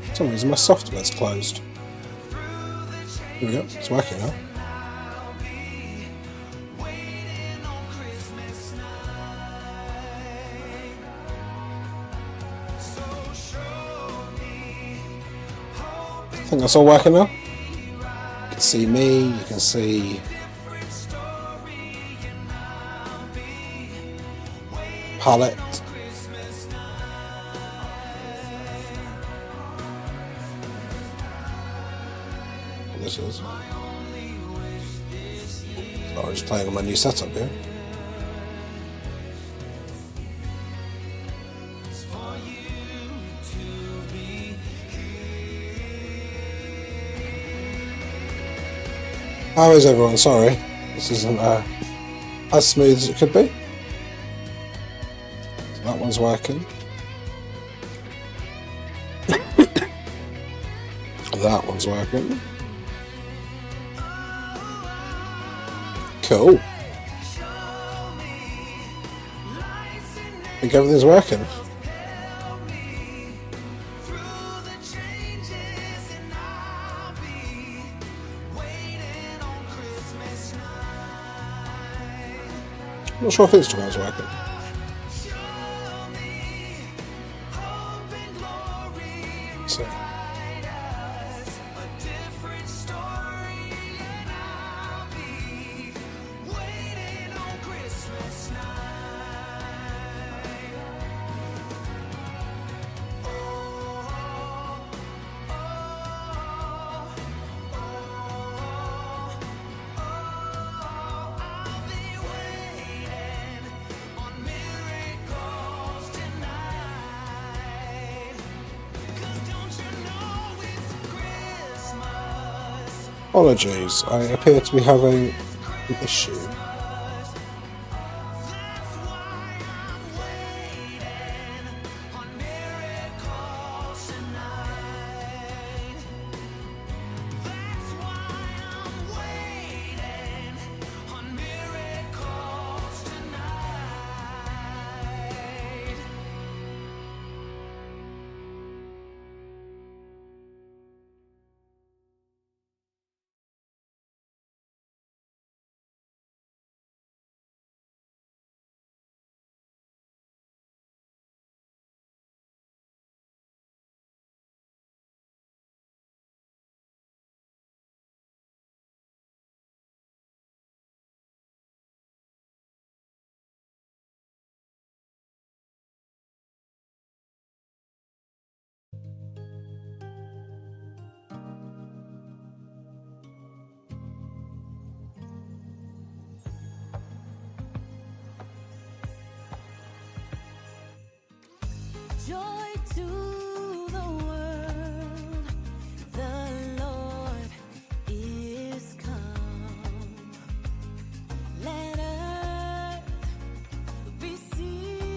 For some reason my software's closed. Here we go, it's working now. I think that's all working now. You can see me, you can see palette. What this is. So I'm just playing on my new setup here. How is everyone? Sorry, this isn't as smooth as it could be. So that one's working. That one's working. Cool. I think everything's working. I'm not sure if Instagram's working. Let's see. Apologies, I appear to be having an issue. Joy to the world, the Lord is come. Let earth receive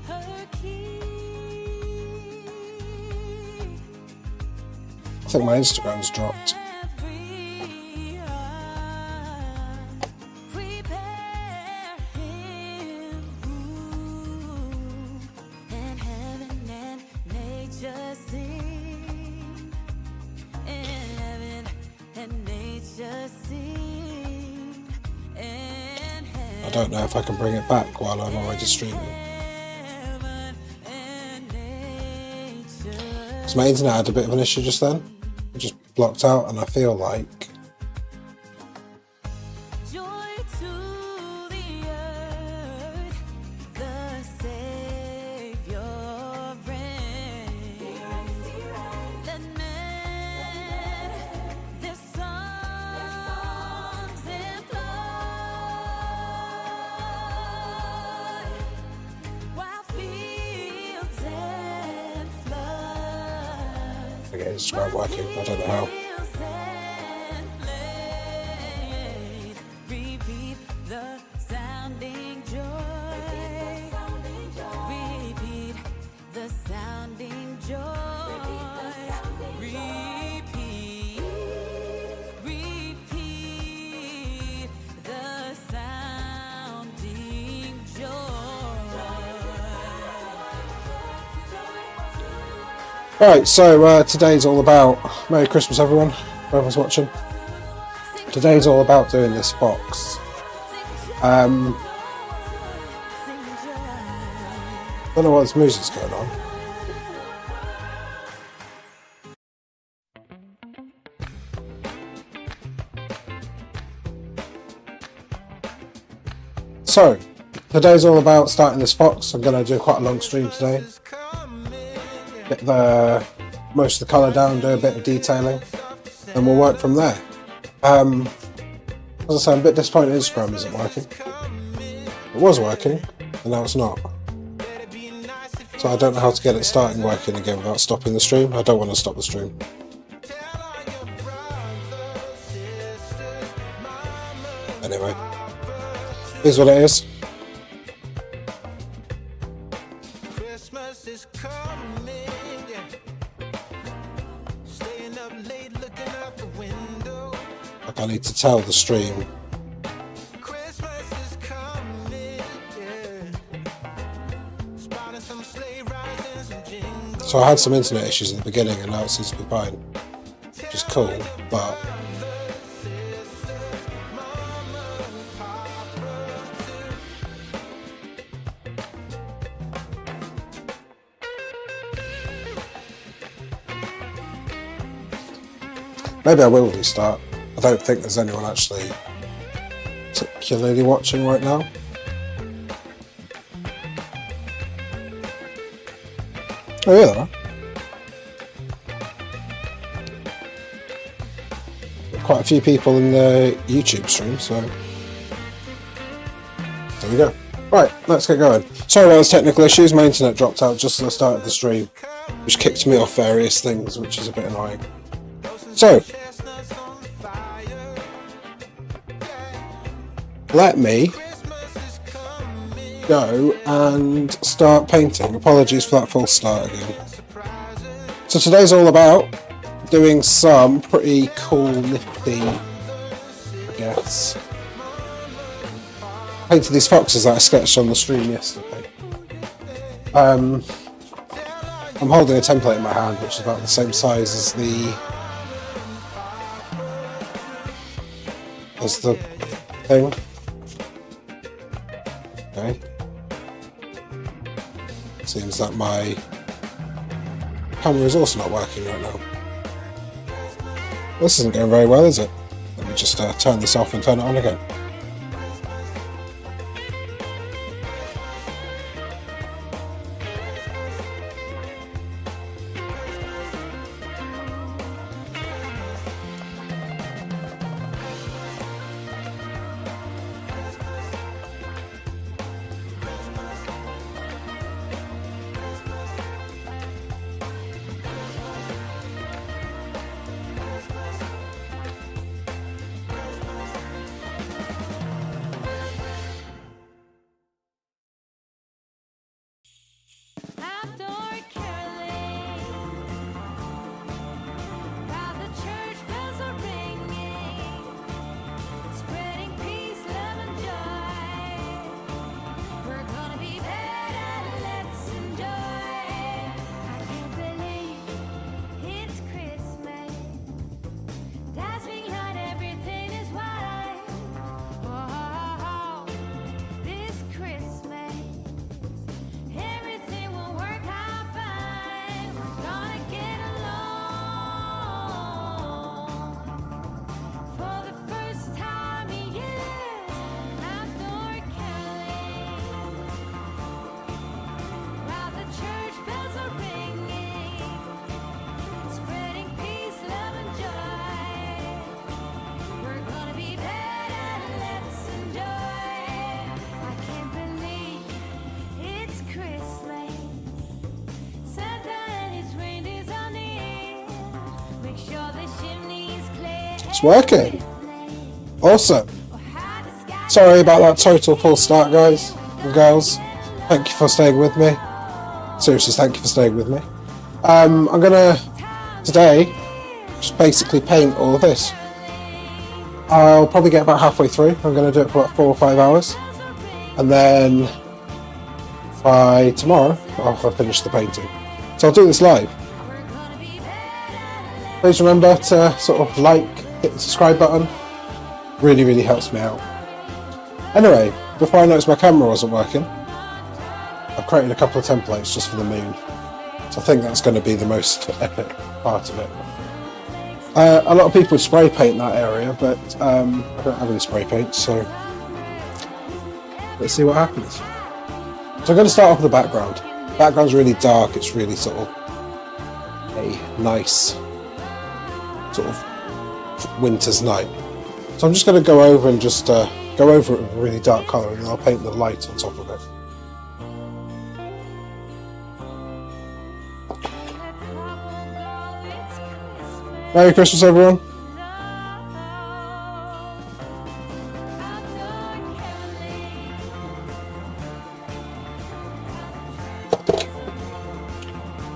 her King. I think my Instagram's dropped. I don't know if I can bring it back while I'm already streaming. Because my internet had a bit of an issue just then. It just blocked out, and I feel like it's not working. I don't know how. Joy. Right, so today's all about Merry Christmas, everyone. Whoever's watching. Today's all about doing this box. Don't know what this music's going on. So, today's all about starting this box. I'm going to do quite a long stream today. Get most of the colour down, do a bit of detailing, and we'll work from there. As I say, I'm a bit disappointed Instagram isn't working. It was working, and now it's not. So I don't know how to get it starting working again without stopping the stream. I don't want to stop the stream. Anyway, here's what it is. Christmas is coming, yeah. Staying up late looking out the window. Like I need to tell the stream. Christmas is coming, yeah. Spotting some sleigh rides and some jingles. So I had some internet issues at the beginning and now it seems to be fine. Which is cool, but maybe I will restart. I don't think there's anyone actually particularly watching right now. Oh yeah, there are. Quite a few people in the YouTube stream, so there we go. Right, let's get going. Sorry about those technical issues, my internet dropped out just as I started the stream, which kicked me off various things, which is a bit annoying. So, let me go and start painting. Apologies for that false start again. So today's all about doing some pretty cool, nifty, I guess. Painted these foxes that I sketched on the stream yesterday. I'm holding a template in my hand, which is about the same size as the thing. Okay. Seems that my camera is also not working right now. This isn't going very well, is it? Let me just turn this off and turn it on again. Outdoor caroling, while the church bells are ringing, spreading peace, love, and joy. We're gonna be better, let's enjoy. I can't believe it's Christmas. Dancing behind everything is white. Oh, this Christmas. Everything will work out fine. We're gonna get along. For the first time in years, outdoor caroling, while the church bells are ringing, spreading peace, love, and joy. We're gonna be better, let's enjoy. I can't believe it's Christmas. Santa and his reindeers are near. Make sure the chimney's clear. It's working. Awesome. Sorry about that total full start, guys and girls. Thank you for staying with me. Seriously, thank you for staying with me. I'm gonna today just basically paint all of this. I'll probably get about halfway through. I'm gonna do it for about 4 or 5 hours, and then by tomorrow I'll have finished the painting. So I'll do this live. Please remember to sort of like, hit the subscribe button. Really, really helps me out. Anyway, before I noticed my camera wasn't working, I've created a couple of templates just for the moon. So I think that's going to be the most epic part of it. A lot of people would spray paint that area, but I don't have any spray paint, so let's see what happens. So I'm going to start off with the background. The background's really dark, it's really sort of a nice sort of winter's night. So I'm just going to go over and just go over it with a really dark colour, and then I'll paint the light on top of it. Merry Christmas, everyone.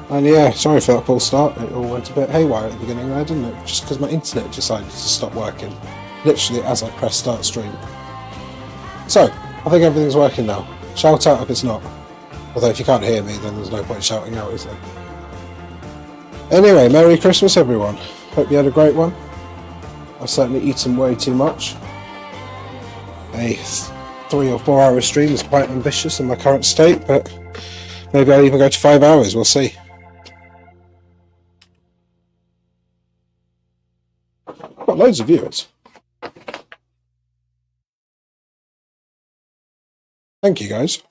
And yeah, sorry for that false start. It all went a bit haywire at the beginning there, didn't it? Just because my internet decided to stop working, literally as I pressed start stream. So, I think everything's working now. Shout out if it's not. Although if you can't hear me, then there's no point shouting out, is there? Anyway, Merry Christmas, everyone. Hope you had a great one. I've certainly eaten way too much. A 3 or 4 hour stream is quite ambitious in my current state, but maybe I'll even go to 5 hours, we'll see. I've got loads of viewers. Thank you, guys.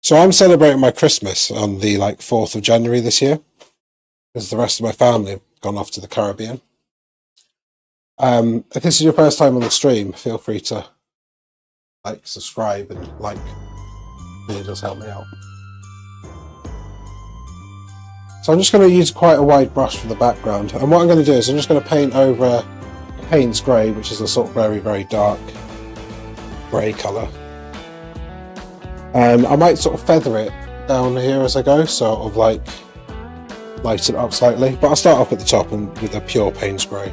So I'm celebrating my Christmas on the 4th of January this year, because the rest of my family have gone off to the Caribbean. If this is your first time on the stream, feel free to subscribe and it does help me out. So I'm just going to use quite a wide brush for the background, and what I'm going to do is I'm just going to paint over Payne's Grey, which is a sort of very, very dark grey colour. And I might sort of feather it down here as I go, sort of light it up slightly, but I'll start off at the top and with a pure Payne's Grey.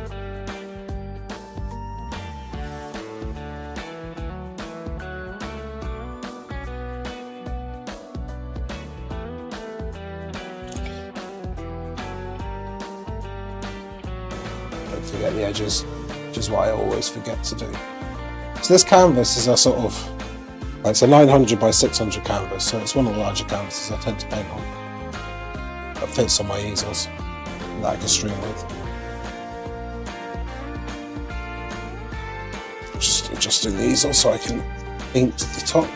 Don't forget the edges, which is what I always forget to do. So this canvas is a sort of, it's a 900 by 600 canvas, so it's one of the larger canvases I tend to paint on. That fits on my easels, and that I can stream with. Just adjusting the easel so I can paint the top.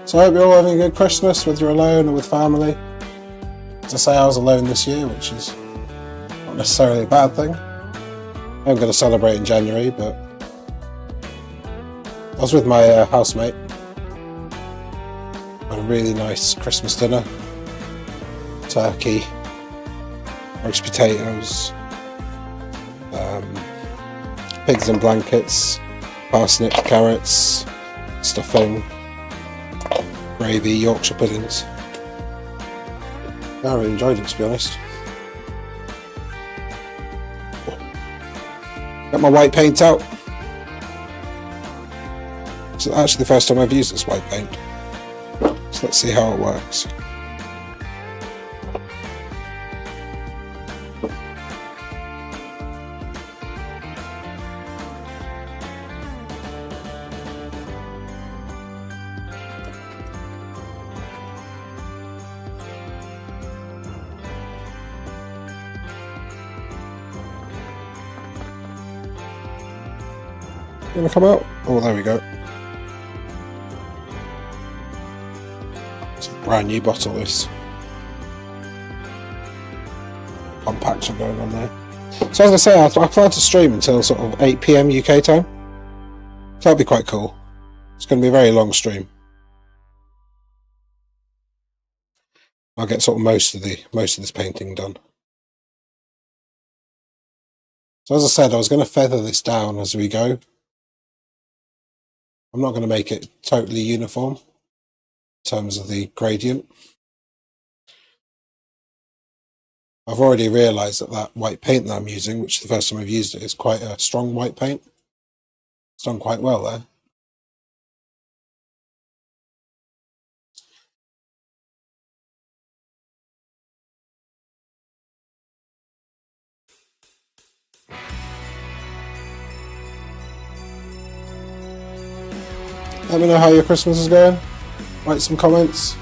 So I hope you're all having a good Christmas, whether you're alone or with family. As I say, I was alone this year, which is not necessarily a bad thing. I'm going to celebrate in January, but I was with my housemate. Had a really nice Christmas dinner. Turkey, roast potatoes, pigs in blankets, parsnips, carrots, stuffing, gravy, Yorkshire puddings. I really enjoyed it, to be honest. Got my white paint out. It's actually the first time I've used this white paint. So let's see how it works. Gonna come out? Oh, there we go. It's a brand new bottle, this. Compaction going on there. So as I say, I plan to stream until sort of 8 PM UK time. So that'll be quite cool. It's going to be a very long stream. I'll get sort of most of this painting done. So as I said, I was going to feather this down as we go. I'm not going to make it totally uniform in terms of the gradient. I've already realised that that white paint that I'm using, which is the first time I've used it, is quite a strong white paint. It's done quite well there. Let me know how your Christmas is going. Write some comments.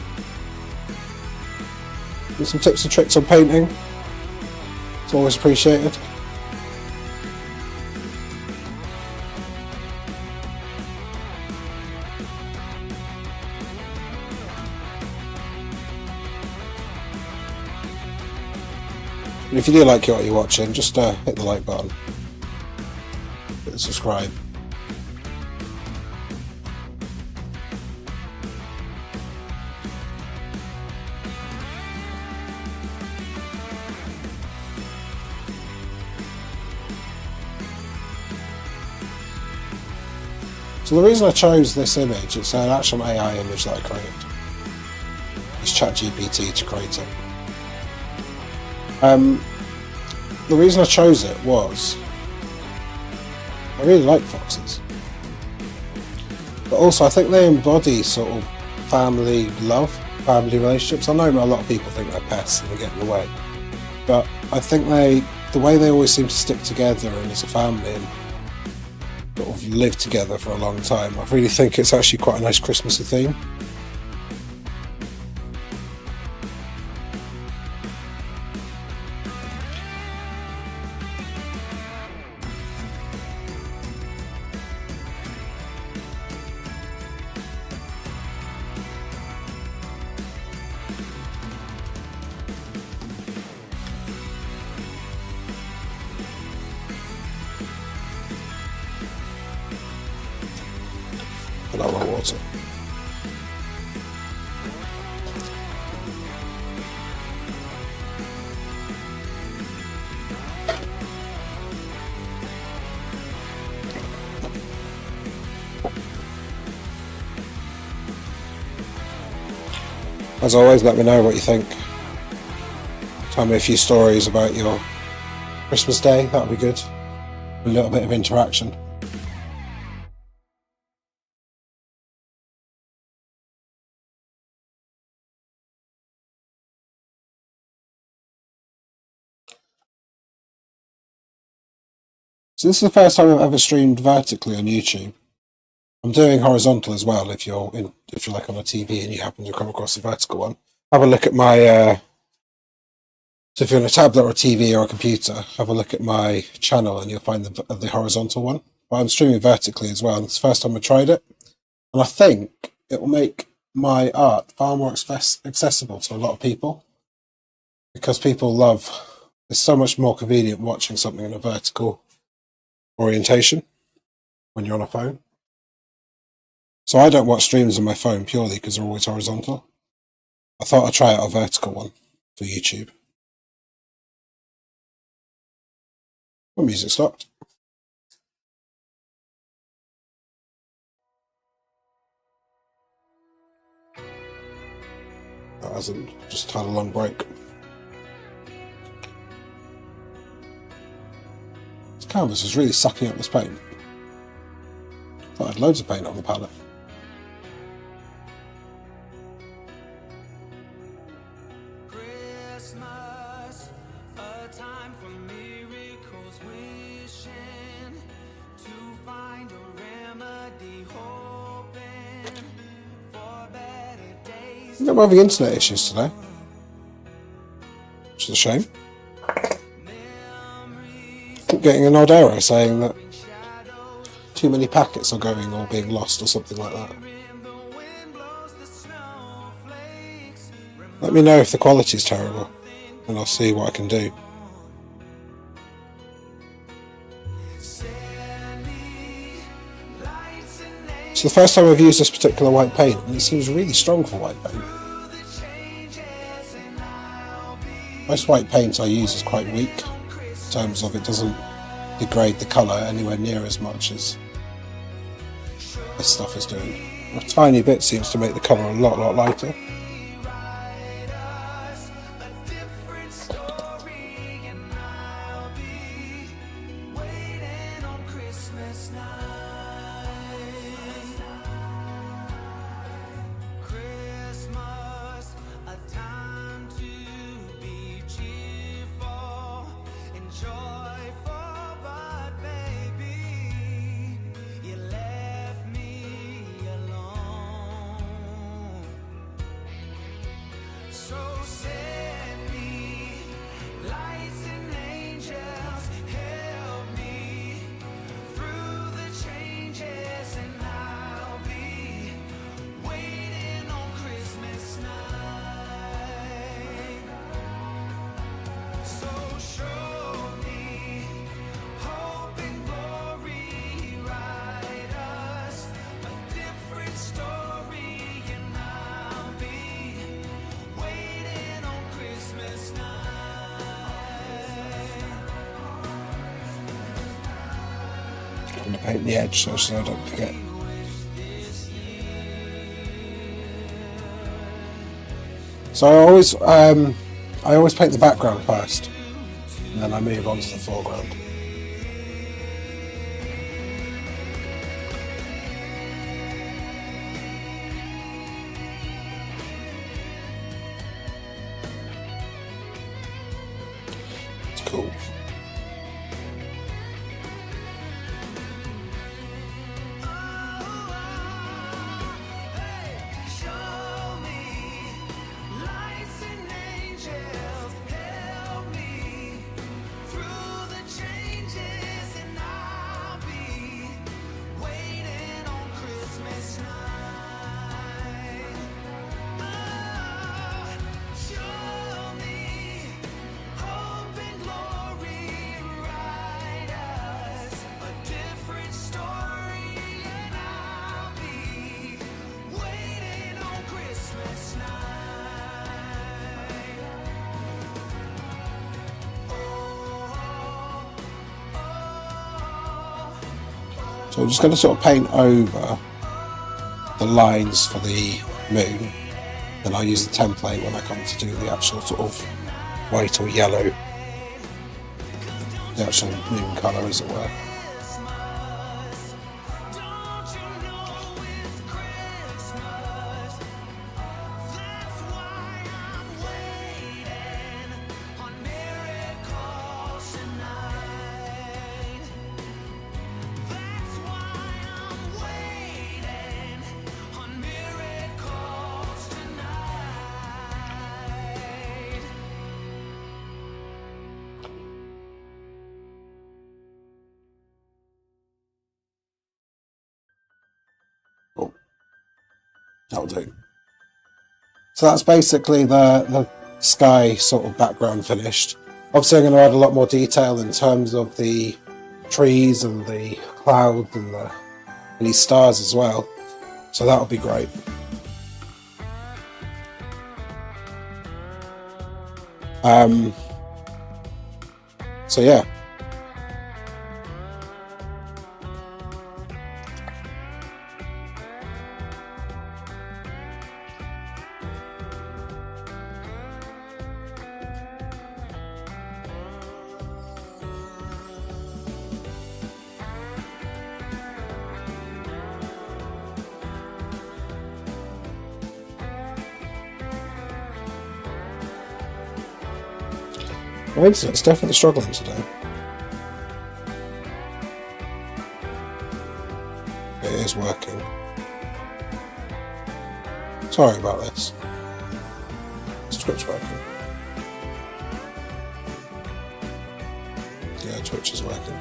Give some tips and tricks on painting. It's always appreciated. And if you do like what you're watching, just hit the like button. Hit the subscribe. So the reason I chose this image, it's an actual AI image that I created. It's ChatGPT to create it. The reason I chose it was I really like foxes, but also I think they embody sort of family love, family relationships. I know a lot of people think they're pests and they get in the way, but I think the way they always seem to stick together and as a family and sort of live together for a long time, I really think it's actually quite a nice Christmassy theme. Put that on water. As always, let me know what you think. Tell me a few stories about your Christmas day, that would be good. A little bit of interaction. So this is the first time I've ever streamed vertically on YouTube. I'm doing horizontal as well. If you're like on a TV and you happen to come across a vertical one, have a look at my. So if you're on a tablet or a TV or a computer, have a look at my channel and you'll find the horizontal one. But I'm streaming vertically as well. And it's the first time I tried it, and I think it will make my art far more accessible to a lot of people because people love. It's so much more convenient watching something in a vertical orientation when you're on a phone. So I don't watch streams on my phone purely because they're always horizontal. I thought I'd try out a vertical one for YouTube. My music stopped. That hasn't, just had a long break. This canvas is really sucking up this paint. I thought I had loads of paint on the palette. Christmas, a time for miracles, wishing to find a remedy, hoping for better days. I'm having internet issues today, which is a shame. Keep getting an odd error saying that too many packets are going or being lost or something like that. Let me know if the quality is terrible and I'll see what I can do. It's the first time I've used this particular white paint and it seems really strong for white paint. Most white paint I use is quite weak in terms of it doesn't degrade the colour anywhere near as much as this stuff is doing. A tiny bit seems to make the colour a lot lighter. I'm going to paint the edge so I don't forget. So I always paint the background first, and then I move on to the foreground. It's cool. So I'm just going to sort of paint over the lines for the moon, then I'll use the template when I come to do the actual sort of white or yellow, the actual moon colour as it were. Oh, that'll do. So that's basically the sky sort of background finished. Obviously I'm going to add a lot more detail in terms of the trees and the clouds and any stars as well. So that'll be great. So yeah. My internet's definitely struggling today. It is working. Sorry about this. Twitch working. Yeah, Twitch is working.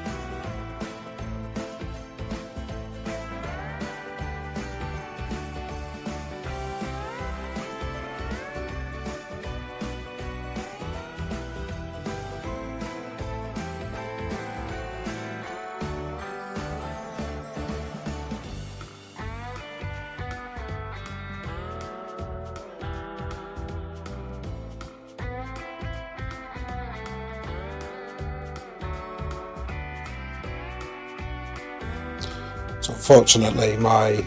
So unfortunately my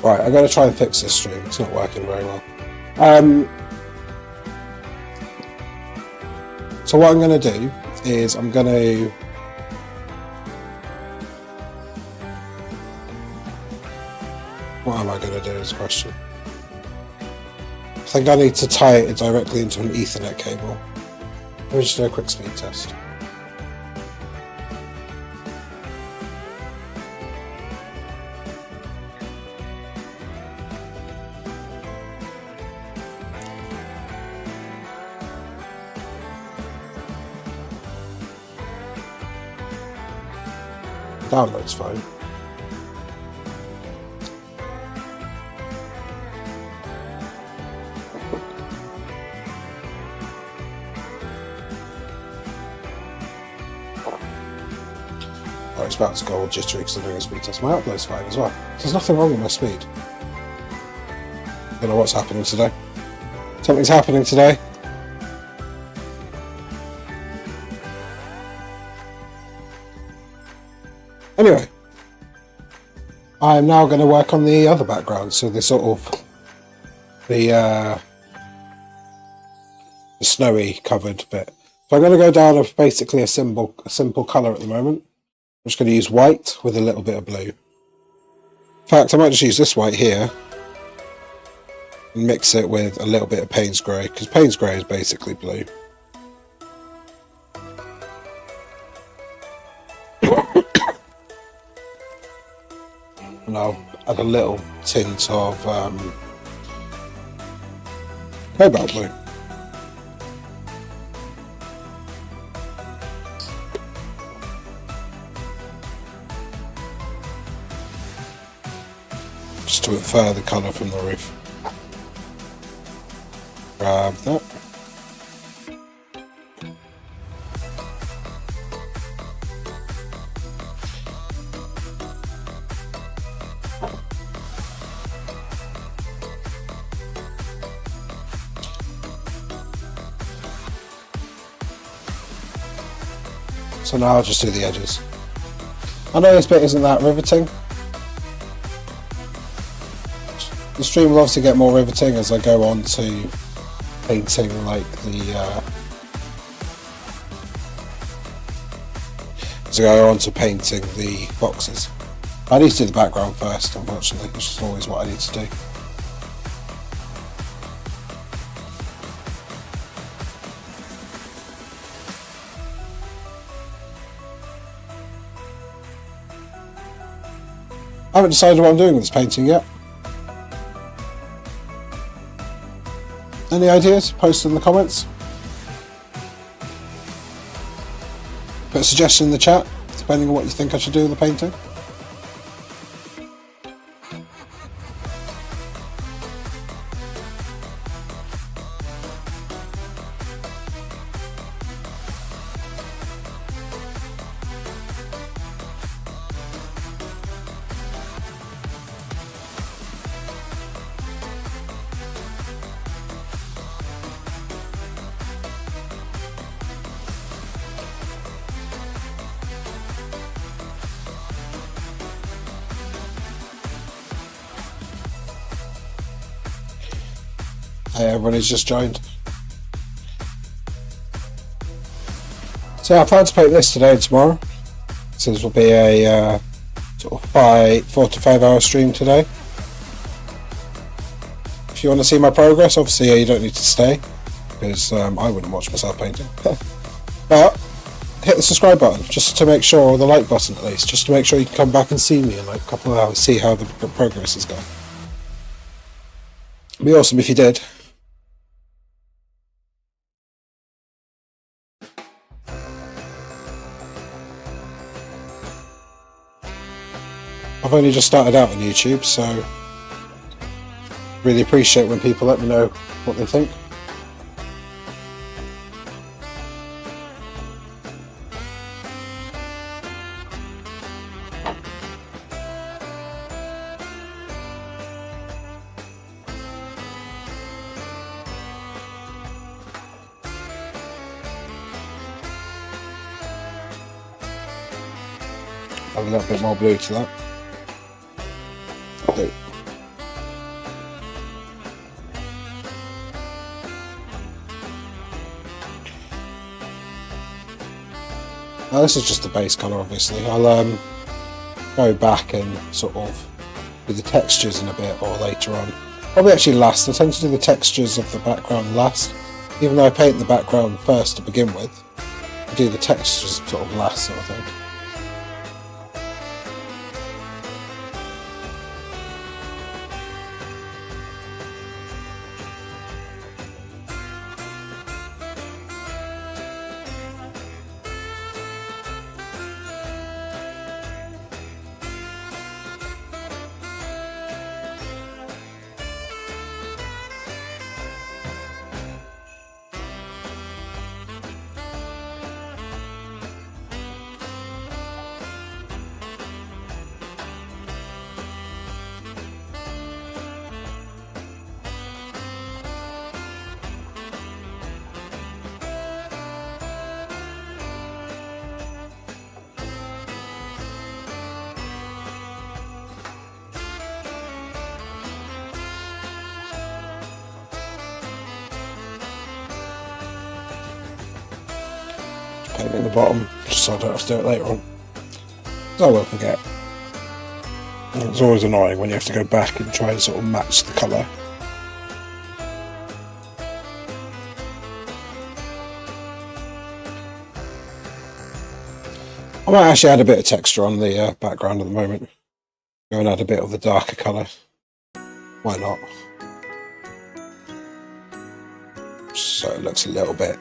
right, I'm going to try and fix this stream. It's not working very well. So what I'm going to do is I'm going to what am I going to do is a question. I think I need to tie it directly into an Ethernet cable. Let me just do a quick speed test. Download's fine. Oh, it's about to go all jittery because I'm doing a speed test. My upload's fine as well. There's nothing wrong with my speed. Don't know what's happening today. Something's happening today. Anyway, I am now going to work on the other background, so the sort of the snowy covered bit. So I'm going to go down of basically a simple colour at the moment. I'm just going to use white with a little bit of blue. In fact, I might just use this white here and mix it with a little bit of Payne's grey, because Payne's grey is basically blue. And I'll add a little tint of cobalt blue. Just to infer the colour from the roof. Grab that. So now I'll just do the edges. I know this bit isn't that riveting. The stream will obviously get more riveting as I go on to painting like the boxes. I need to do the background first, unfortunately, which is always what I need to do. I haven't decided what I'm doing with this painting yet. Any ideas? Post in the comments. Put a suggestion in the chat, depending on what you think I should do with the painting. Hey, everybody's just joined. So I plan to paint this today and tomorrow. So this will be a sort of 4 to 5 hour stream today. If you want to see my progress, obviously you don't need to stay, because I wouldn't watch myself painting. But hit the subscribe button, just to make sure, or the like button at least, just to make sure you can come back and see me in like a couple of hours, see how the progress is going. It'd be awesome if you did. I've only just started out on YouTube, so really appreciate when people let me know what they think. Add a little bit more blue to that. I'll do. Now this is just the base colour, obviously. I'll go back and sort of do the textures in a bit, or later on. Probably actually last. I tend to do the textures of the background last. Even though I paint the background first to begin with, I do the textures sort of last, sort of thing. Paint in the bottom, just so I don't have to do it later on. So I will forget. And it's always annoying when you have to go back and try and sort of match the colour. I might actually add a bit of texture on the background at the moment. Go and add a bit of the darker colour. Why not? So it looks a little bit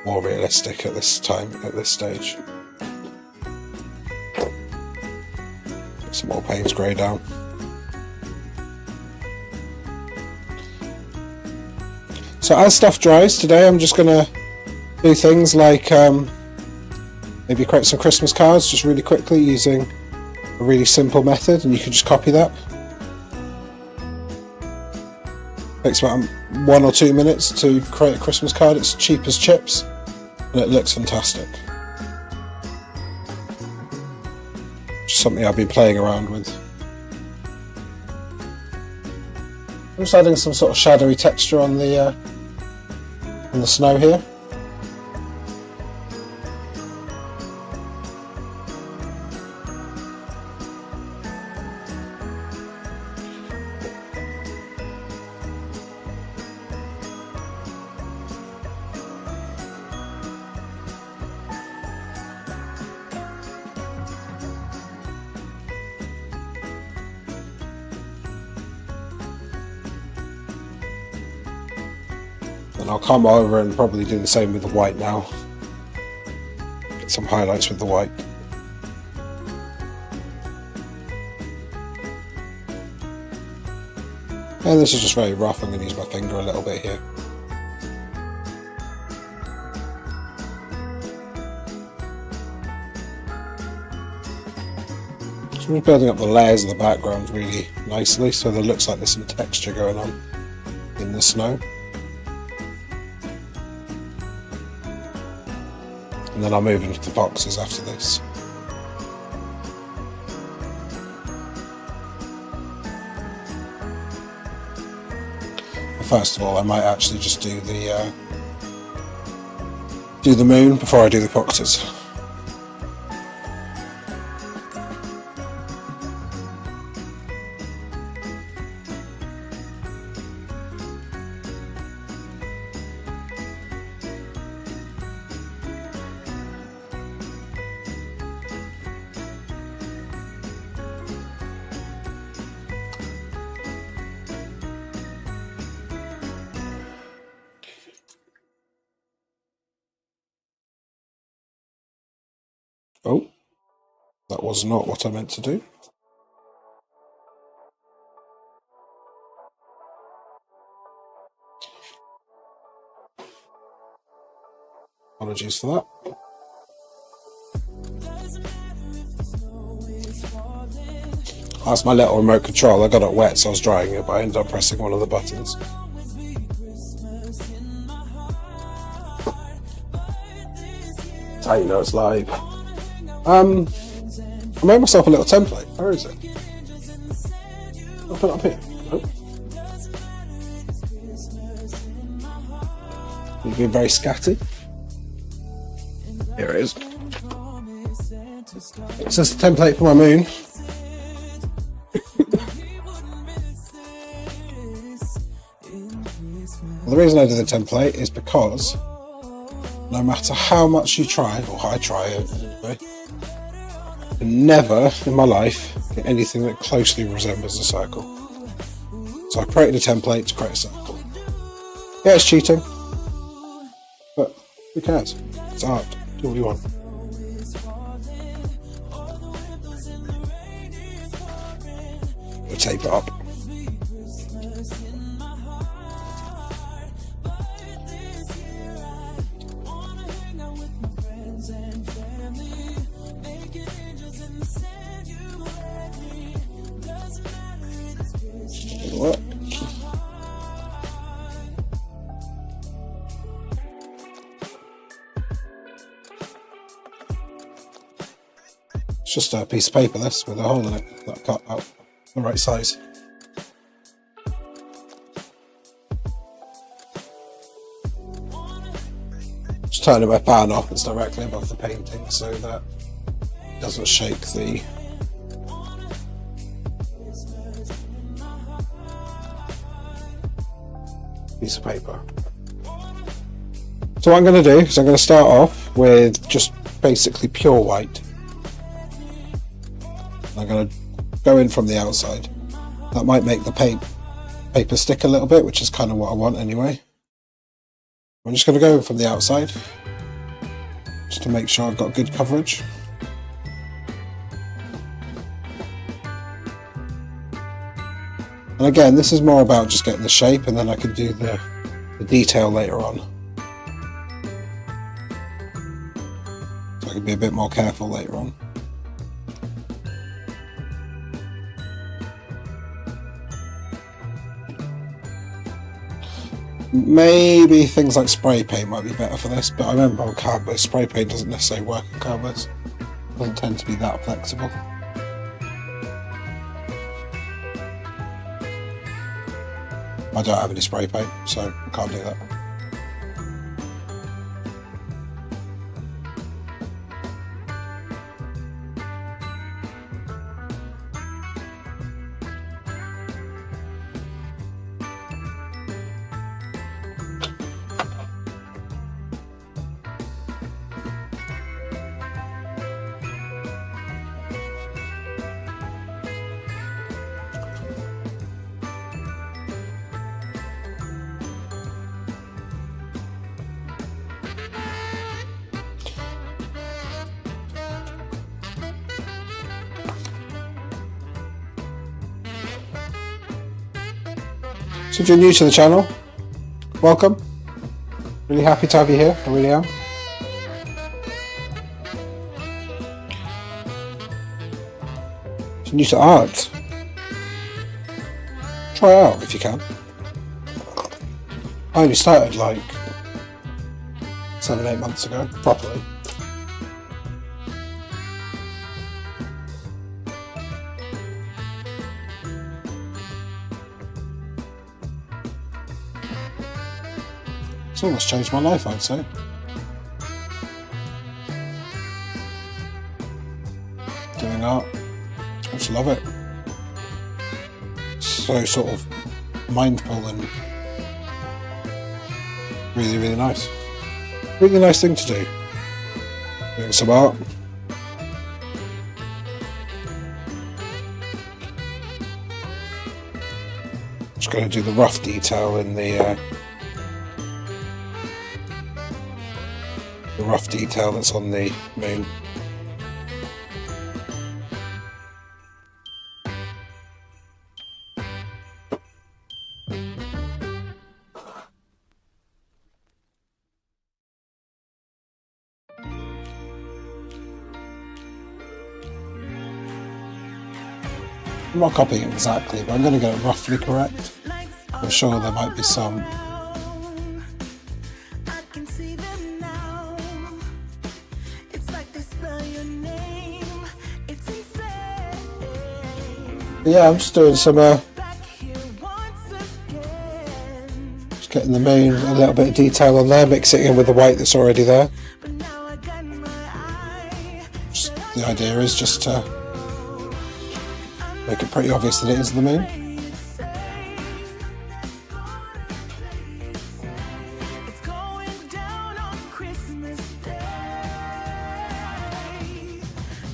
more realistic at this time, at this stage. Get some more Payne's grey down. So as stuff dries today, I'm just going to do things like maybe create some Christmas cards just really quickly using a really simple method, and you can just copy that. Takes about 1 or 2 minutes to create a Christmas card. It's cheap as chips and it looks fantastic. Just something I've been playing around with. I'm just adding some sort of shadowy texture on the snow here. And I'll come over and probably do the same with the white now. Get some highlights with the white. And this is just very rough. I'm going to use my finger a little bit here. So we're building up the layers of the background really nicely, so there looks like there's some texture going on in the snow. And then I'll move into the boxes after this. First of all, I might actually just do the moon before I do the boxes. Oh, that was not what I meant to do. Apologies for that. That's my little remote control. I got it wet, so I was drying it, but I ended up pressing one of the buttons. That's how you know it's live. I made myself a little template. Where is it? I'll put it up here. Nope. You've been very scatty. Here it is. It's just a template for my moon. Well, the reason I did the template is because no matter how much you try, or I try it anyway, I can never in my life get anything that closely resembles a circle. So I created a template to create a circle. Yeah, it's cheating, but who cares? It's art. Do what you want. We'll tape it up. What? It's just a piece of paper, this, with a hole in it that I cut out the right size. Just turning my pan off, it's directly above the painting so that it doesn't shake the piece of paper. So what I'm going to do is I'm going to start off with just basically pure white. I'm going to go in from the outside. That might make the paper stick a little bit, which is kind of what I want anyway. I'm just going to go in from the outside just to make sure I've got good coverage. And again, this is more about just getting the shape, and then I can do the detail later on. So I can be a bit more careful later on. Maybe things like spray paint might be better for this, but I remember on canvas, spray paint doesn't necessarily work on canvas. It doesn't tend to be that flexible. I don't have any spray paint, so I can't do that. So if you're new to the channel, welcome. Really happy to have you here, I really am. If you're new to art, try it out if you can. I only started like 7-8 months ago, properly. It's almost changed my life, I'd say. Doing art, I just love it. So sort of mindful and really, really nice. Really nice thing to do. Doing some art. Just going to do the rough detail in the rough detail that's on the moon. I'm not copying it exactly, but I'm going to get it roughly correct. I'm sure there might be some It's like they spell your name. It's insane. Yeah, I'm just doing some, back here once again. just getting the moon, a little bit of detail on there, mixing it in with the white that's already there. But now I got my eye. Just, the idea is just to make it pretty obvious that it is the moon. It's going down on Christmas Day.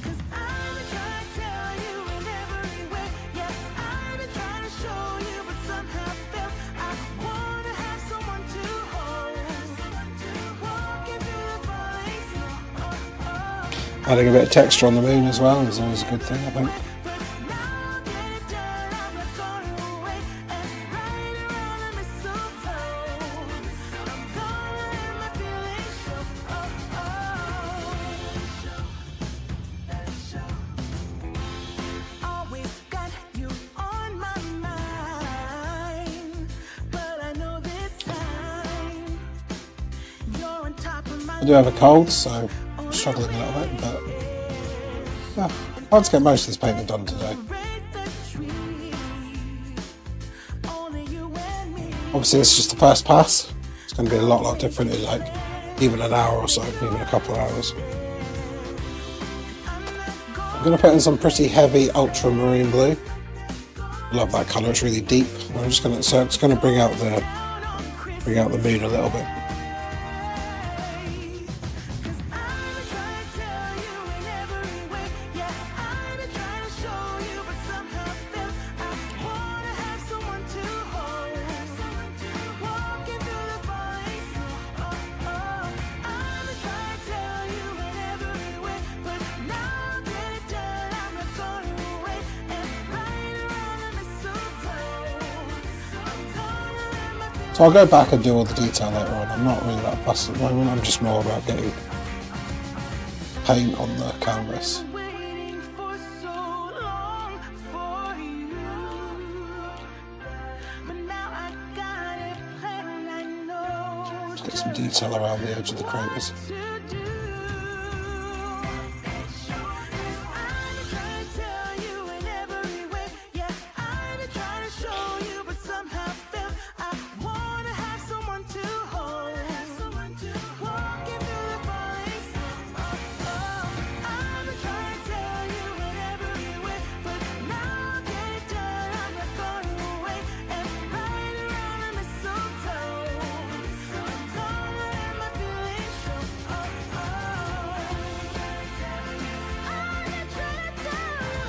'Cause I'm trying to tell you in every way. Yeah, I'm trying to show you, but somehow felt I wanna have someone to hold. Walking through the falling snow. Adding a bit of texture on the moon as well is always a good thing, I think. Now get it done, I'm not going away. And right around the mistletoe, I'm gonna let my feelings show. Always got you on my mind, but I know this time you're on top of my I do have a cold, so I'm struggling a little bit, but yeah, I'll get most of this painting done today. Obviously, this is just the first pass. It's going to be a lot different in like even an hour or so, even a couple of hours. I'm going to put in some pretty heavy ultramarine blue. Love that colour; it's really deep. I'm just going to, so it's going to bring out the moon a little bit. So I'll go back and do all the detail later on. I'm not really that fussed at the moment. I'm just more about getting paint on the canvas. Waiting for so long for you, but now I got it planned. I know Just get some detail around the edge of the craters. to do. I'm trying to tell you in every way. Yeah, I'm trying to show you, but somehow felt I wanna have someone to hold. Walking through the falling snow. I'm trying to tell you in every way, but now get it done. I'm not going away. And right around the mistletoe, I'm gonna let my feelings show. I'm trying to tell you.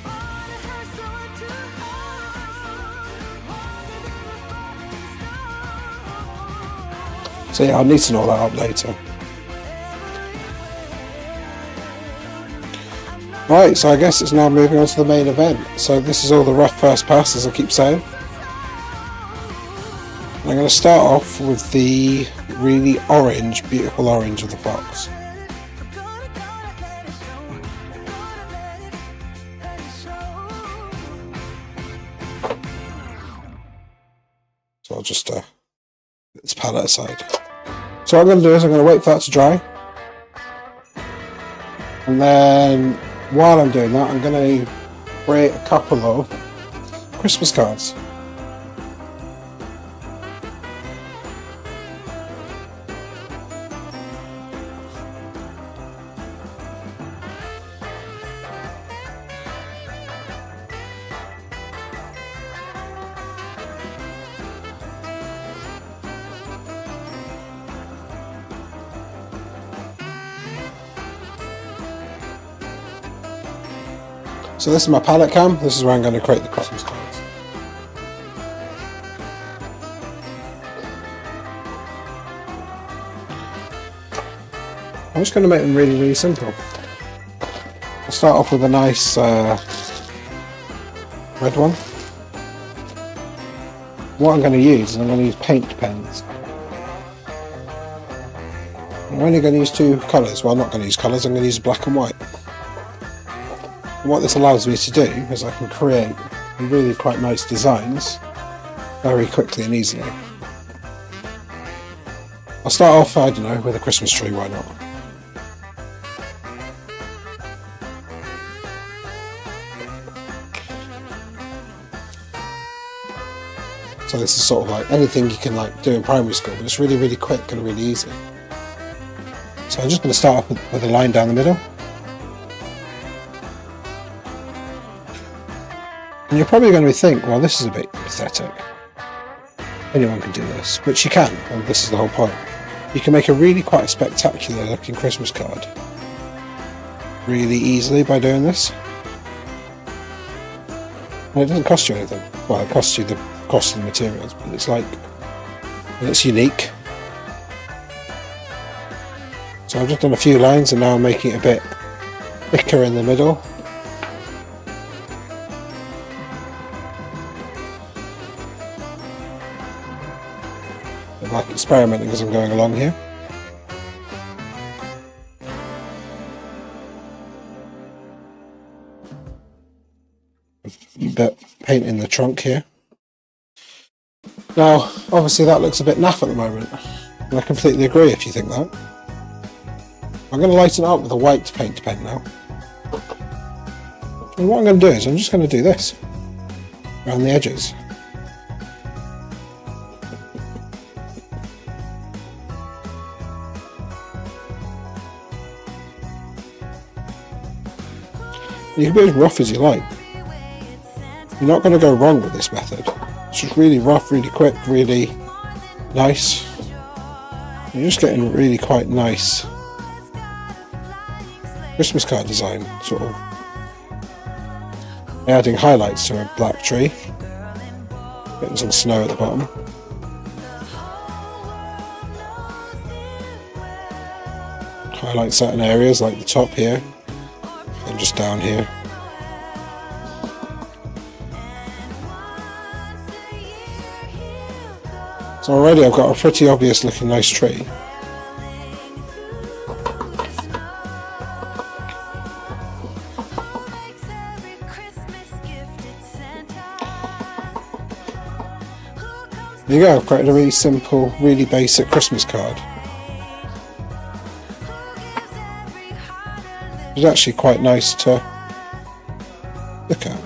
Wanna have someone to hold. Walking through the falling snow. So yeah, I'll neaten all that up later. Right, so I guess it's now moving on to the main event. So this is all the rough first pass, as I keep saying. And I'm going to start off with the really orange, beautiful orange of the fox. So I'll just put this palette aside. So what I'm going to do is I'm going to wait for that to dry. And then while I'm doing that, I'm going to create a couple of Christmas cards. So this is my palette cam. This is where I'm going to create the Christmas cards. I'm just going to make them really, really simple. I'll start off with a nice red one. What I'm going to use is I'm going to use paint pens. I'm only going to use two colours. Well, I'm not going to use colours. I'm going to use black and white. And what this allows me to do is I can create really quite nice designs very quickly and easily. I'll start off, I don't know, with a Christmas tree, why not? So this is sort of like anything you can like do in primary school, but it's really, really quick and really easy. So I'm just going to start off with a line down the middle. And you're probably going to think, well, this is a bit pathetic. Anyone can do this, which you can, and this is the whole point. You can make a really quite spectacular looking Christmas card really easily by doing this. And it doesn't cost you anything. Well, it costs you the cost of the materials, but it's like, and it's unique. So I've just done a few lines and now I'm making it a bit thicker in the middle. I'm like experimenting as I'm going along here. A bit paint in the trunk here. Now, obviously that looks a bit naff at the moment, and I completely agree if you think that. I'm going to lighten it up with a white paint pen now. And what I'm going to do is I'm just going to do this around the edges. You can be as rough as you like. You're not going to go wrong with this method. It's just really rough, really quick, really nice. You're just getting really quite nice Christmas card design, sort of adding highlights to a black tree, getting some snow at the bottom. Highlight certain areas like the top here and just down here. So already I've got a pretty obvious looking nice tree. There you go, I've created a really simple, really basic Christmas card. It's actually quite nice to look at.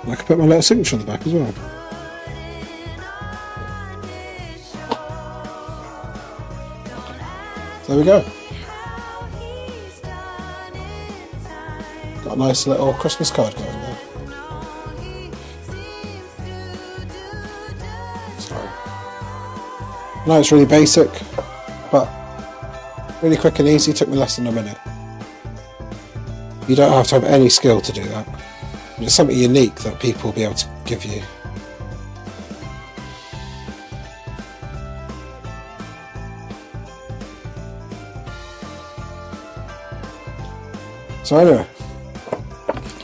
And I can put my little signature on the back as well. So there we go. Got a nice little Christmas card going there. Sorry. No, it's really basic, but really quick and easy. Took me less than a minute. You don't have to have any skill to do that. It's something unique that people will be able to give you. So anyway,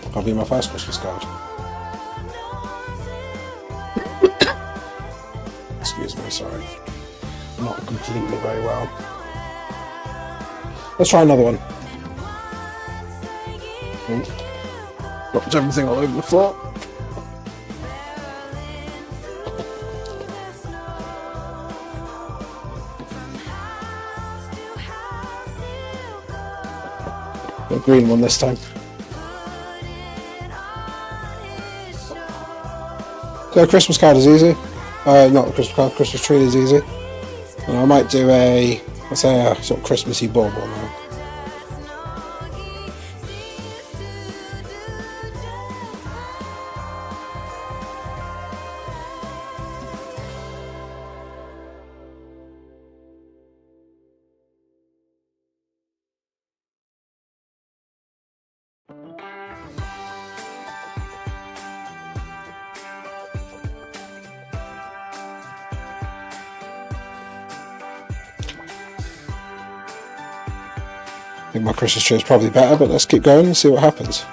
that'll be my first Christmas card. Excuse me, sorry. Not completely very well. Let's try another one. Dropped everything all over the floor. The green one this time. So Christmas card is easy. Not the Christmas card, Christmas tree is easy. And I might do let's say a sort of Christmassy bulb on there. I think my Christmas tree is probably better, but let's keep going and see what happens.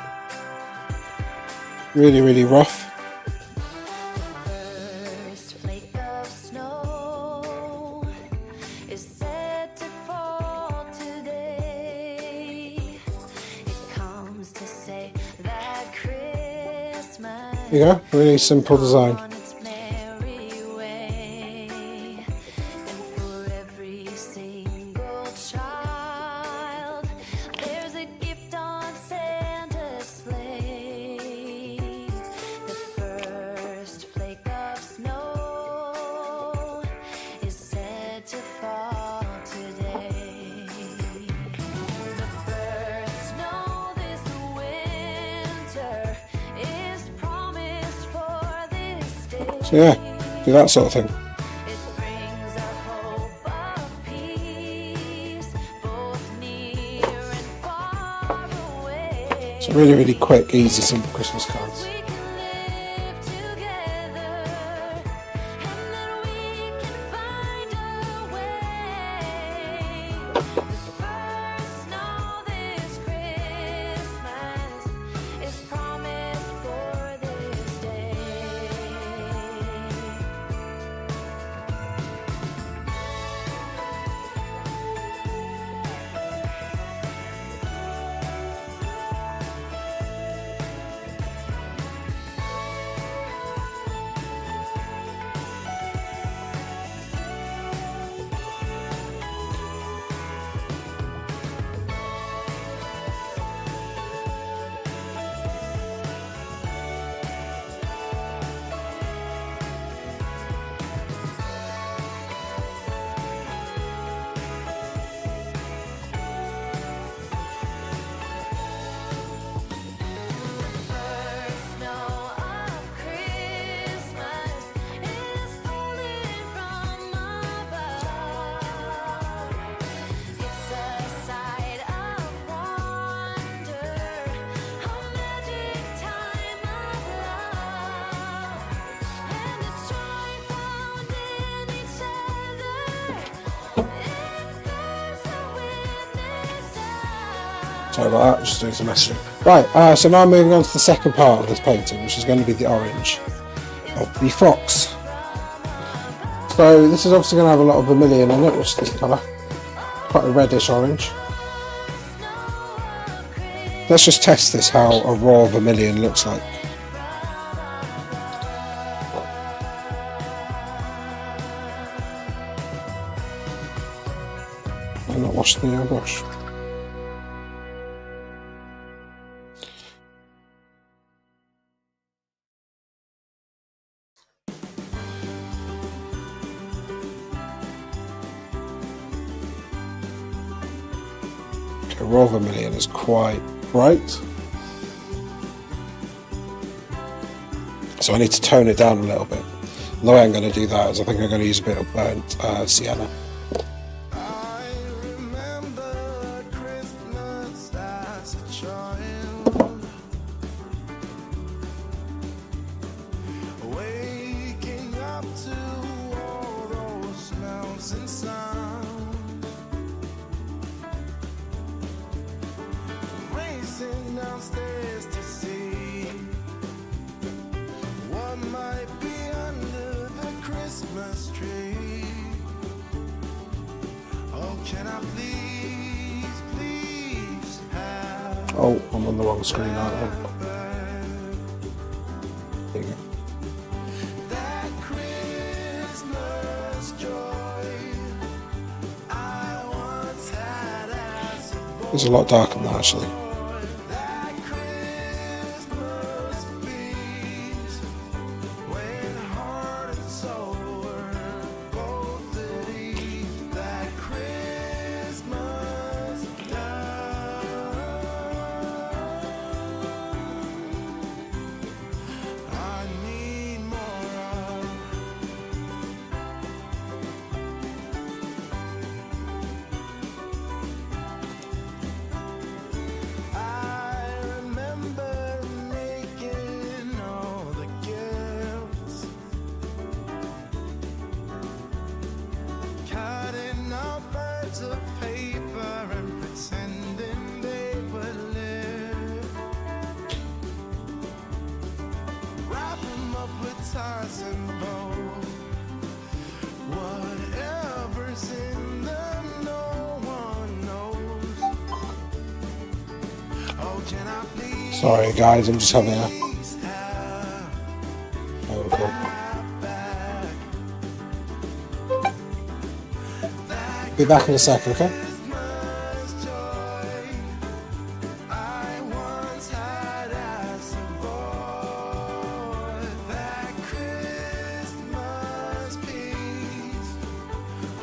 Really, really rough. First flake of snow is set to fall today. It comes to say that Christmas There you go, really simple design. on its merry way, and for every single child So yeah, do that sort of thing. It brings a hope of peace, both near and far away. So really, really quick, easy, simple Christmas cards. We can live together, and that we can find a way. The first snow this Christmas is promised for this day. First snow of Christmas is falling from above. It's a sight of wonder, a magic time of love, and it's joy found in each other. If there's a witness out. Sorry about that, just doing some messaging. Right, so now moving on to the second part of this painting, which is going to be the orange of the fox. So this is obviously going to have a lot of vermilion in it, which is this colour. Quite a reddish orange. Let's just test this, how a raw vermilion looks like. I'm not washed the airbrush. Okay, raw vermilion is quite bright, so I need to tone it down a little bit. And the way I'm going to do that is I think I'm going to use a bit of burnt sienna. I remember Christmas as a child, waking up to all those smells and sounds, racing downstairs to see what might be under the Christmas tree. Oh, can I please, please have Oh, I'm on the wrong screen, aren't I? There you go. that Christmas joy I once had as a boy? It's a lot darker than that actually. That Christmas peace when heart and soul were both at ease. That Christmas love I need more of. I remember making all the gifts, cutting out birds of paper and pretending they would live. Wrap 'em up with ties and bows. Whatever's in them, no one knows. Oh, can I please Sorry guys, I'm just having a... have Oh, cool. back Be back in a second, okay? Christmas joy I once had as a boy? That Christmas peace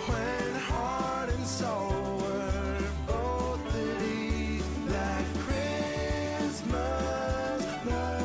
when heart and soul were both at ease. That Christmas love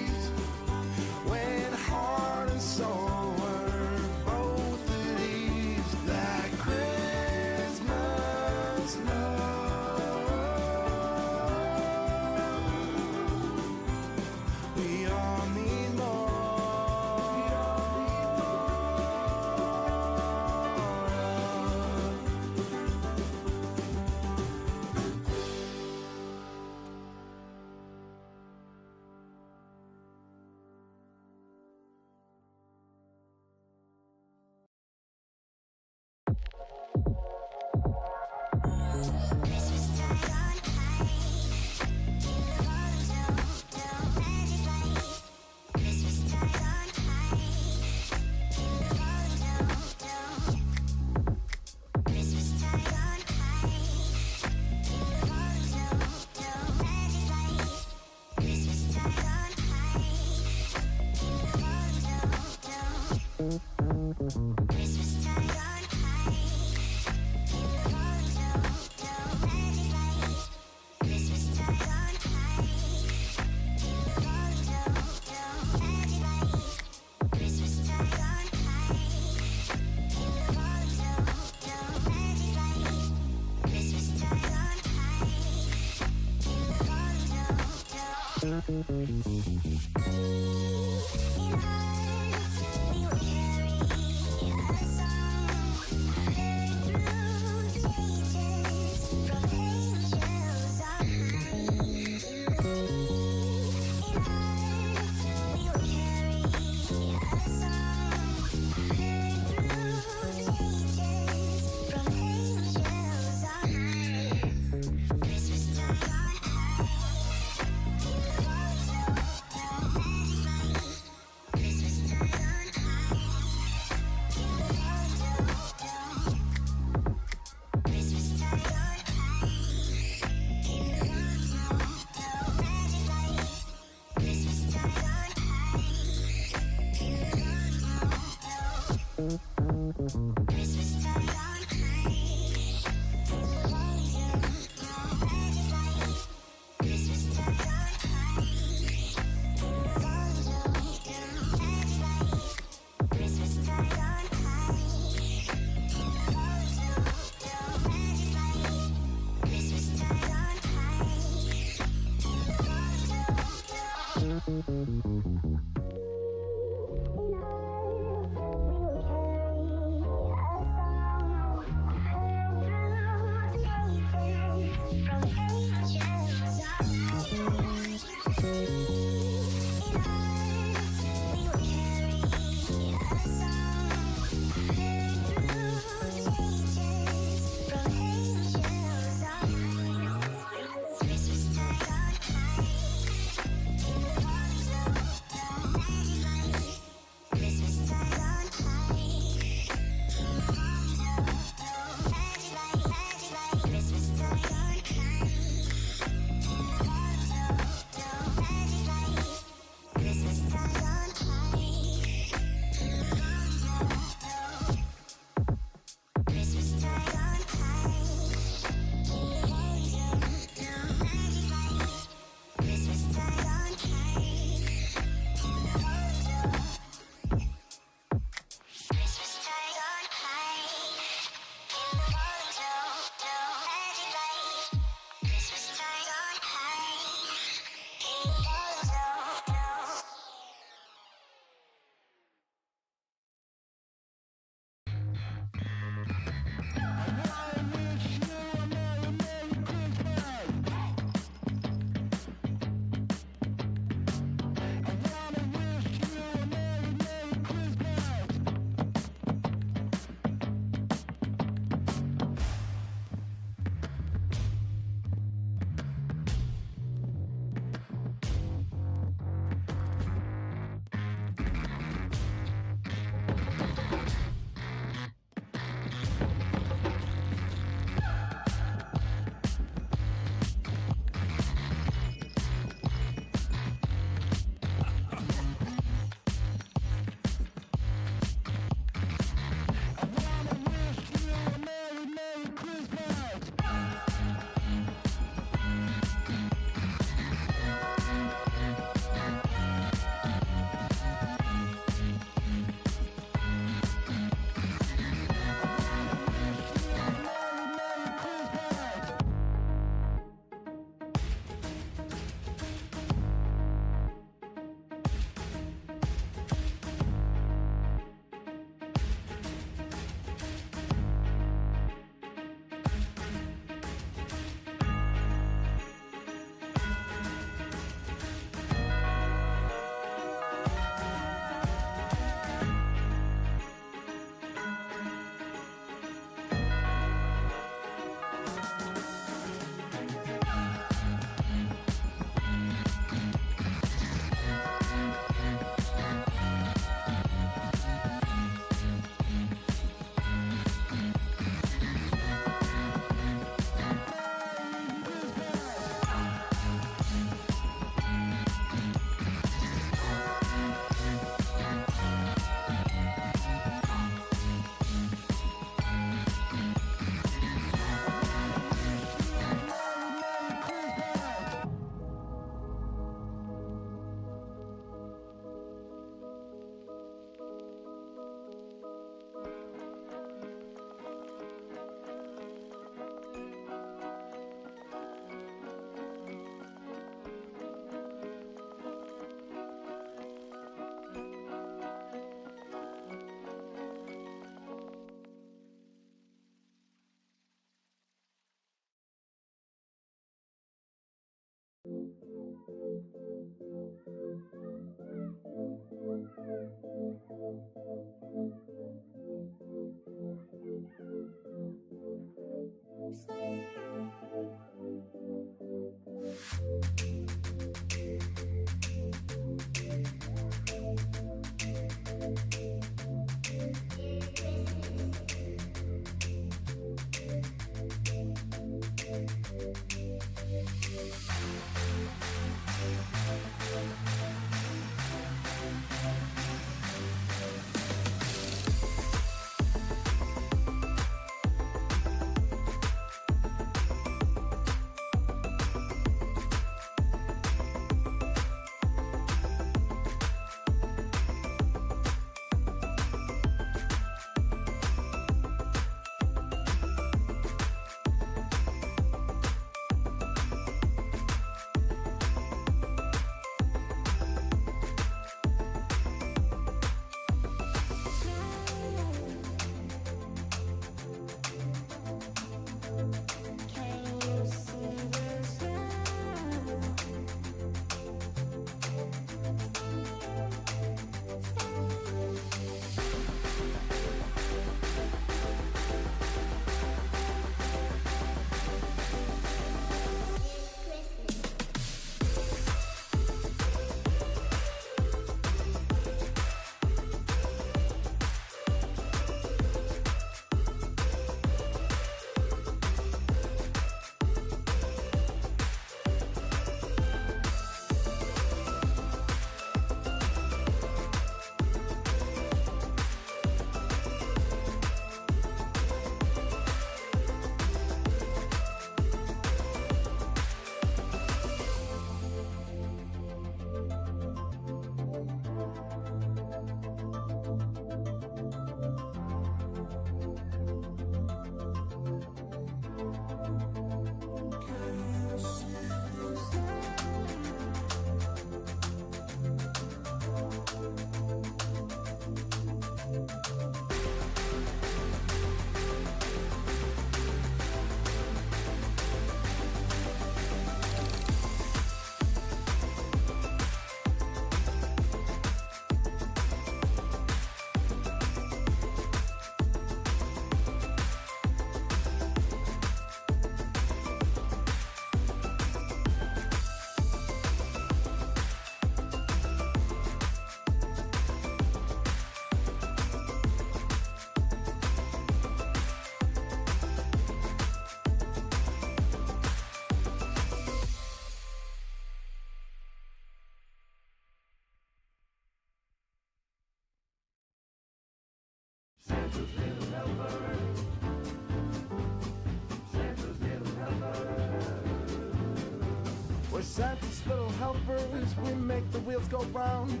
We're Santa's little helpers, we make the wheels go round.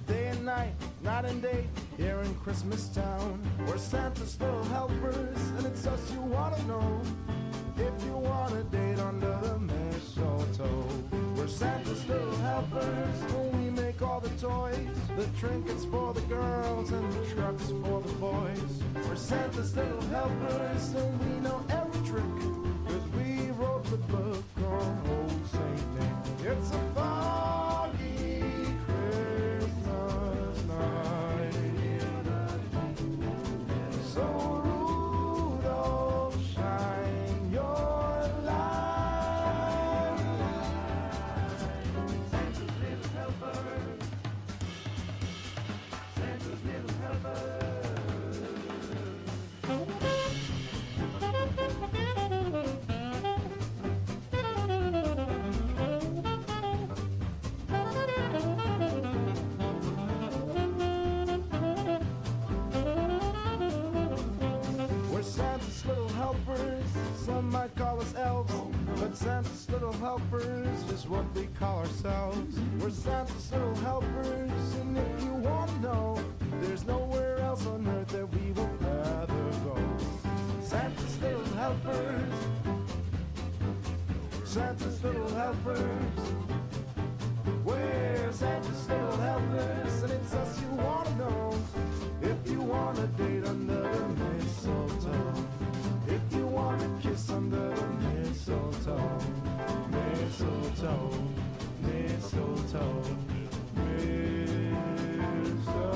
Day and night, night and day, here in Christmas Town. We're Santa's little helpers, and it's us you wanna know. If you want a date under the mistletoe. We're Santa's little helpers, when we make all the toys. The trinkets for the girls and the trucks for the boys. We're Santa's little helpers, and we know every trick. Cause we wrote the book on Old Saint Nick. It's a foggy Christmas night. So Rudolph, shine your light. Santa's little helper. Santa's little helper. Some might call us elves, but Santa's little helpers is what we call ourselves. We're Santa's little helpers, and if you want to know, there's nowhere else on earth that we will rather go. Santa's little helpers, Santa's little helpers. We're Santa's little helpers, and it's us you want to know. If you want a date under the mistletoe. If you want a kiss under the mistletoe, mistletoe, mistletoe, mistletoe.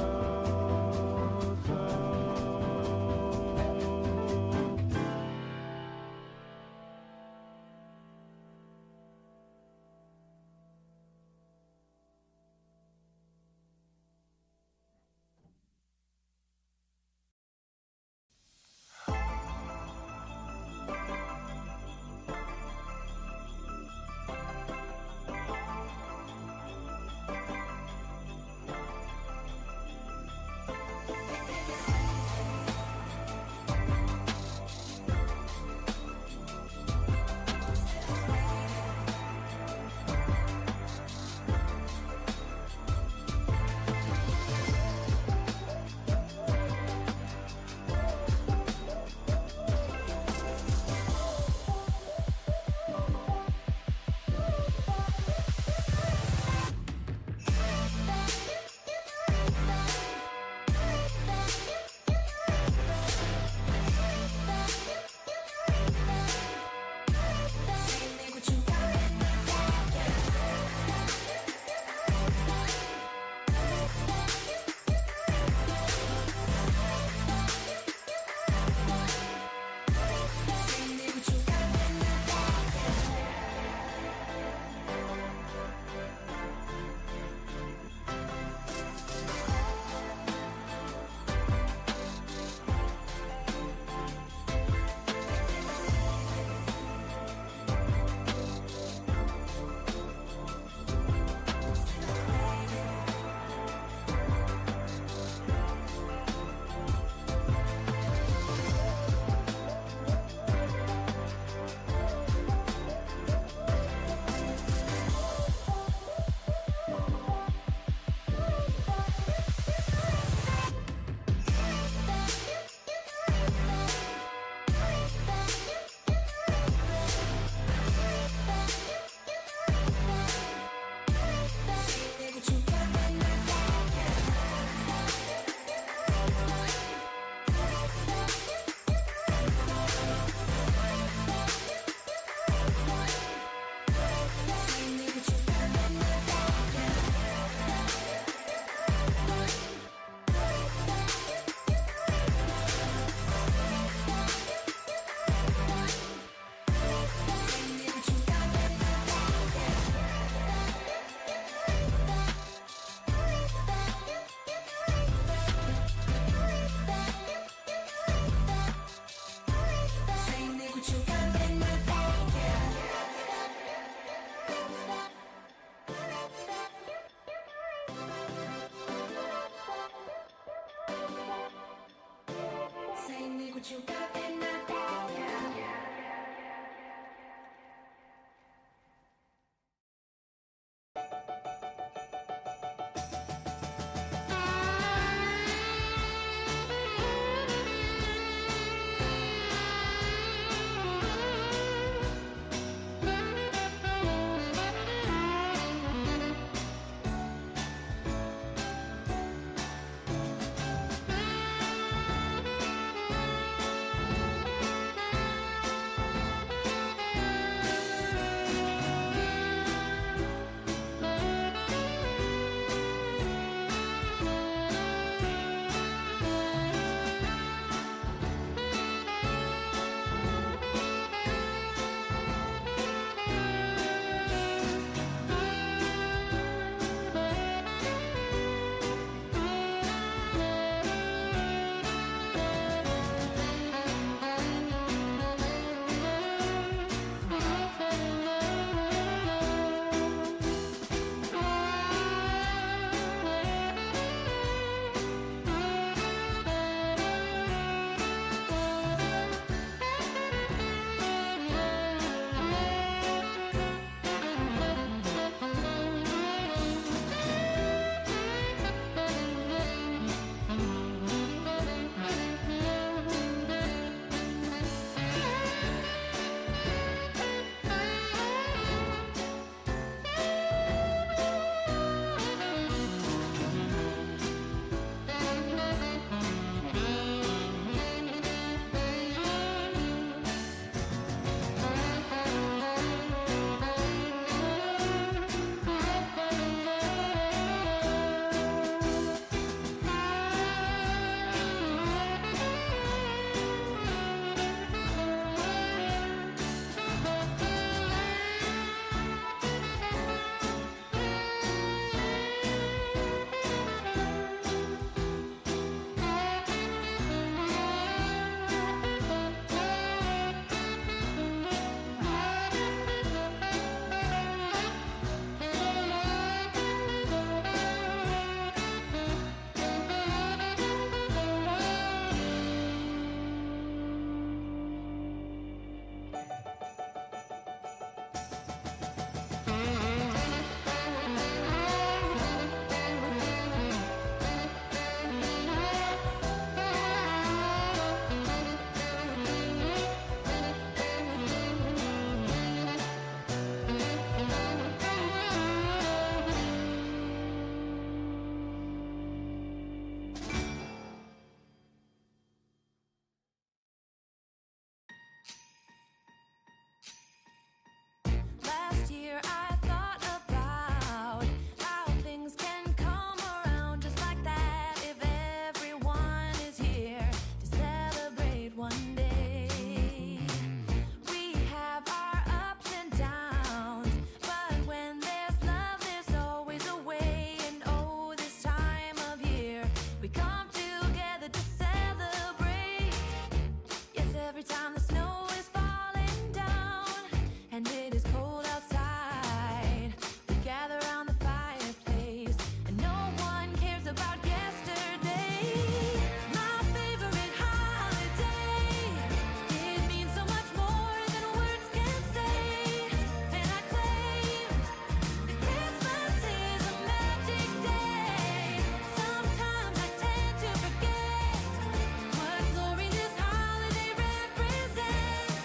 Last year I thought about how things can come around just like that if everyone is here to celebrate one day. We have our ups and downs, but when there's love there's always a way. And oh, this time of year we come together to celebrate. Yes, every time the snow is falling down and it is cold outside, we gather around the fireplace and no one cares about yesterday. My favorite holiday, it means so much more than words can say. And I claim that Christmas is a magic day. Sometimes I tend to forget what glory this holiday represents,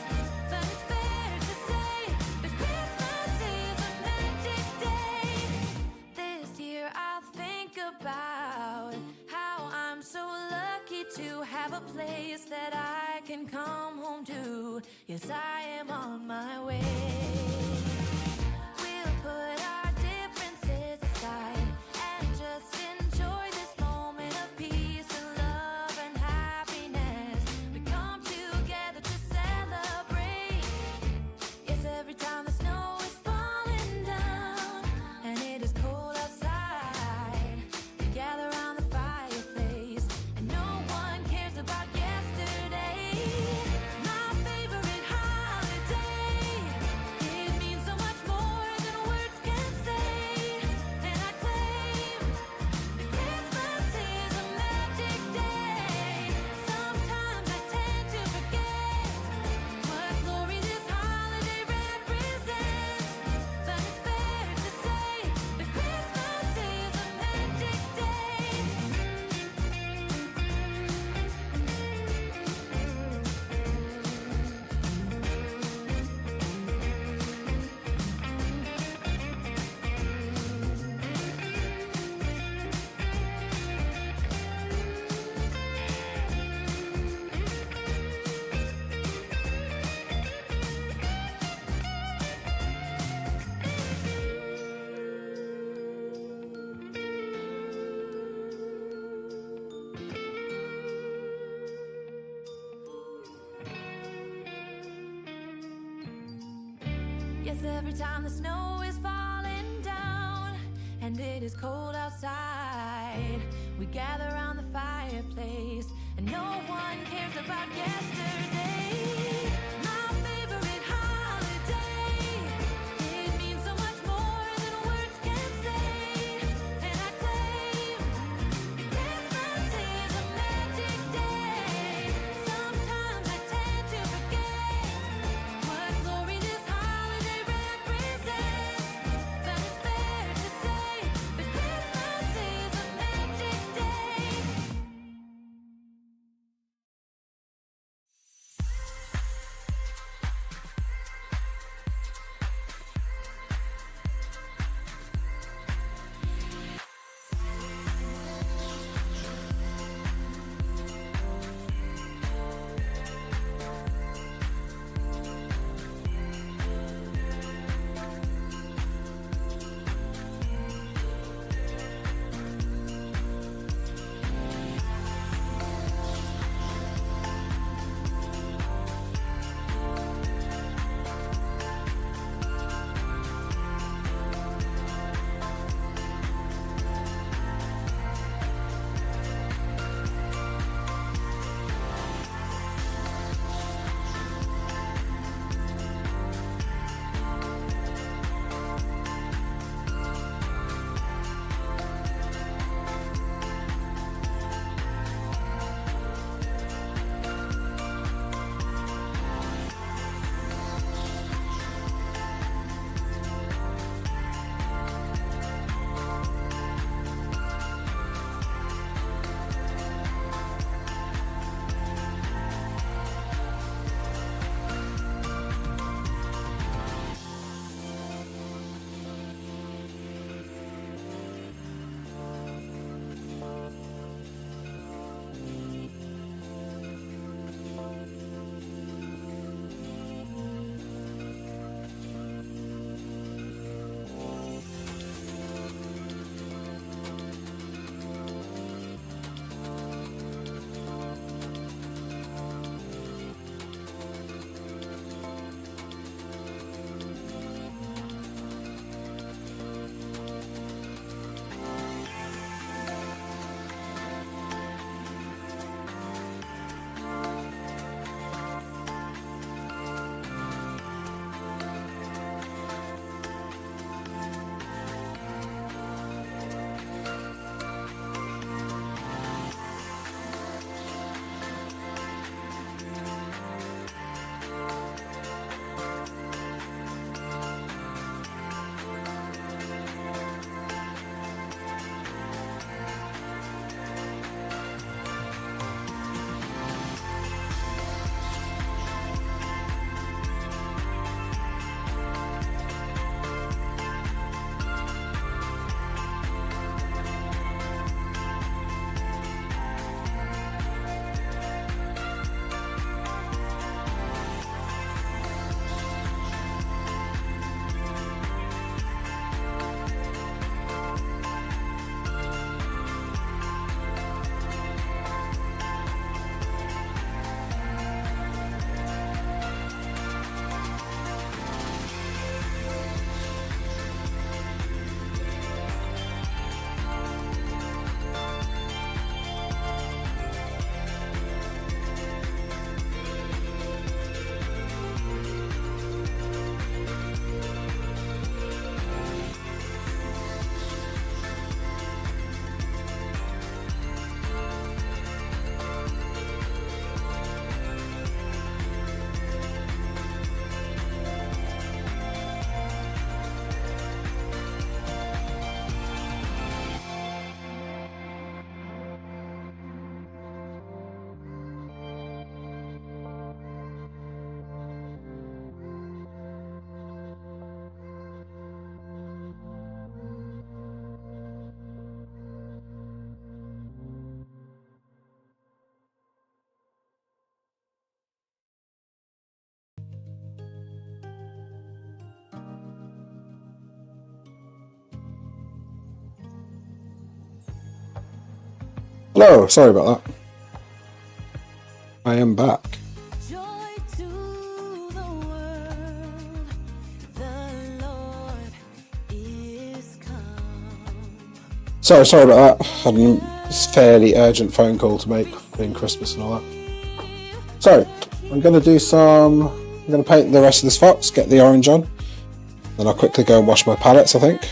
but it's fair to say that Christmas is a magic day. This year I'll think about how I'm so lucky to have a place that I can come home to. Yes, I am on my way. We'll put our differences aside and just enjoy this moment of peace and love and happiness. We come together to celebrate. Yes, every time the snow is falling down and it is cold outside, we gather around the fireplace and no one cares about yesterday. My favorite holiday, Cause every time the snow is falling down and it is cold outside, we gather around the fireplace and no one cares about yesterday. My favorite holiday, it means so much more than words can say. And I claim Christmas is a magic day. Sometimes I tend to forget what glory this holiday represents. But it's fair to say that Christmas is a magic day. Hello, sorry about that. I am back. Joy to the world, the Sorry about that. Had a fairly urgent phone call to make, being Christmas and all that. So, I'm going to paint the rest of this fox, get the orange on. Then I'll quickly go and wash my palettes, I think.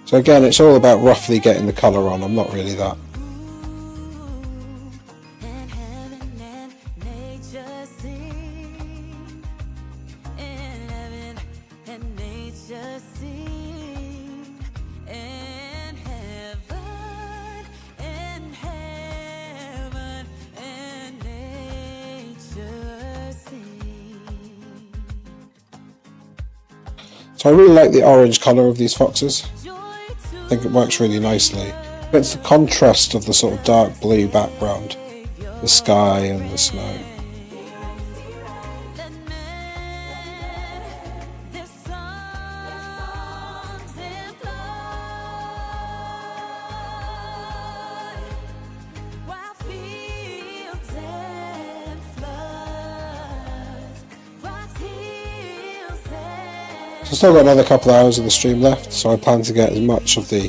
So again, it's all about roughly getting the colour on. I'm not really that. So I really like the orange colour of these foxes. I think it works really nicely. It's the contrast of the sort of dark blue background, the sky and the snow. I've still got another couple of hours of the stream left, so I plan to get as much of the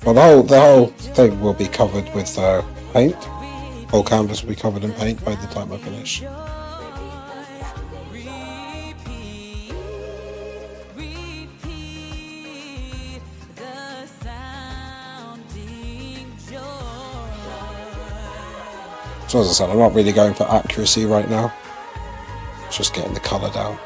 whole thing will be covered with paint. Whole canvas will be covered in paint by the time I finish. So as I said, I'm not really going for accuracy right now. It's just getting the colour down.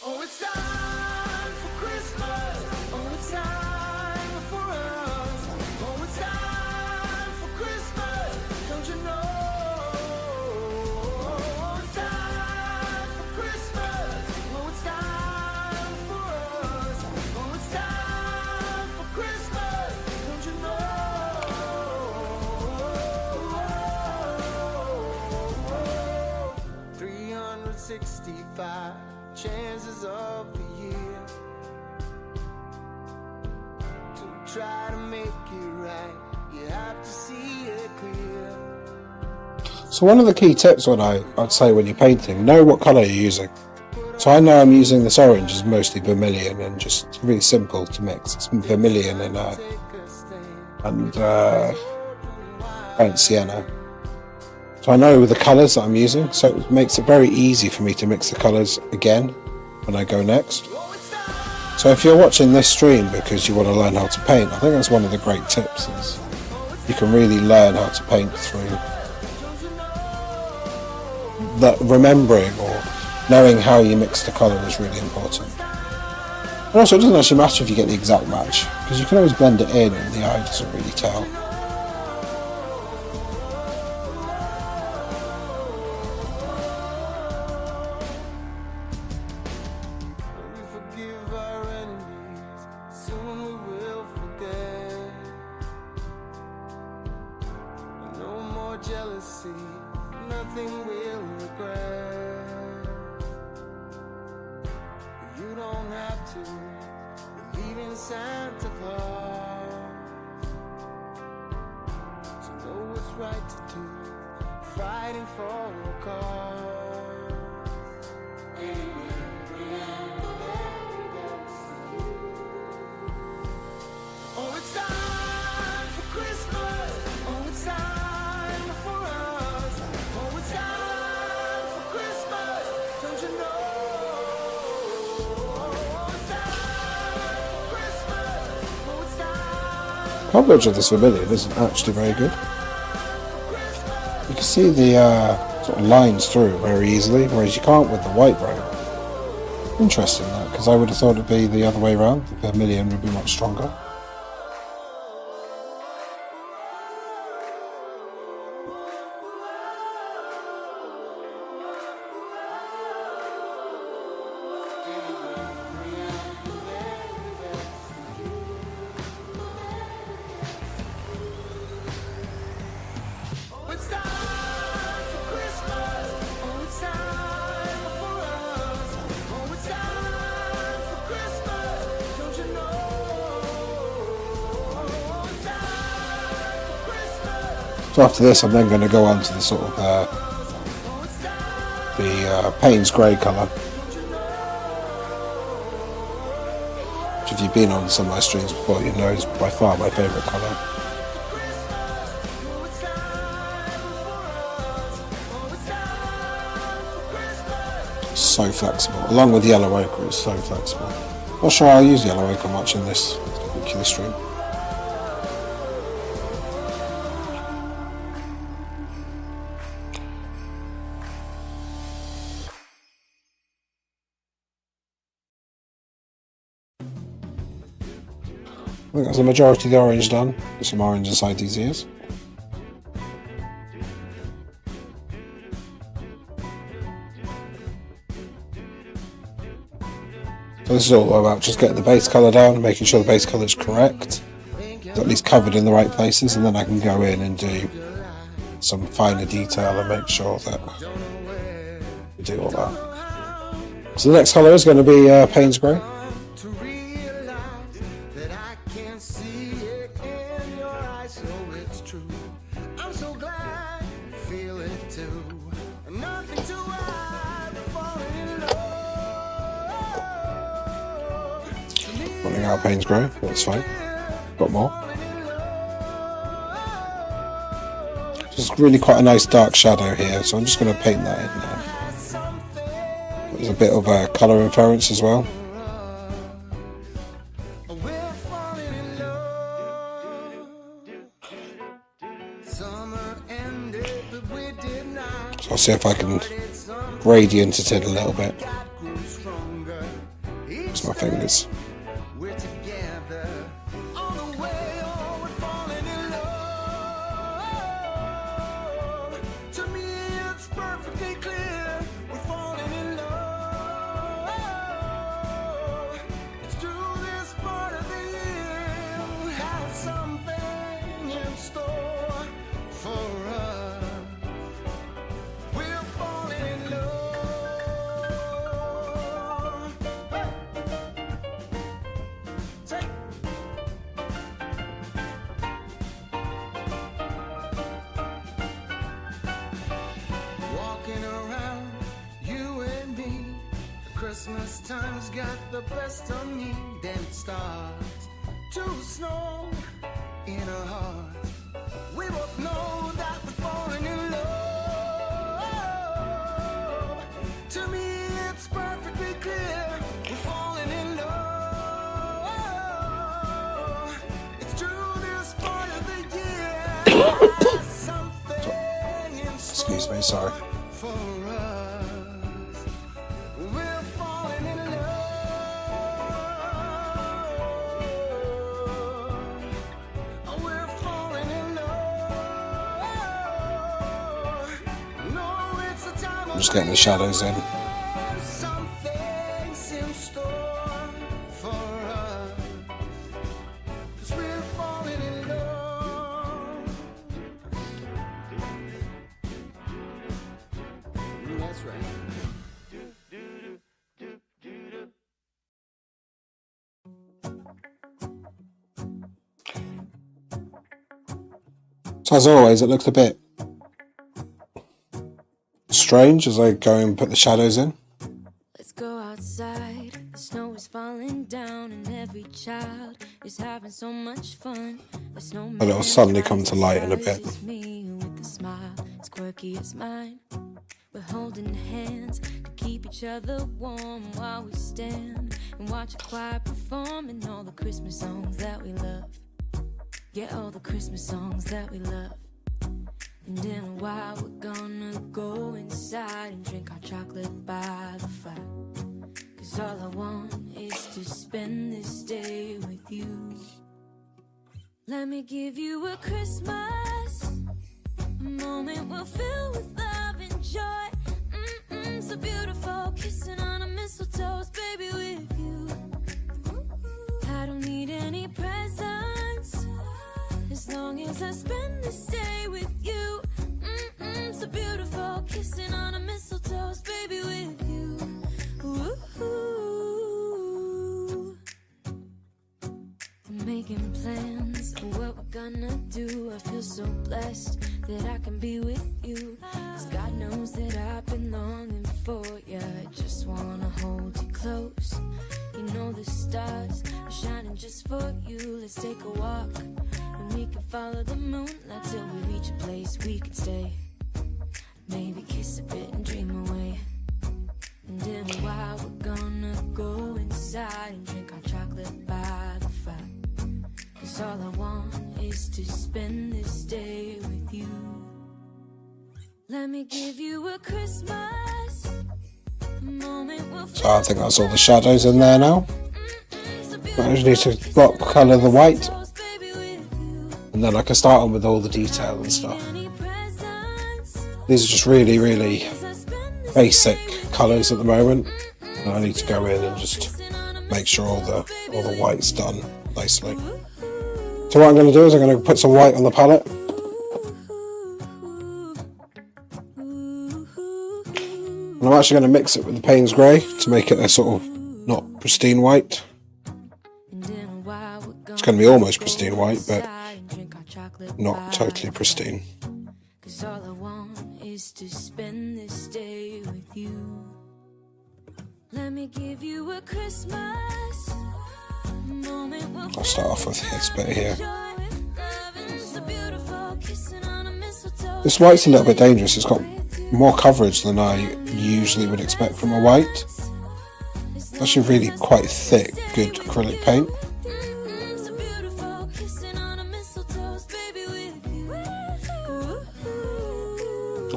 Oh, it's time for Christmas. Oh, it's time for us. Oh, it's time for Christmas. Don't you know? Oh, it's time for Christmas. Oh, it's time for us. Oh, it's time for Christmas. Don't you know? 365 chances of the year to try to make it right, you have to see it clear. So one of the key tips I'd say when you're painting, know what colour you're using. So I know I'm using this orange is mostly vermilion and just really simple to mix. It's vermilion and burnt sienna. So I know the colours that I'm using, so it makes it very easy for me to mix the colours again when I go next. So if you're watching this stream because you want to learn how to paint, I think that's one of the great tips, is you can really learn how to paint through that. Remembering or knowing how you mix the colour is really important. And also it doesn't actually matter if you get the exact match, because you can always blend it in and the eye doesn't really tell. We forgive our enemies, soon we will forget. have to. We're leaving Santa Claus to know what's right to do, fighting for a cause. Oh, it's time for Christmas. Oh, it's time for us. Oh, it's time for Christmas. Don't you know? Oh, it's time for Christmas. Oh, it's time Coverage of this vermilion isn't actually very good. You can see the sort of lines through very easily, whereas you can't with the white brown. Interesting that, because I would have thought it'd be the other way around. The vermilion would be much stronger. Oh, it's time for Christmas. Oh, it's time for us. Oh, it's time for Christmas. Don't you know? Oh, it's time for Christmas. So after this, I'm then going to go on to the sort of the Payne's grey colour. Which, if you've been on some of my streams before, you know is by far my favourite colour. So flexible, along with yellow ochre, it's so flexible. Not sure I'll use yellow ochre much in this particular stream. I think that's the majority of the orange done. There's some orange inside these ears. So this is all about just getting the base colour down, making sure the base colour is correct, it's at least covered in the right places, and then I can go in and do some finer detail and make sure that we do all that. So the next colour is going to be Payne's grey. To realize that I can see it in your eyes, so it's true. I'm so glad you feel it too. Nothing to hide, falling in love. Running out of Payne's grey, but it's fine. Got more. Just really quite a nice dark shadow here, so I'm just going to paint that in there. There's a bit of a colour inference as well. We're falling in love. Summer ended, but we did not. So I'll see if I can gradient it in a little bit. Grew stronger. Use my fingers. We're together on the way. Oh, we're falling in love. To me, it's perfectly clear. We're falling in love. It's through this part of the year we have something in store for us. We're falling in love. Hey. Take. Walking around, you and me. Christmas time's got the best of me. Then it starts to snow in our hearts. We both know that we're falling in love. To me, it's perfectly clear. We're falling in love. It's true this part of the year. There's something in Excuse me, sorry. for us. We're falling in love. We're falling in love. No, it's the time I'm just getting the shadows in. So as always, it looks a bit strange as I go and put the shadows in. Let's go outside. The snow is falling down, and every child is having so much fun. The snowman And it'll suddenly come to light in a bit. surprises me with a smile as quirky as mine. We're holding hands to keep each other warm while we stand and watch a choir performing all the Christmas songs that we love. Yeah, all the Christmas songs that we love. And in a while we're gonna go inside and drink our chocolate by the fire. 'Cause all I want is to spend this day with you. Let me give you a Christmas, a moment we'll fill with love and joy. So beautiful, kissing on a mistletoe, baby, with you. I don't need any presents, as long as I spend this day with you. So beautiful, kissing on a mistletoe, baby, with you. Ooh. I'm making plans for what we're gonna do. I feel so blessed that I can be with you. 'Cause God knows that I've been longing for you. I just wanna hold you close. You know the stars are shining just for you. Let's take a walk, and we can follow the moonlight till we reach a place we can stay. Maybe kiss a bit and dream away. And in a while we're gonna go inside and drink our chocolate by the fire. 'Cause all I want is to spend this day with you. Let me give you a Christmas, a moment we'll So I think that's all the shadows in there now. I just need to block colour the white, and then I can start on with all the detail and stuff. These are just really, really basic colours at the moment. And I need to go in and just make sure all the white's done nicely. So what I'm going to do is I'm going to put some white on the palette. And I'm actually going to mix it with the Payne's Grey to make it a sort of not pristine white. It's going to be almost pristine white, but not totally pristine. 'Cause all I want is to spend this day with you. Let me give you a Christmas, a moment we'll I'll start off with this bit here. This white's a little bit dangerous. It's got more coverage than I usually would expect from a white. It's actually really quite thick, good acrylic paint.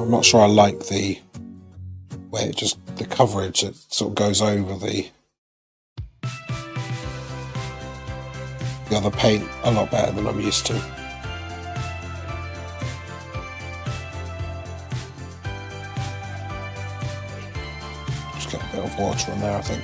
I'm not sure I like the way it just, the coverage, it sort of goes over the other paint a lot better than I'm used to. Just get a bit of water on there, I think.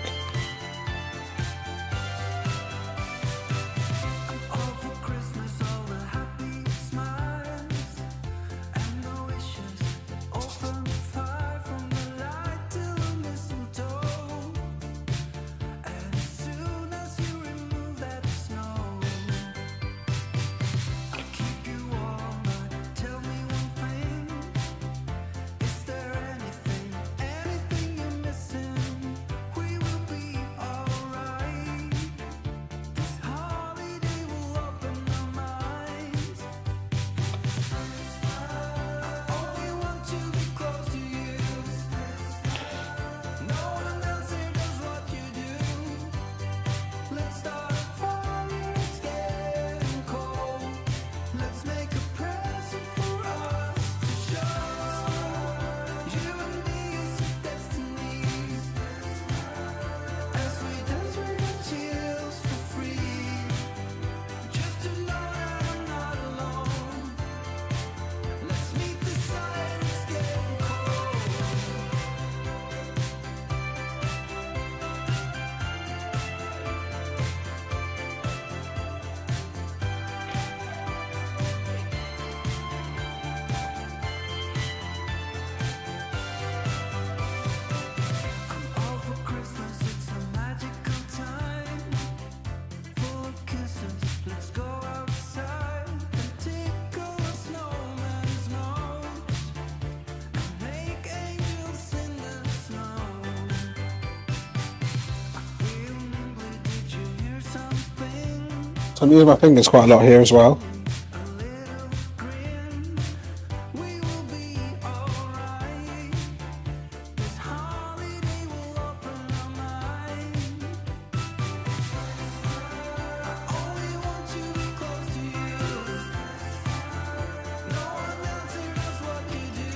So I'm using my fingers quite a lot here as well.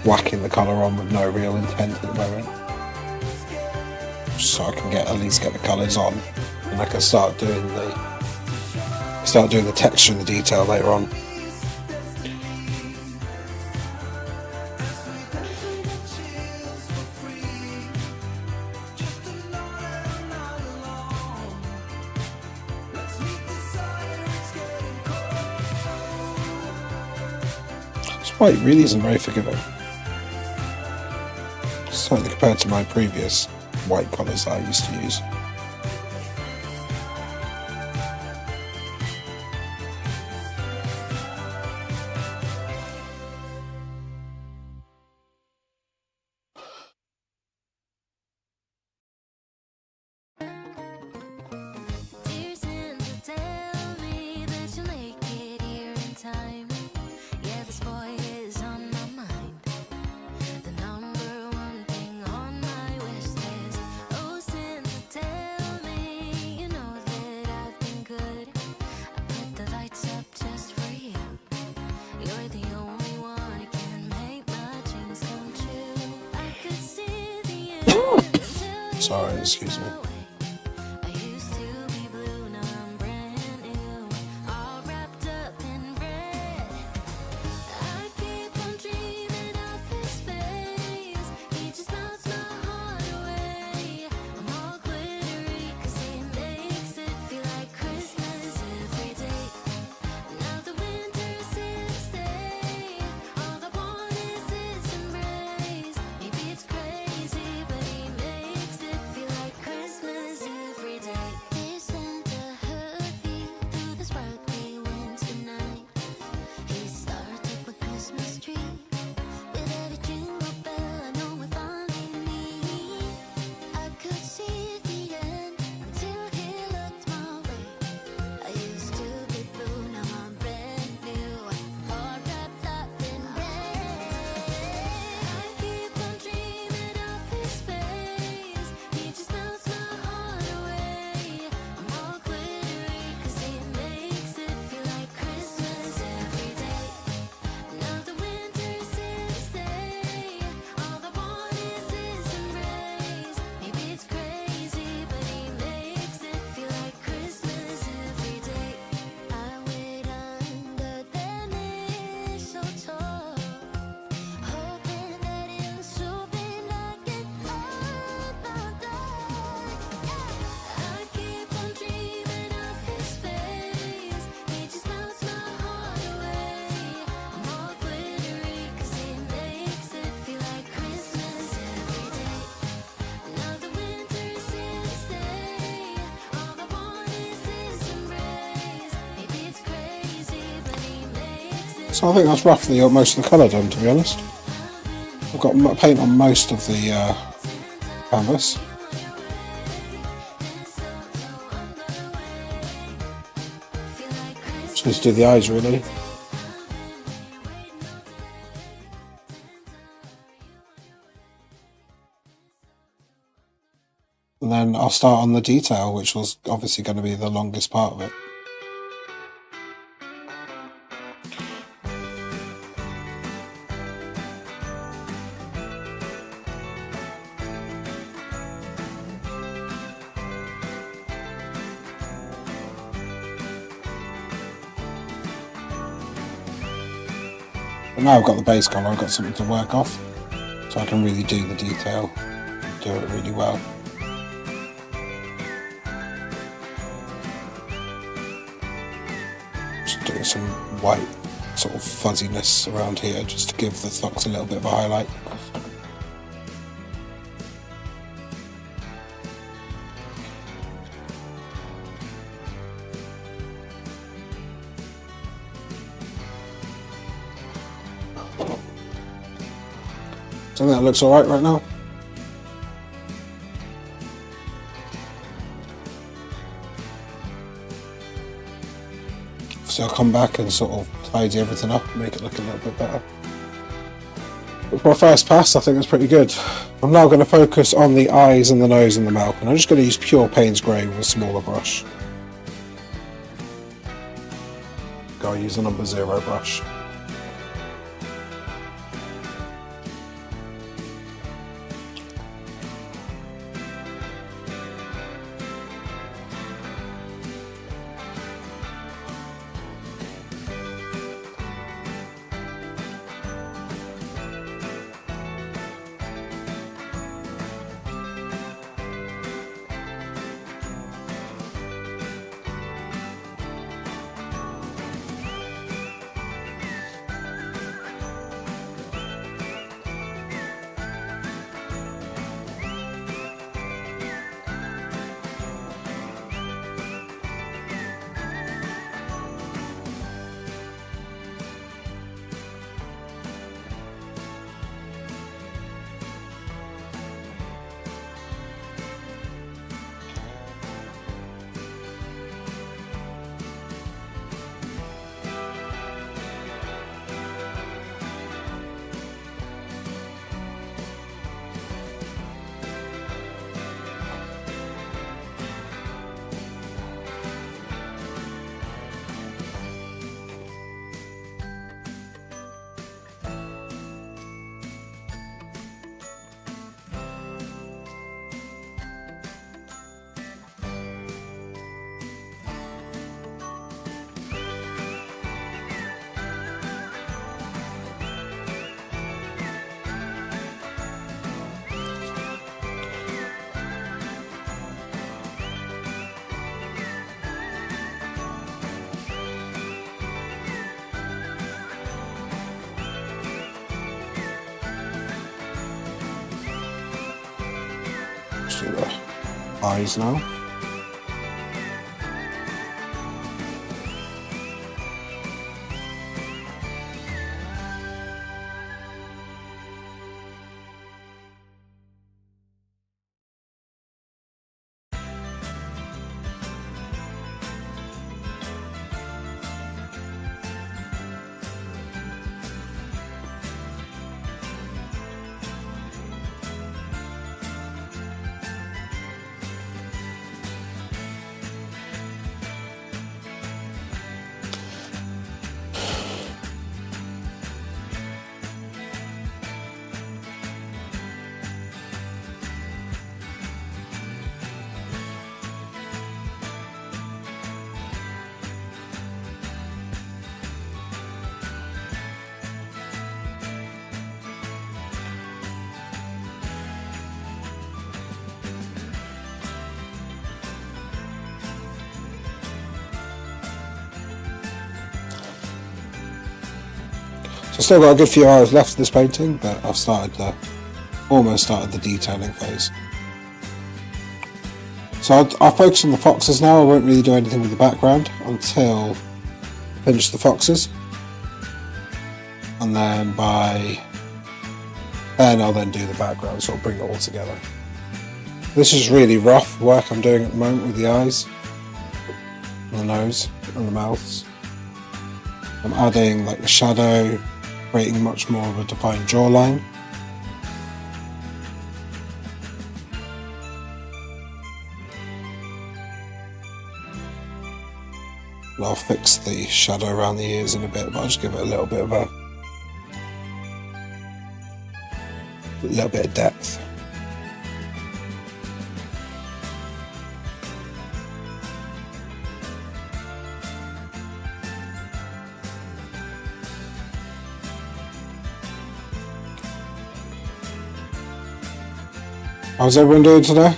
Whacking the colour on with no real intent at the moment, just so I can at least get the colours on, and I can start doing the texture and the detail later on. This white really isn't very forgiving. Certainly compared to my previous white colours that I used to use. Dear Santa, tell me that you'll make it here in time. Yeah, this boy is on my mind. The number one thing on my wish list. Oh, Santa, tell me you know that I've been good. I put the lights up just for you. You're the only one who can make my dreams come true. I could see the end until you Sorry, excuse me. I used to be blue, now I'm brand new, all wrapped up in red. I keep on dreaming of his face, he just melts my heart away. I'm all glittery 'cause he makes it feel like Christmas every day. Now the winter's here to stay, all I want is his embrace. Maybe it's crazy, but he makes it feel like Christmas every day. Dear Santa, hurry through the sparkly winter night. He started up a Christmas tree. With every jingle bell, I know we finally meet. I could see the end until he looked my way. I used to be blue, now I'm brand new, all wrapped up in red. I keep on dreaming of his face, he just melts my heart away. I'm all glittery 'cause he makes it feel like Christmas every day. Now the winter's here to stay, all I want is his embrace. Maybe it's crazy, but he makes it feel like Christmas every day. I wait under the mistletoe, hoping that he'll soon be knocking on my door. I keep on dreaming of his face, he just melts my heart away. I'm all glittery 'cause he makes it feel like Christmas every day. Now the winter's here to stay, all I want is his embrace. Maybe it's crazy, but he makes it. So I think that's roughly most of the colour done, to be honest. I've got paint on most of the canvas. Just need to do the eyes really. And then I'll start on the detail, which was obviously going to be the longest part of it. But now I've got the base colour, I've got something to work off, so I can really do the detail, do it really well. Just doing some white sort of fuzziness around here just to give the fox a little bit of a highlight. So I think that looks alright right now. So I'll come back and sort of tidy everything up and make it look a little bit better. But for my first pass, I think it's pretty good. I'm now going to focus on the eyes and the nose and the mouth, and I'm just going to use pure Payne's Grey with a smaller brush. I'll use a number 0 brush. Just do the eyes now. I've still got a good few hours left of this painting, but I've almost started the detailing phase. So I'll focus on the foxes now. I won't really do anything with the background until I finish the foxes. And then by then I'll then do the background, sort of bring it all together. This is really rough work I'm doing at the moment with the eyes, and the nose, and the mouths. I'm adding like the shadow, creating much more of a defined jawline. And I'll fix the shadow around the ears in a bit, but I'll just give it a little bit of depth. How's everyone doing today?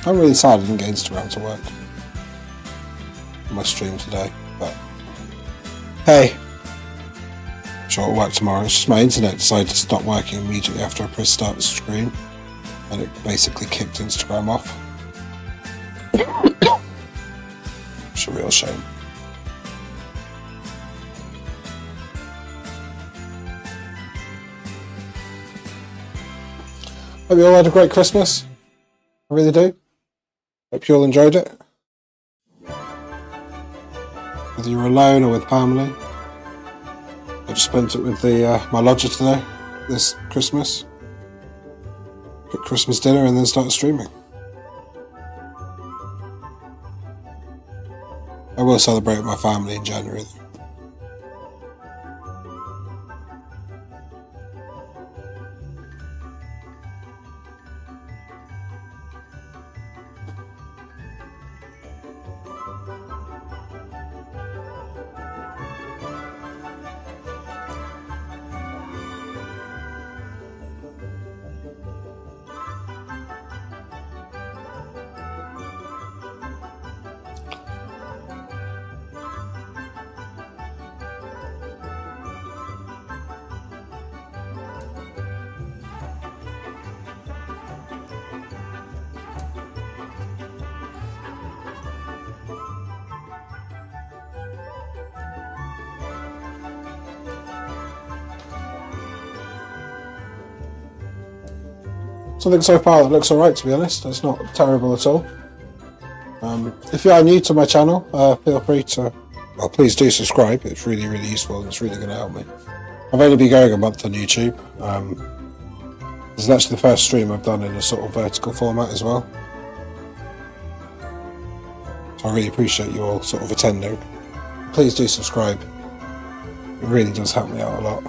I'm really sad I didn't get Instagram to work on my stream today, but hey, I'm sure it'll work tomorrow. It's just my internet decided to stop working immediately after I pressed start the stream, and it basically kicked Instagram off. It's a real shame. Hope you all had a great Christmas. I really do. Hope you all enjoyed it. Whether you're alone or with family. I just spent it with my lodger today, this Christmas. Got Christmas dinner and then started streaming. I will celebrate with my family in January though. Something so far that looks alright, to be honest. It's not terrible at all. If you are new to my channel, feel free to, well, please do subscribe. It's really, really useful and it's really going to help me. I've only been going a month on YouTube. This is actually the first stream I've done in a sort of vertical format as well. So I really appreciate you all sort of attending. Please do subscribe. It really does help me out a lot.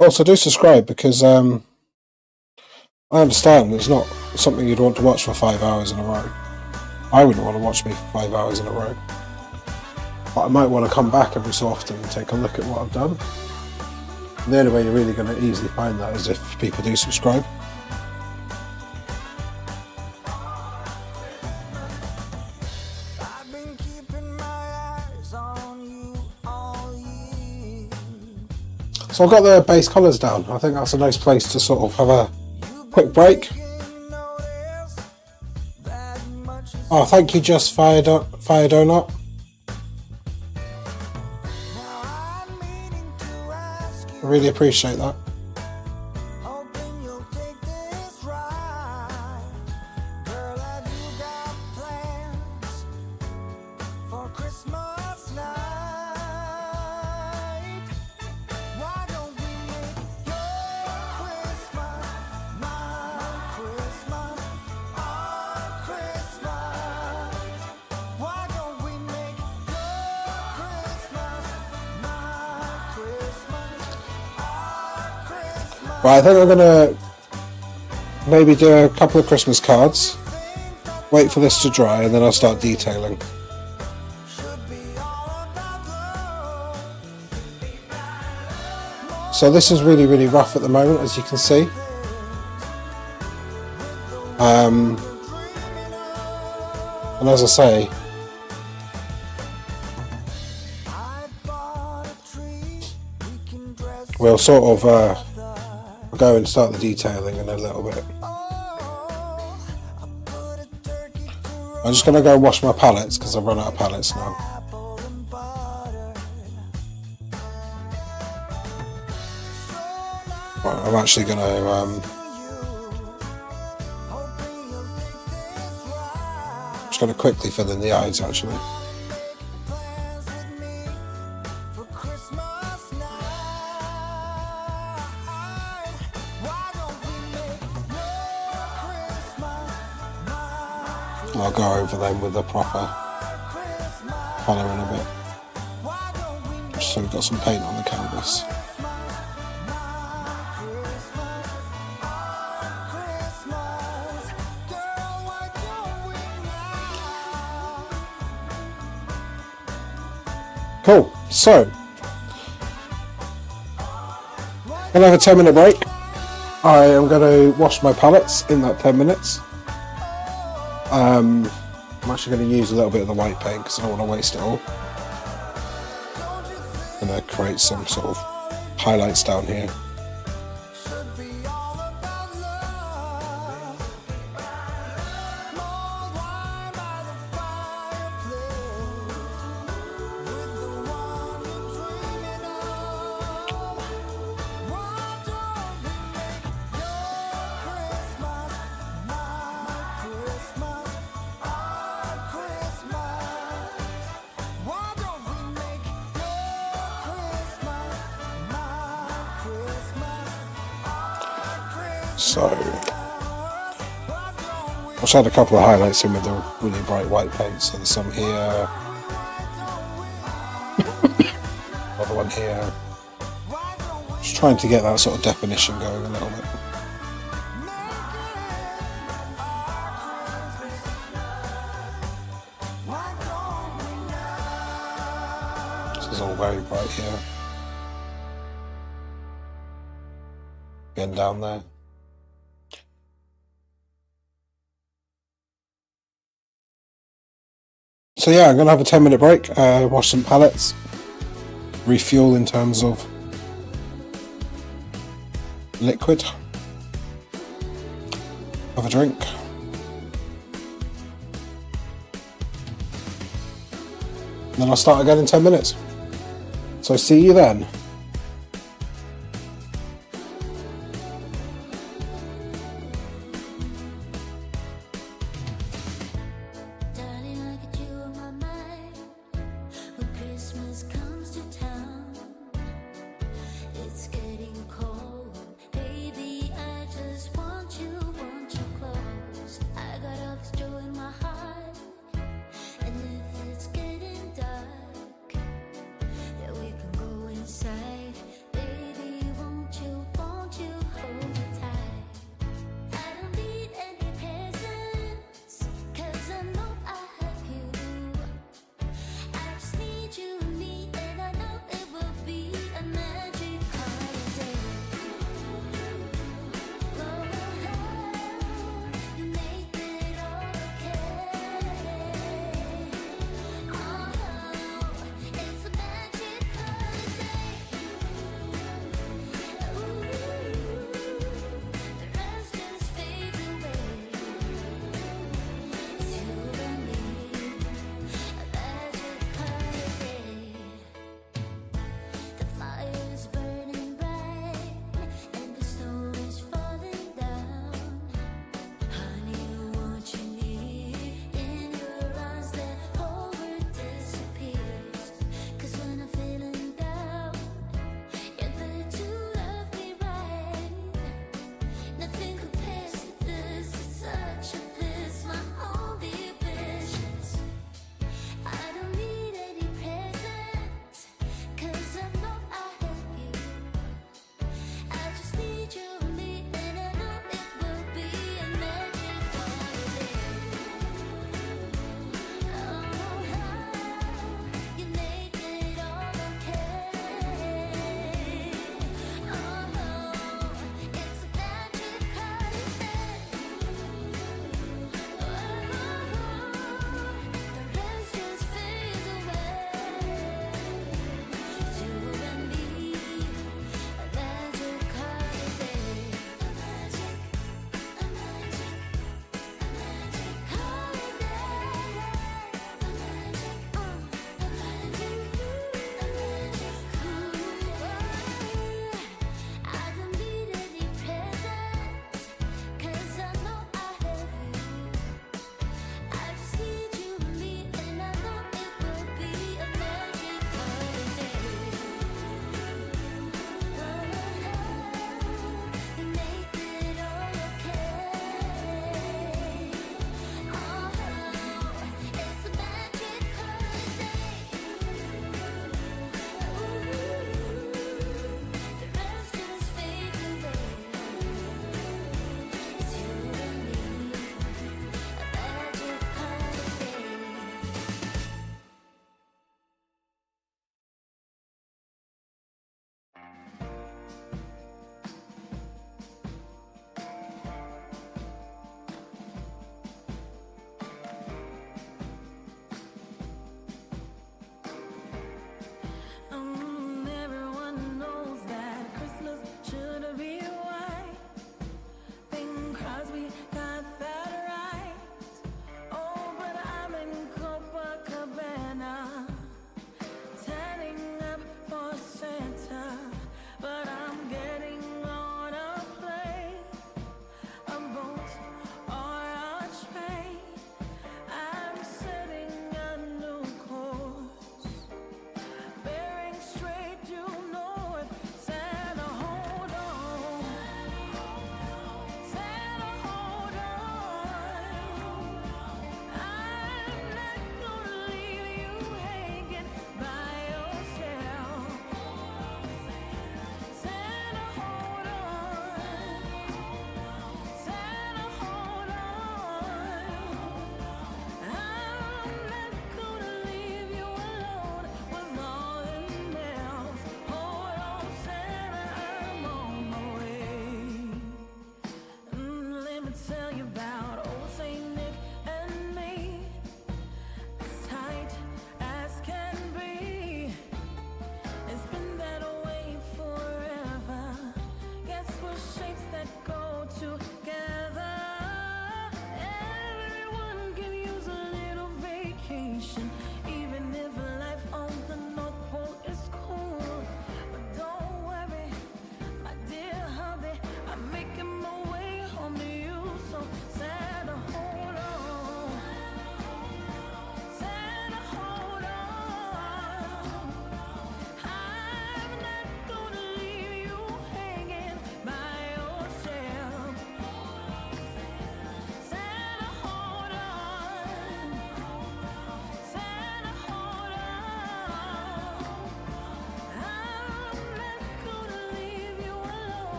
Also, do subscribe because I understand it's not something you'd want to watch for 5 hours in a row. I wouldn't want to watch me for 5 hours in a row. But I might want to come back every so often and take a look at what I've done. And the only way you're really going to easily find that is if people do subscribe. I've been keeping my eyes on you all year. So I've got the base colours down. I think that's a nice place to sort of have a quick break. Oh, thank you, Just Fire Donut. I really appreciate that. Hoping you'll take this ride. Girl, have you got plans for Christmas night? Why don't we make your Christmas my Christmas, our Christmas? Why don't we make your Christmas my Christmas, our Christmas? Right, I think I'm going to maybe do a couple of Christmas cards, wait for this to dry, and then I'll start detailing. So this is really, really rough at the moment, as you can see. And as I say, we'll sort of go and start the detailing in a little bit. I'm just going to go and wash my palettes because I've run out of palettes now. Right, I'm actually going to just going to quickly fill in the eyes actually. I'll go over them with a proper colour in a bit. So we've got some paint on the canvas. Cool, so I'm gonna have a 10-minute break. I am going to wash my palettes in that 10 minutes. I'm actually going to use a little bit of the white paint because I don't want to waste it all. I'm going to create some sort of highlights down here. So, I'll just add a couple of highlights in with the really bright white paint. So there's some here, another one here. Just trying to get that sort of definition going a little bit. This is all very bright here. Again down there. So yeah, I'm going to have a 10-minute break, wash some palettes, refuel in terms of liquid, have a drink, and then I'll start again in 10 minutes. So see you then. Inside.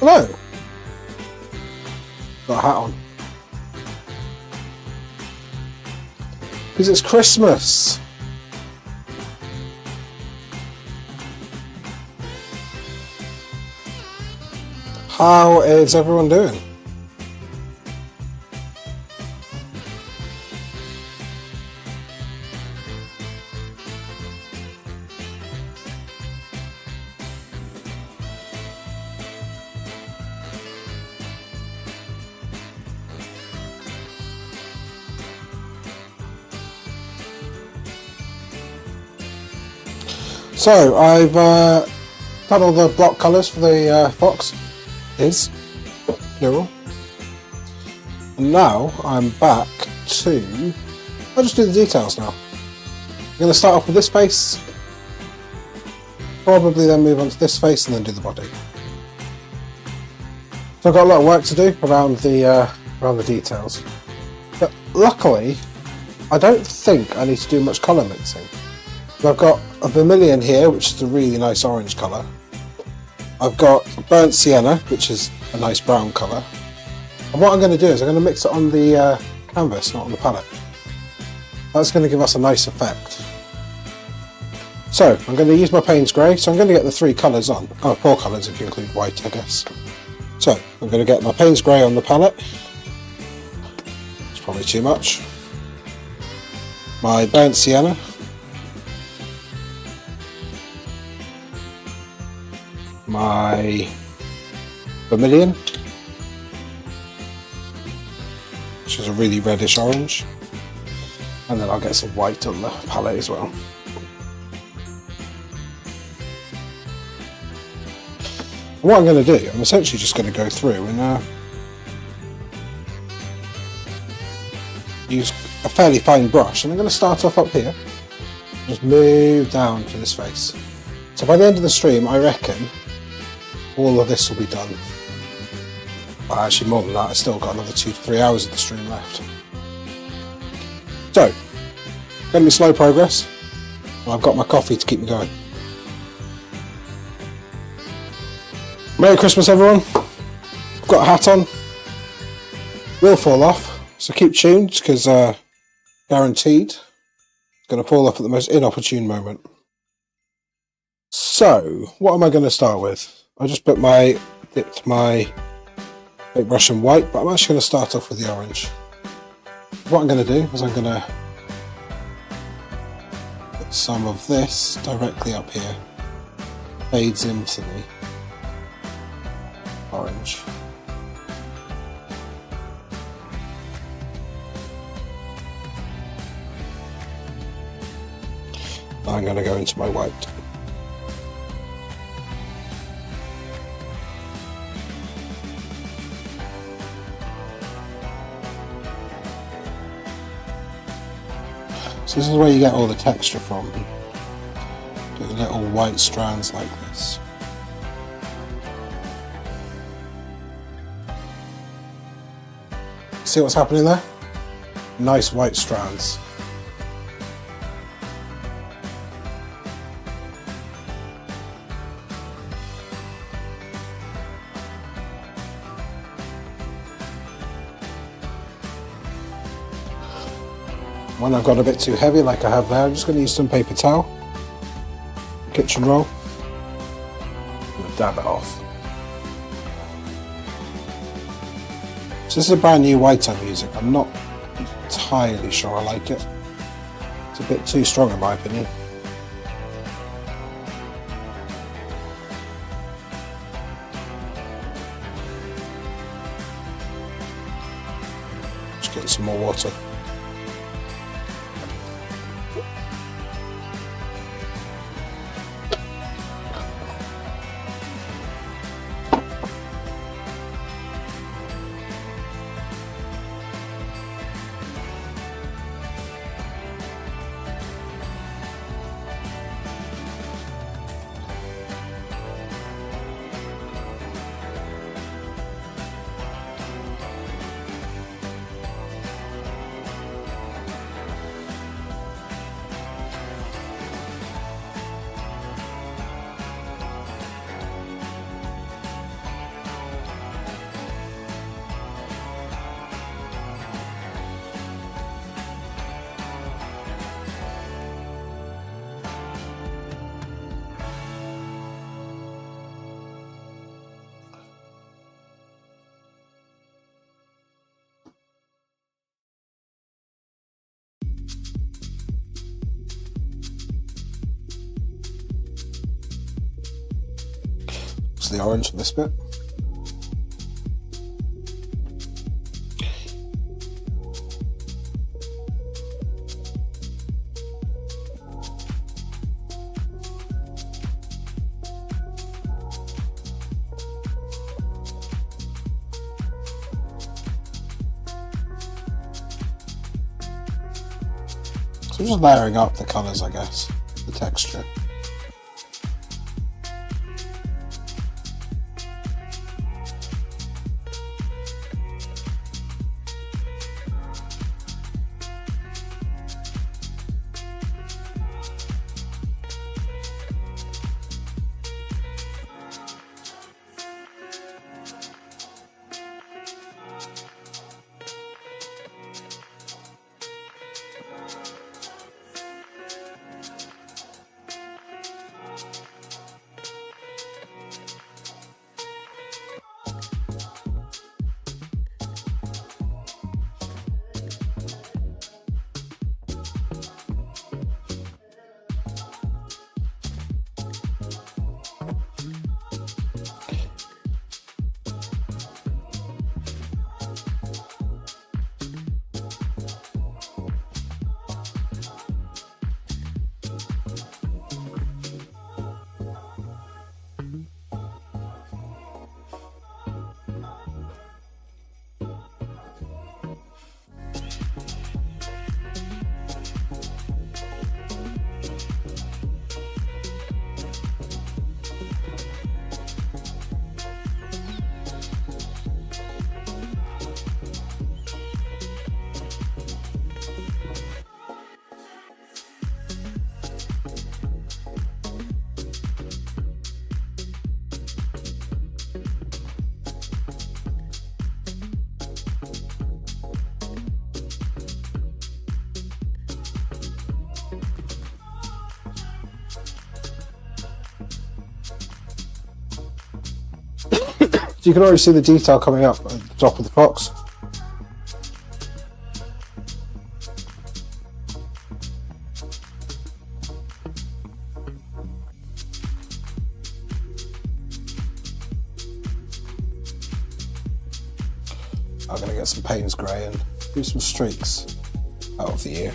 Hello. Got a hat on. Because it's Christmas. How is everyone doing? So I've done all the block colours for the fox, plural. And now I'm back to, I'll just do the details now. I'm going to start off with this face, probably then move on to this face and then do the body. So I've got a lot of work to do around the details. But luckily, I don't think I need to do much colour mixing. I've got a vermilion here, which is a really nice orange colour. I've got burnt sienna, which is a nice brown colour. And what I'm going to do is I'm going to mix it on the canvas, not on the palette. That's going to give us a nice effect. So I'm going to use my Payne's Grey, so I'm going to get the 3 colours on. Oh, 4 colours if you include white, I guess. So I'm going to get my Payne's Grey on the palette. It's probably too much. My burnt sienna. My vermilion, which is a really reddish orange, and then I'll get some white on the palette as well. What I'm going to do, I'm essentially just going to go through and use a fairly fine brush, and I'm going to start off up here, just move down to this face. So by the end of the stream, I reckon all of this will be done. Well, actually more than that, I've still got another 2 to 3 hours of the stream left. So, going to be slow progress, and I've got my coffee to keep me going. Merry Christmas everyone. I've got a hat on. Will fall off, so keep tuned because guaranteed it's going to fall off at the most inopportune moment. So, what am I going to start with? I just dipped my paintbrush in white, but I'm actually going to start off with the orange. What I'm going to do is I'm going to put some of this directly up here. Fades into the orange. I'm going to go into my white. So this is where you get all the texture from. Do little white strands like this. See what's happening there? Nice white strands. When I've got a bit too heavy like I have there, I'm just going to use some paper towel, kitchen roll, and dab it off. So this is a brand new white I'm using. I'm not entirely sure I like it. It's a bit too strong in my opinion. Just getting some more water. the orange for this bit. So I'm just layering up the colours, I guess, the texture. You can already see the detail coming up at the top of the box. I'm going to get some Payne's Grey and do some streaks out of the ear.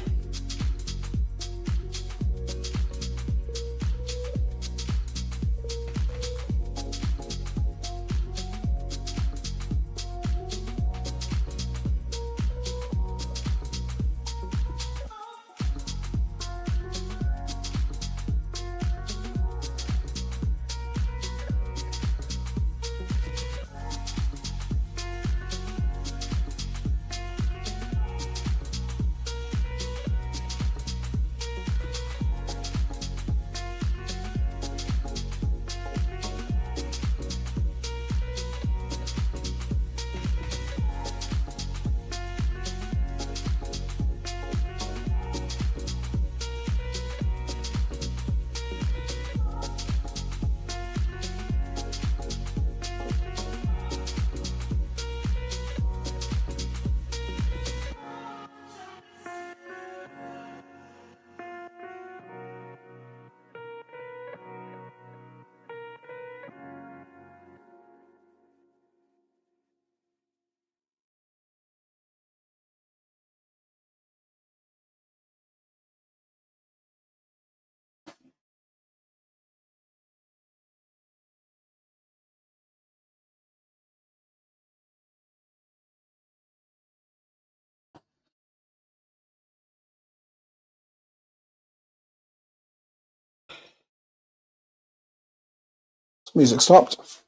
Music stopped. Let's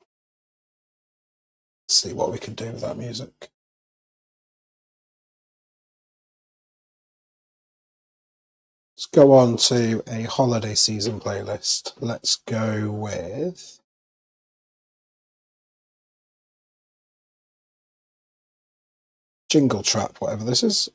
see what we can do with that music. Let's go on to a holiday season playlist. Let's go with Jingle Trap, whatever this is.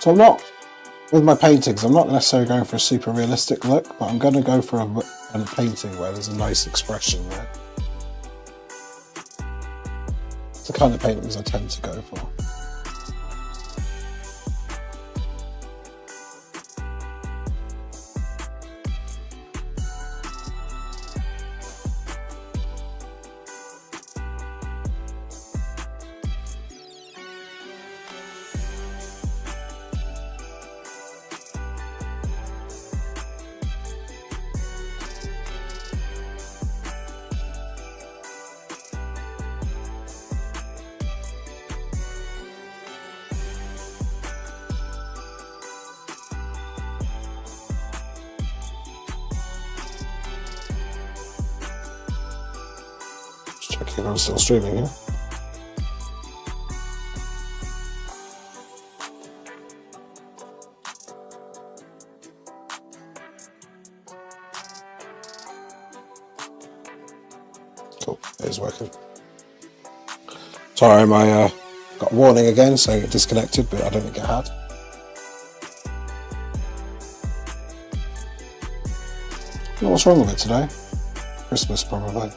So I'm not, with my paintings, I'm not necessarily going for a super realistic look, but I'm going to go for a painting where there's a nice expression there. It's the kind of paintings I tend to go for. Checking if I'm still streaming here. Cool, it is working. Sorry, my got a warning again saying it disconnected, but I don't think it had. I don't know what's wrong with it today. Christmas, probably.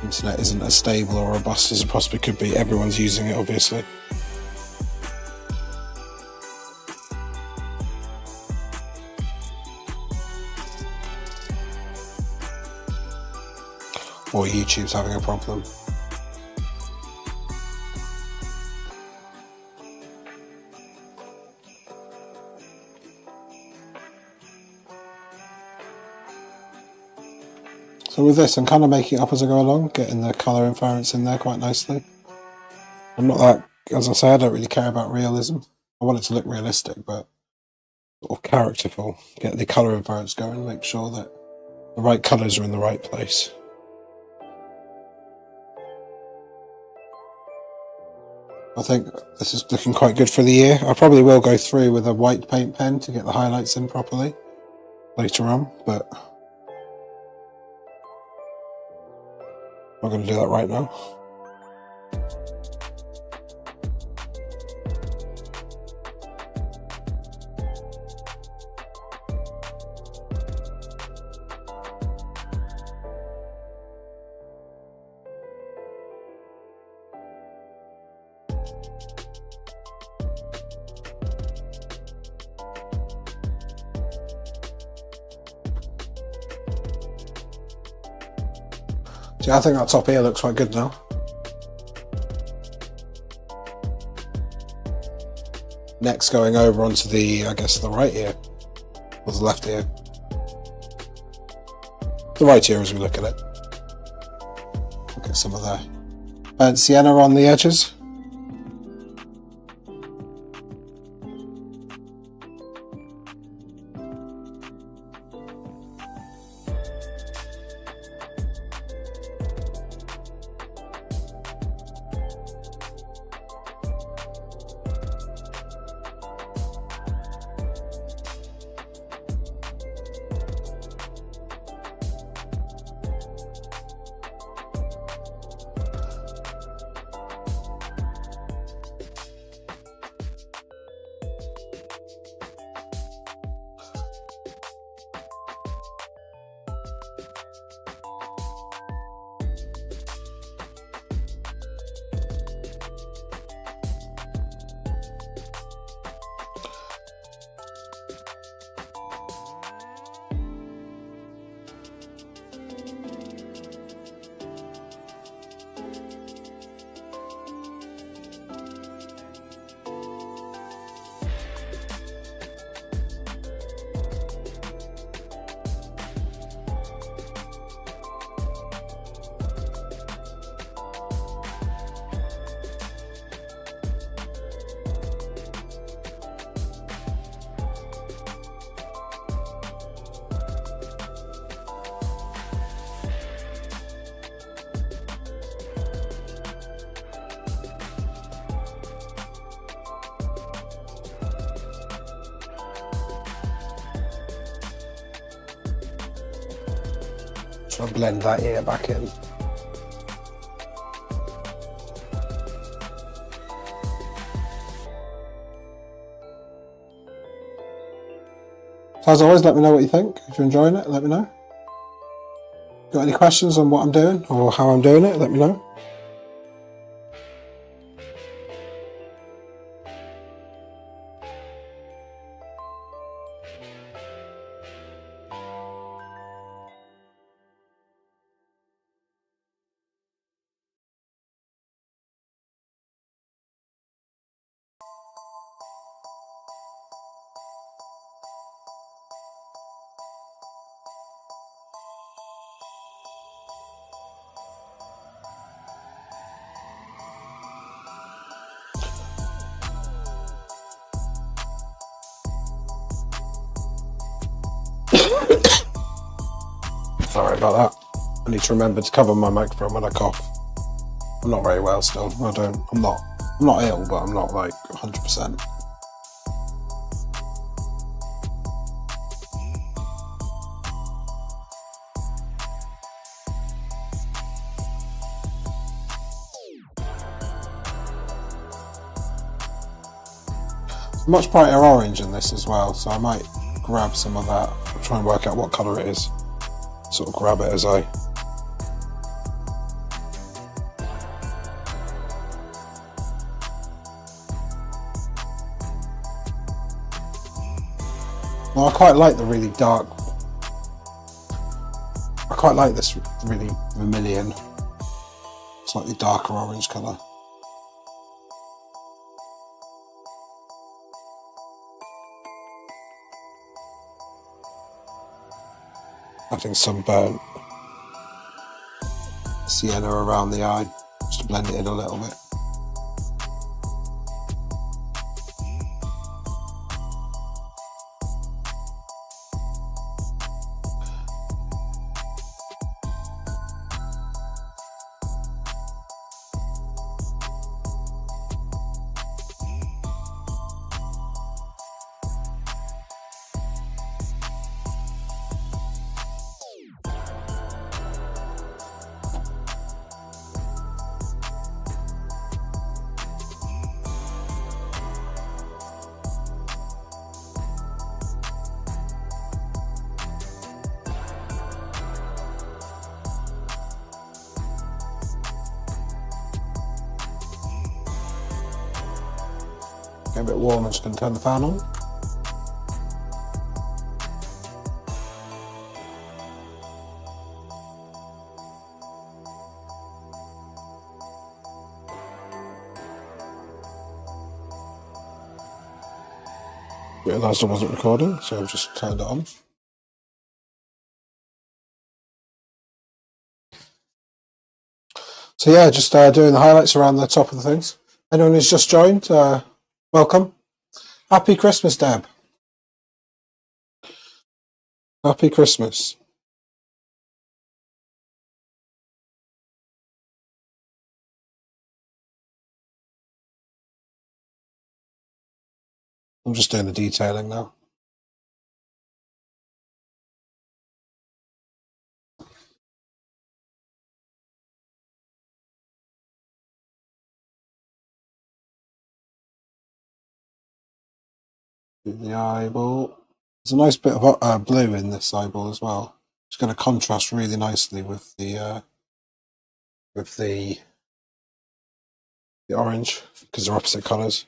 Internet isn't as stable or robust as it possibly could be. Everyone's using it, obviously. Or YouTube's having a problem. So with this, I'm kind of making it up as I go along, getting the colour inference in there quite nicely. I'm not that, as I say, I don't really care about realism. I want it to look realistic, but sort of characterful. Get the colour inference going, make sure that the right colours are in the right place. I think this is looking quite good for the year. I probably will go through with a white paint pen to get the highlights in properly later on, but I'm not going to do that right now. See, I think that top here looks quite good now. Next, going over onto the, I guess, the right ear, or the left ear. The right ear as we look at it. Look at some of the burnt sienna on the edges. Try and blend that ear back in. So as always, let me know what you think. If you're enjoying it, let me know. Got any questions on what I'm doing or how I'm doing it, let me know. Sorry about that. I need to remember to cover my microphone when I cough. I'm not very well still. I'm not ill, but I'm not like 100%. Much brighter orange in this as well, so I might grab some of that. I'll try and work out what colour it is. Sort of grab it as I... Well, I quite like the really dark... I quite like this really vermilion, slightly darker orange colour. Adding some burnt sienna around the eye, just to blend it in a little bit. Get a bit warm, I'm just going to turn the fan on. Realised I wasn't recording, so I've just turned it on. So yeah, just doing the highlights around the top of the things. Anyone who's just joined, welcome. Happy Christmas, Deb. Happy Christmas. I'm just doing the detailing now. The eyeball. There's a nice bit of blue in this eyeball as well. It's going to contrast really nicely with the orange because they're opposite colours.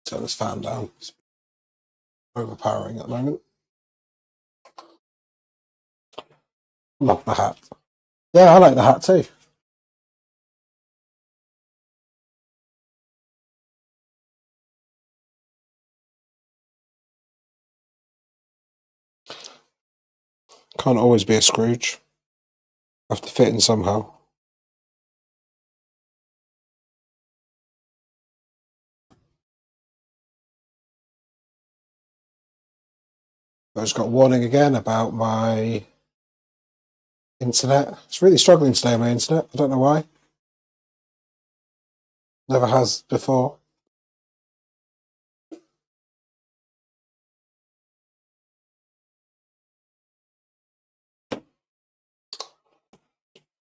Turn this fan down. It's overpowering at the moment. Love the hat. Yeah, I like the hat too. Can't always be a Scrooge. Have to fit in somehow. I just got a warning again about my internet. It's really struggling today on my internet. I don't know why. Never has before.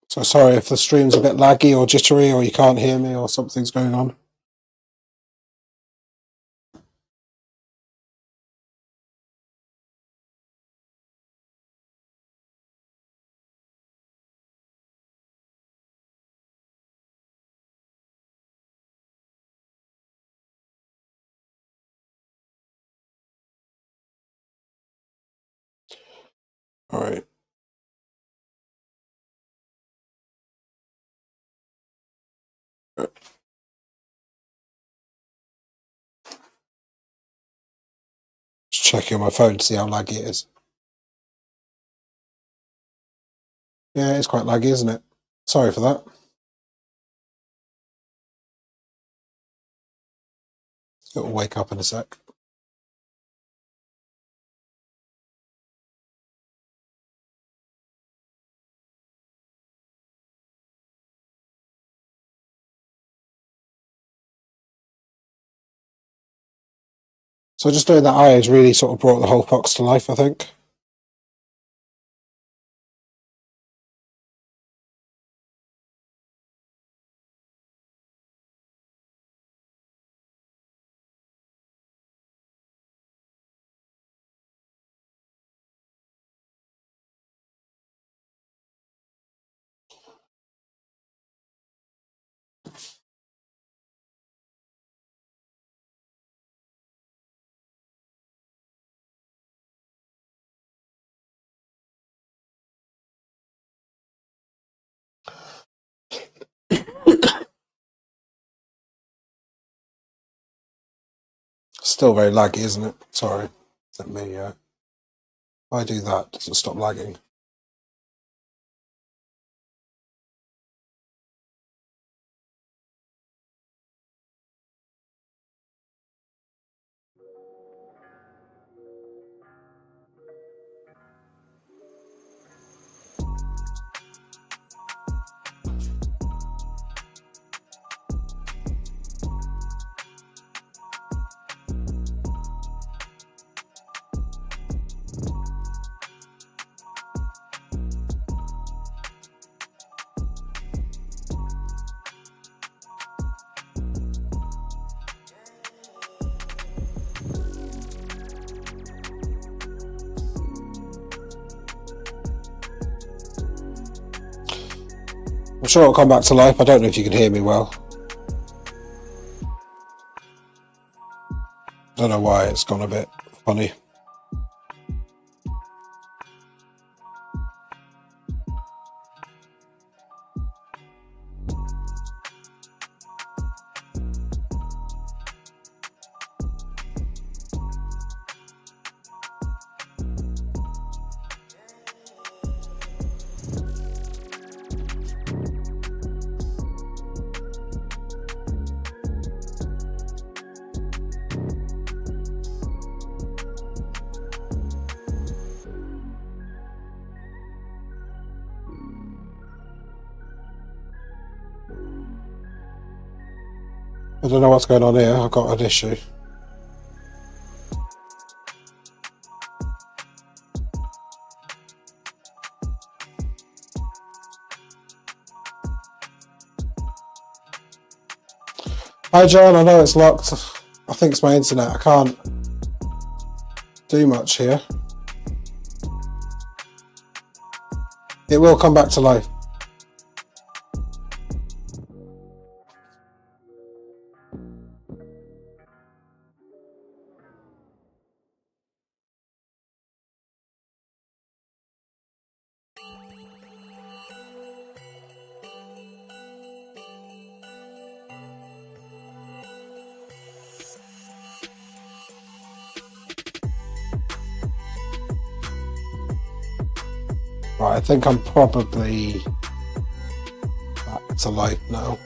So sorry if the stream's a bit laggy or jittery or you can't hear me or something's going on. checking on my phone to see how laggy it is. Yeah, it's quite laggy, isn't it? Sorry for that. It'll wake up in a sec. So just doing that eye has really sort of brought the whole fox to life, I think. Still very laggy, isn't it? Sorry. Let me, if I do that, does it stop lagging? I'm sure it'll come back to life. I don't know if you can hear me well. I don't know why it's gone a bit funny. I don't know what's going on here. I've got an issue. Hi John, I know it's locked. I think it's my internet. I can't do much here. It will come back to life. Right, I think I'm probably back to life now.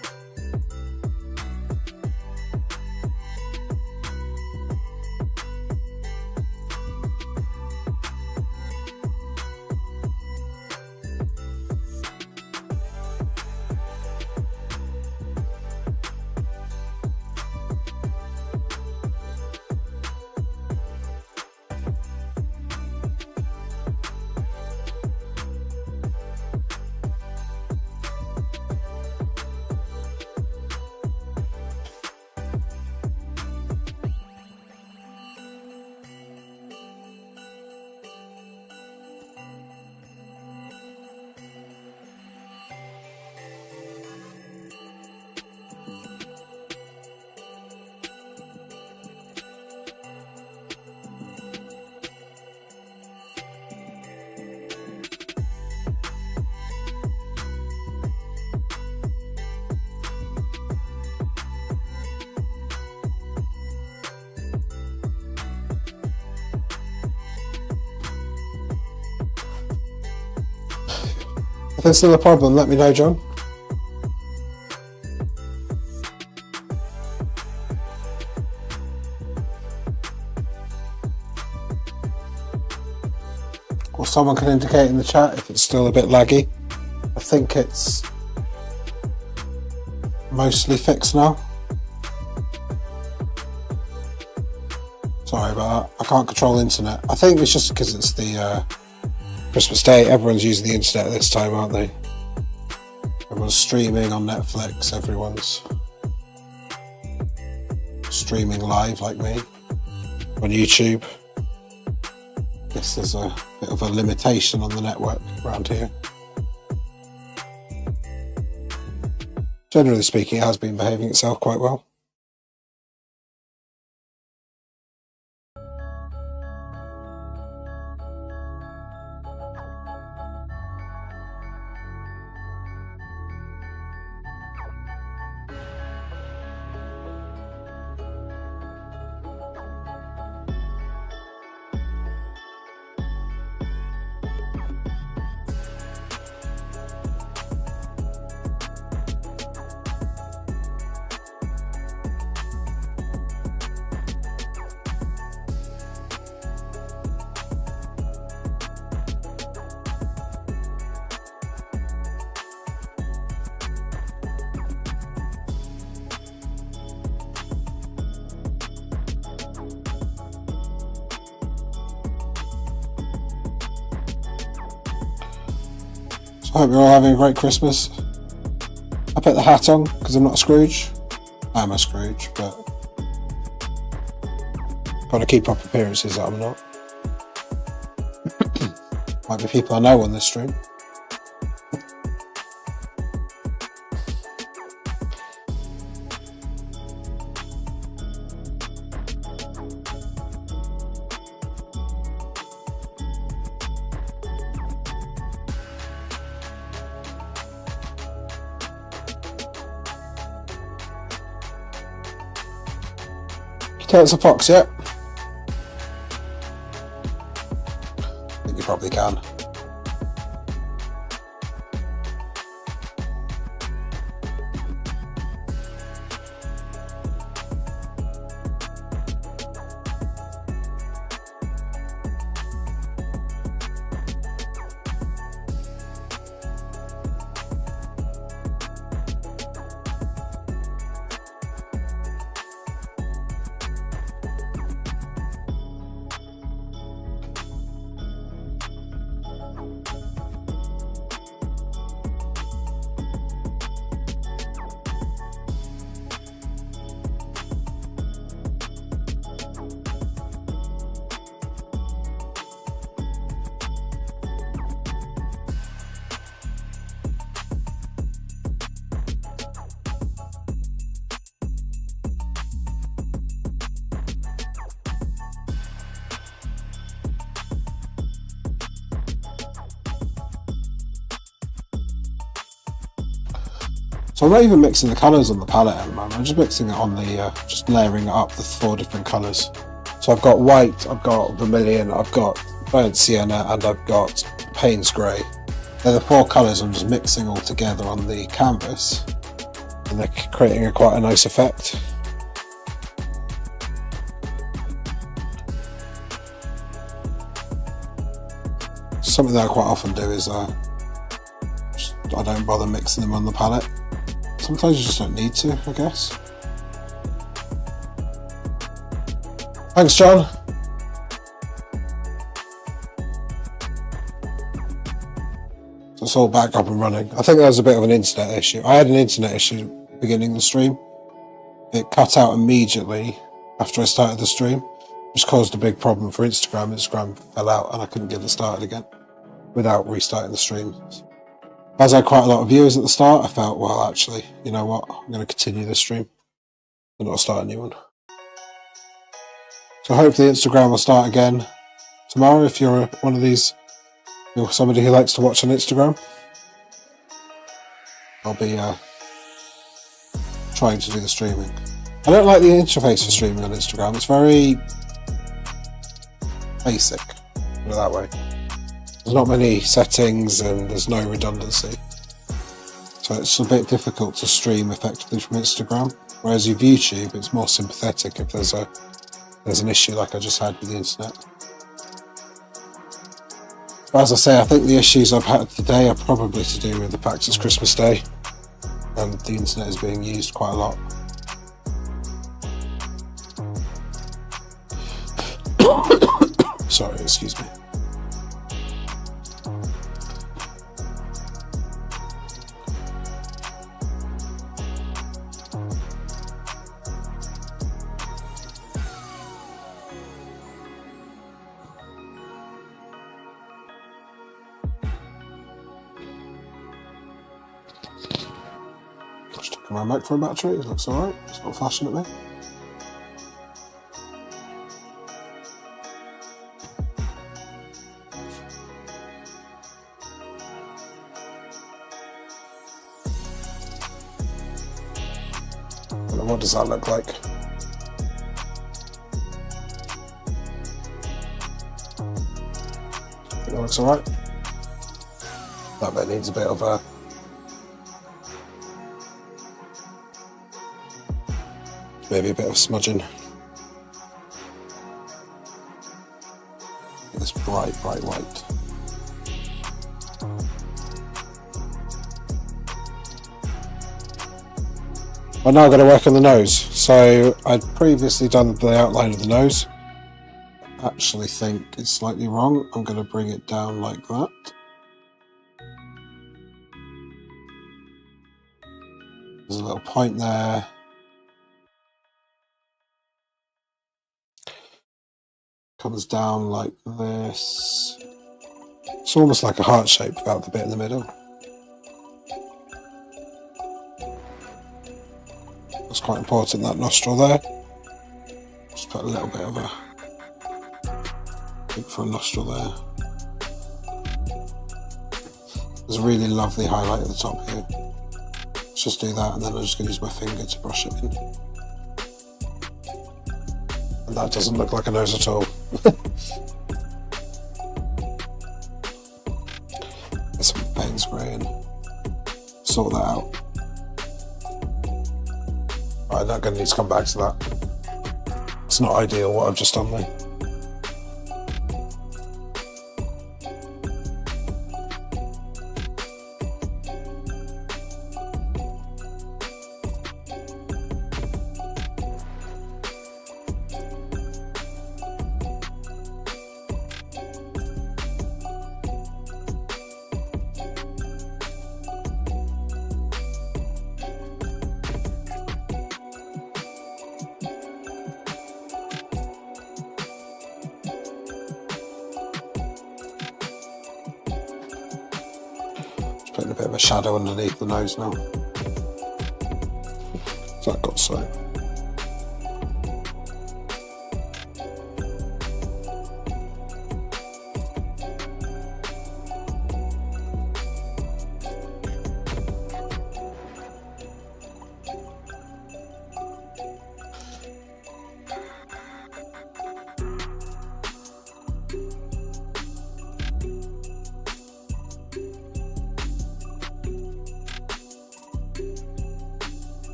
If there's still a problem, let me know, John. Or someone can indicate in the chat if it's still a bit laggy. I think it's mostly fixed now. Sorry about that. I can't control internet. I think it's just because it's the Christmas Day. Everyone's using the internet at this time, aren't they? Everyone's streaming on Netflix. Everyone's streaming live like me on YouTube. Guess there's a bit of a limitation on the network around here. Generally speaking, it has been behaving itself quite well. I hope you're all having a great Christmas. I put the hat on because I'm not a Scrooge. I'm a Scrooge, but got to keep up appearances that I'm not. Might be people I know on this stream. Tell it's a fox yet? I think you probably can. So I'm not even mixing the colours on the palette at the moment, I'm just mixing it on the, just layering it up with 4 different colours. So I've got white, I've got vermilion, I've got burnt sienna, and I've got Payne's grey. They're the 4 colours I'm just mixing all together on the canvas, and they're creating quite a nice effect. Something that I quite often do is I don't bother mixing them on the palette. Sometimes you just don't need to, I guess. Thanks, John. So it's all back up and running. I think there was a bit of an internet issue. I had an internet issue beginning the stream. It cut out immediately after I started the stream, which caused a big problem for Instagram. Instagram fell out and I couldn't get it started again without restarting the stream. As I had quite a lot of viewers at the start, I felt, well, actually, you know what? I'm going to continue this stream and not start a new one. So hopefully Instagram will start again tomorrow if you're one of these, you're somebody who likes to watch on Instagram. I'll be trying to do the streaming. I don't like the interface for streaming on Instagram. It's very basic, put it that way. There's not many settings and there's no redundancy. So it's a bit difficult to stream effectively from Instagram. Whereas with YouTube, it's more sympathetic if there's an issue like I just had with the internet. But as I say, I think the issues I've had today are probably to do with the fact it's Christmas Day and the internet is being used quite a lot. Sorry, excuse me. Just checking my microphone battery, it looks alright, it's not flashing at me. What does that look like? That looks alright. That bit needs a bit of a maybe a bit of smudging. This bright white. I'm now going to work on the nose. So I'd previously done the outline of the nose. I actually think it's slightly wrong. I'm going to bring it down like that. There's a little point there. Comes down like this. It's almost like a heart shape without the bit in the middle. It's quite important, that nostril there. Just put a little bit of a look for a nostril there. There's a really lovely highlight at the top here. Let's just do that, and then I'm just going to use my finger to brush it in. And that doesn't look like a nose at all. Get some paint spray and sort that out. Right, I'm not going to need to come back to that. It's not ideal what I've just done there. Putting a bit of a shadow underneath the nose now. So that got so.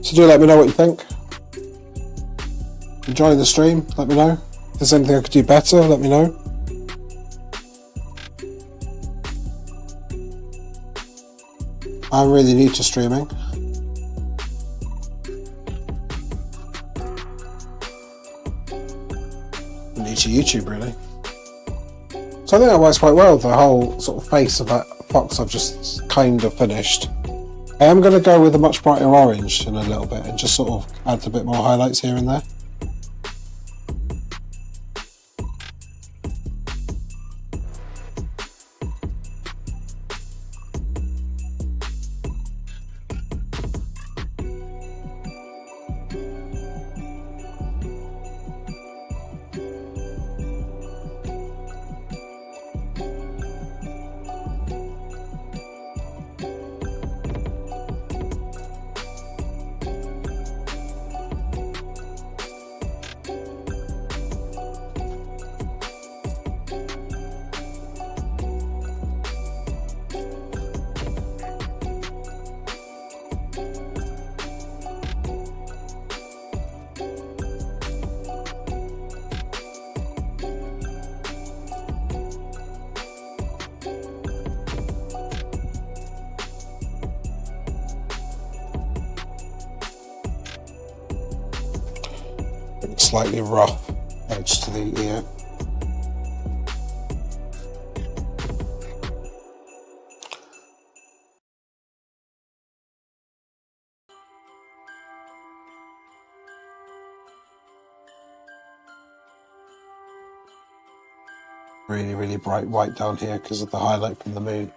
So do let me know what you think. Enjoying the stream, let me know. If there's anything I could do better, let me know. I'm really new to streaming. I'm new to YouTube, really. So I think that works quite well, the whole sort of face of that fox I've just kind of finished. I am going to go with a much brighter orange in a little bit and just sort of add a bit more highlights here and there. slightly rough edge to the ear. Really, really bright white down here because of the highlight from the moon.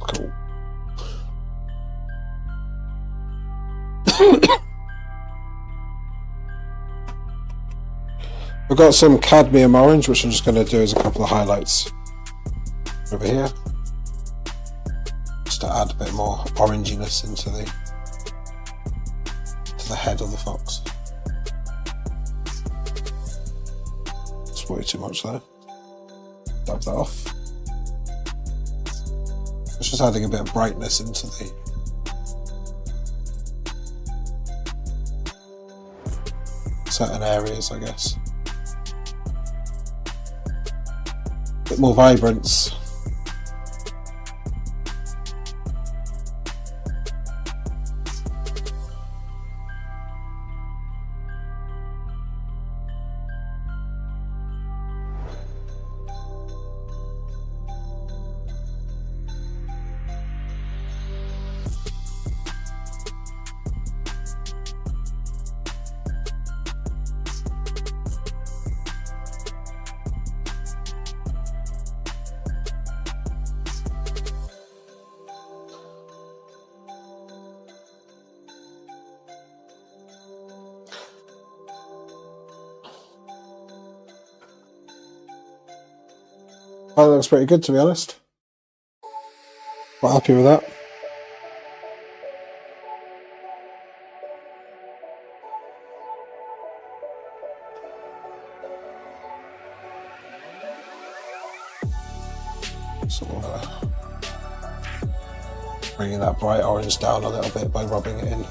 Cool. We've got some cadmium orange, which I'm just going to do as a couple of highlights over here, just to add a bit more oranginess into the head of the fox. It's way too much there. Dab that off. It's just adding a bit of brightness into the certain areas, I guess. A bit more vibrance. Oh, that looks pretty good, to be honest. Quite happy with that. Sort of bringing that bright orange down a little bit by rubbing it in.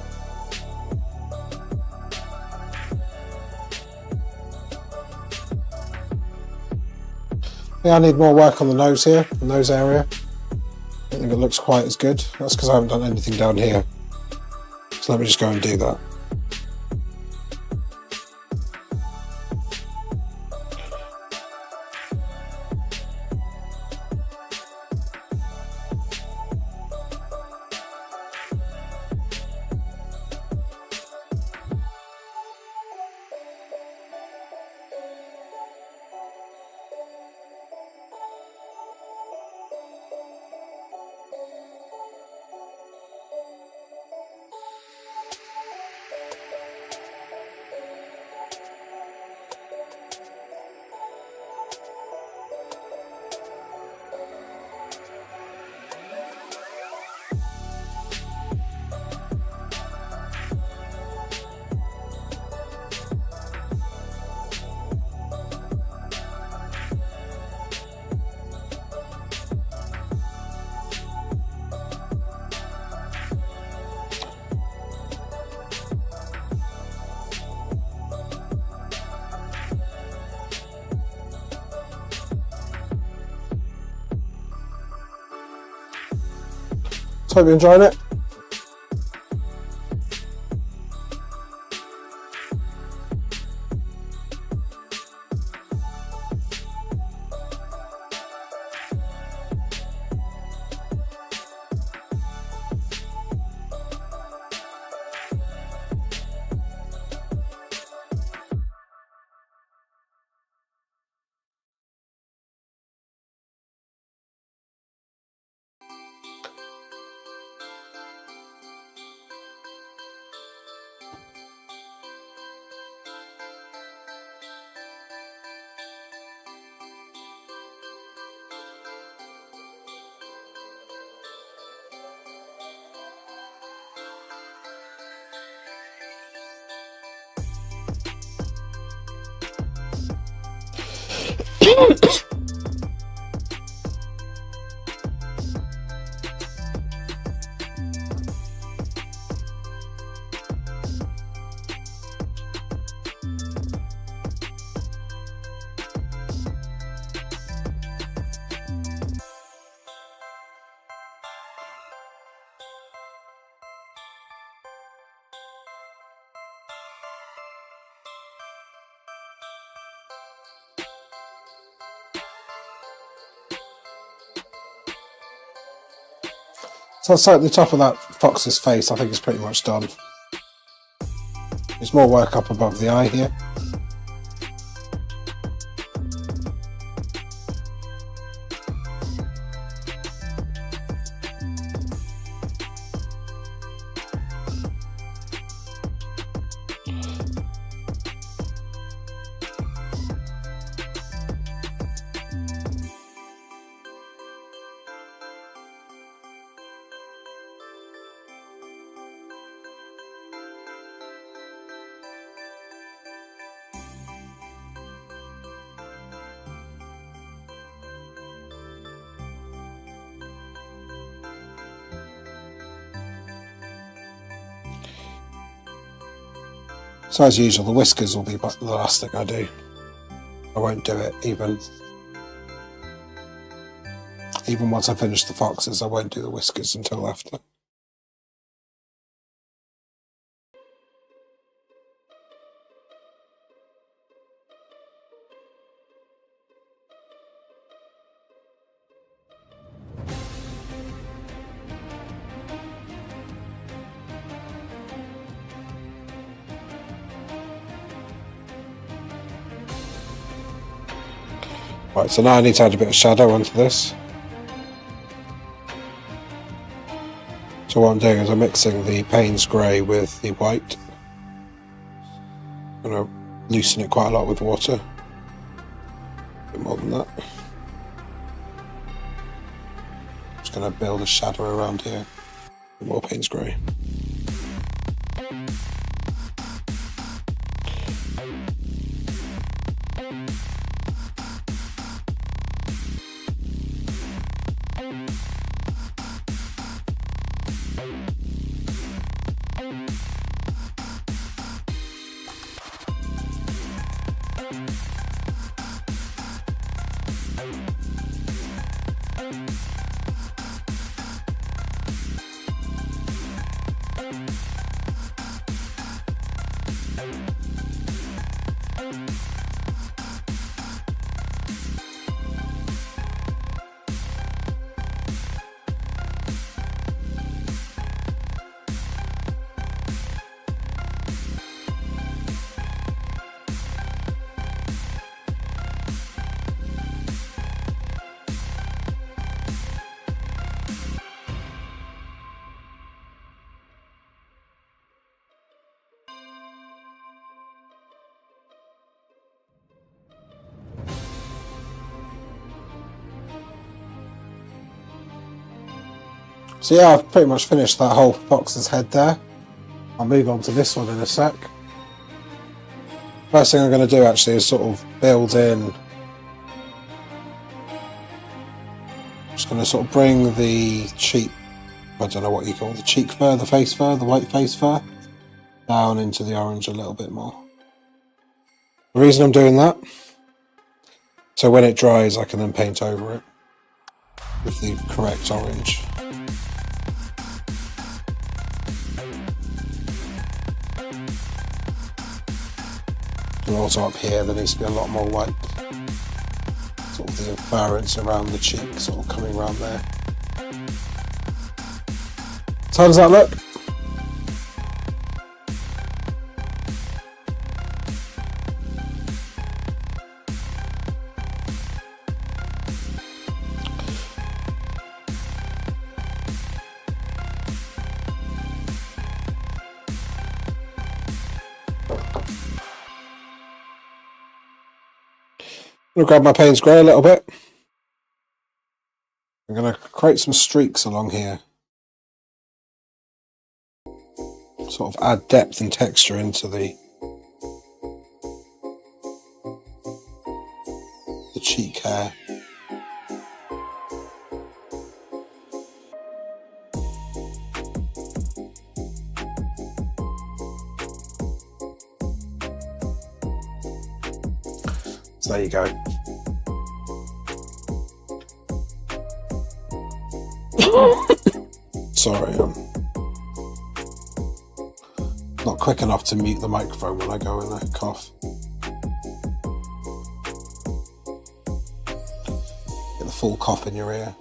Yeah, I need more work on the nose here, the nose area. I don't think it looks quite as good. That's because I haven't done anything down here. So let me just go and do that. So hope you enjoyed it. So I'll start at the top of that fox's face. I think it's pretty much done. There's more work up above the eye here. So as usual, the whiskers will be the last thing I do. I won't do it even once I finish the foxes. I won't do the whiskers until after. Right, so now I need to add a bit of shadow onto this. So what I'm doing is I'm mixing the Payne's grey with the white. I'm going to loosen it quite a lot with water. A bit more than that. Just going to build a shadow around here. A bit more Payne's grey. So yeah, I've pretty much finished that whole fox's head there. I'll move on to this one in a sec. First thing I'm going to do actually is sort of build in. Just going to sort of bring the cheek, I don't know what you call it, the cheek fur, the face fur, the white face fur, down into the orange a little bit more. The reason I'm doing that, so when it dries I can then paint over it with the correct orange. And also up here there needs to be a lot more white, sort of the inference around the cheek sort of coming around there. So how does that look? I'm going to grab my Payne's grey a little bit. I'm going to create some streaks along here. Sort of add depth and texture into the chic hair. So there you go. Sorry, I'm not quick enough to mute the microphone when I go in a cough. Get the full cough in your ear.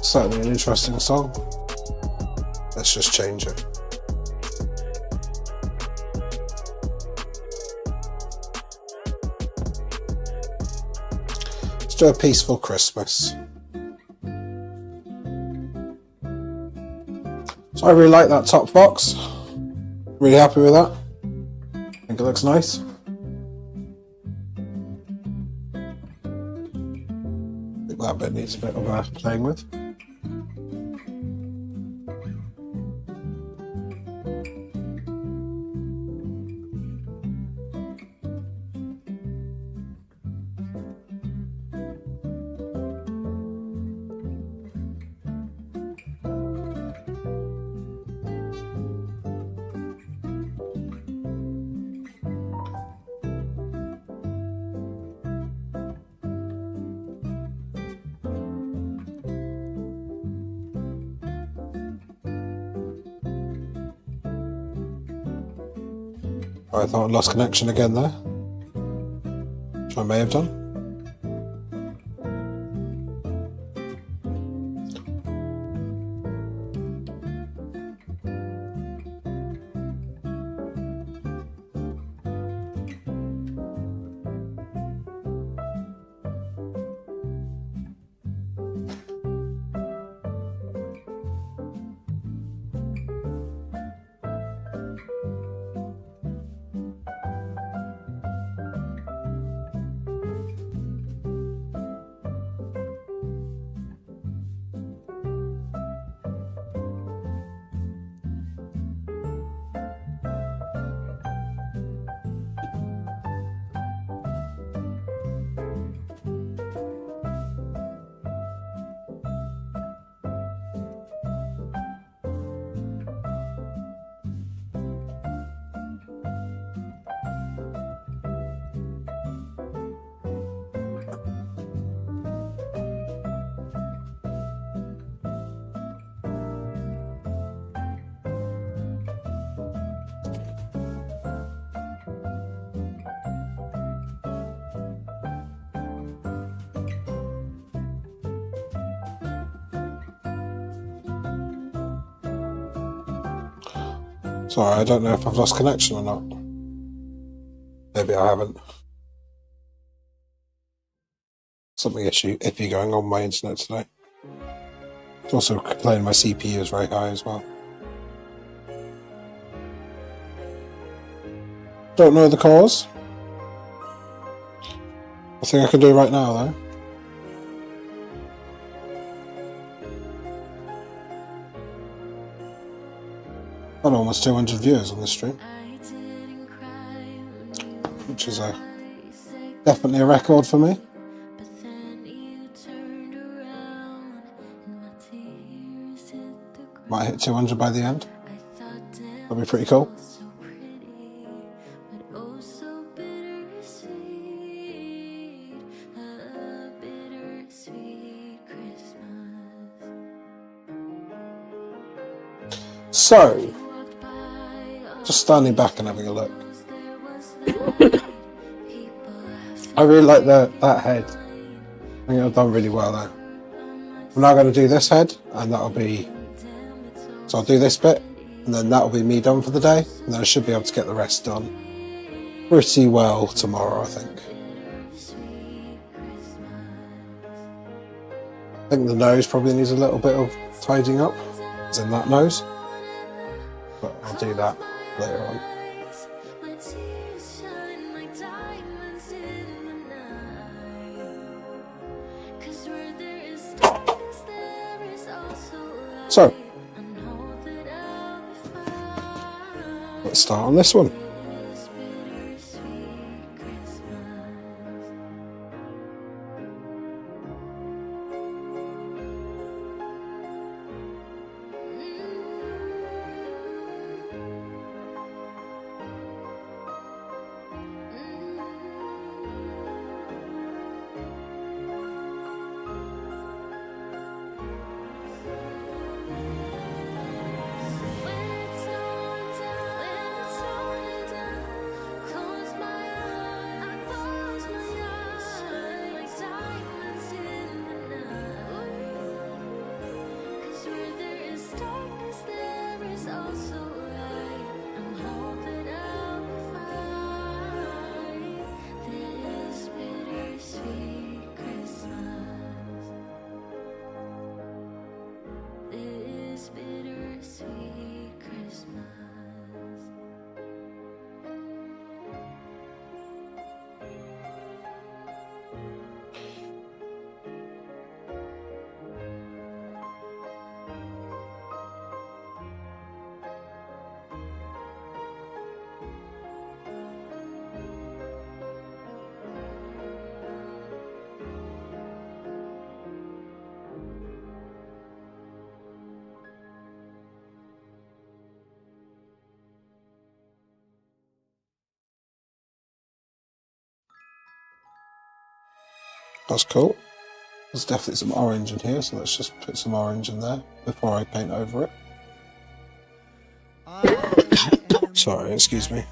Certainly an interesting song. Let's just change it. Let's do a peaceful Christmas. So I really like that top box. Really happy with that. I think it looks nice. I think that bit needs a bit of playing with. I thought I lost connection again there, which I may have done. Sorry, I don't know if I've lost connection or not. Maybe I haven't. Something iffy going on my internet today. It's also complaining my CPU is very high as well. Don't know the cause. Nothing I can do right now though. Got almost 200 viewers on this stream, which is definitely a record for me. Might hit 200 by the end. That'd be pretty cool. So, just standing back and having a look. I really like that head. I think I've done really well there. I'm now going to do this head, and that'll be... So I'll do this bit, and then that'll be me done for the day, and then I should be able to get the rest done pretty well tomorrow, I think. I think the nose probably needs a little bit of tidying up, as in that nose. But I'll do that later on. So, let's start on this one. That's cool. There's definitely some orange in here, so let's just put some orange in there before I paint over it. Sorry, excuse me.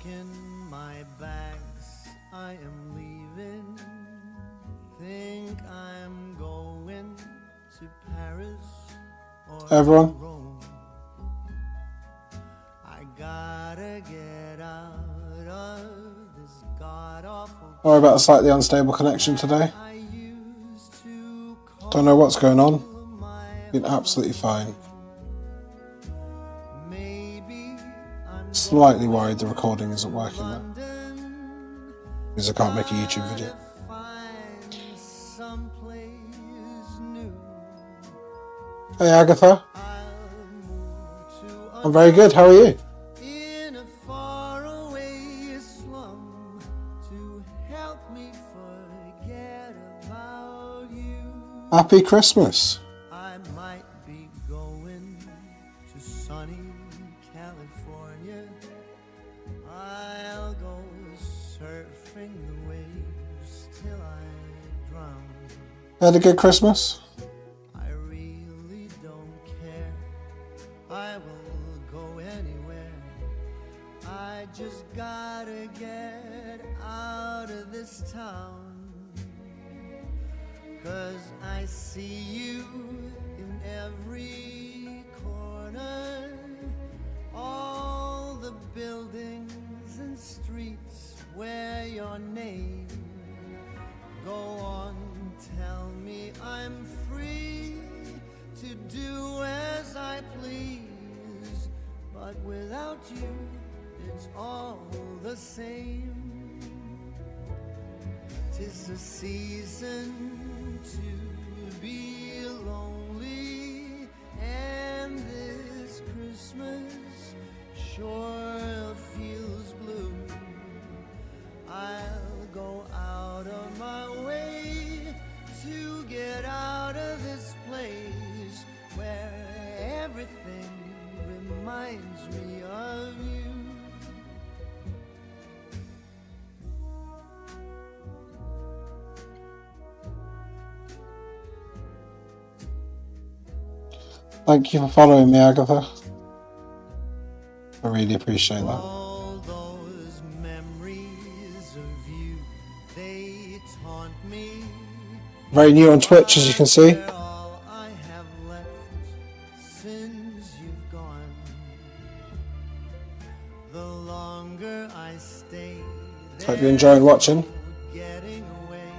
Hey everyone. Sorry about a slightly unstable connection today. Don't know what's going on. Been absolutely fine. Slightly worried the recording isn't working though, because I can't make a YouTube video. Hey Agatha. I'm very good, how are you? Happy Christmas. I might be going to sunny California. I'll go surfing the waves till I drown. Had a good Christmas? I really don't care. I will go anywhere. I just gotta get out of this town. 'Cause I see you in every corner. All the buildings and streets wear your name. Go on, tell me I'm free to do as I please, but without you, it's all the same. 'Tis a season to be lonely, and this Christmas sure feels blue. I'll go out of my way to get out of this place where everything reminds me of you. Thank you for following me, Agatha. I really appreciate that. All those memories of you, they taunt me. Very new on Twitch, as you can see. They're all I have left since you've gone. The longer I stay, Hope you're enjoying watching. getting away.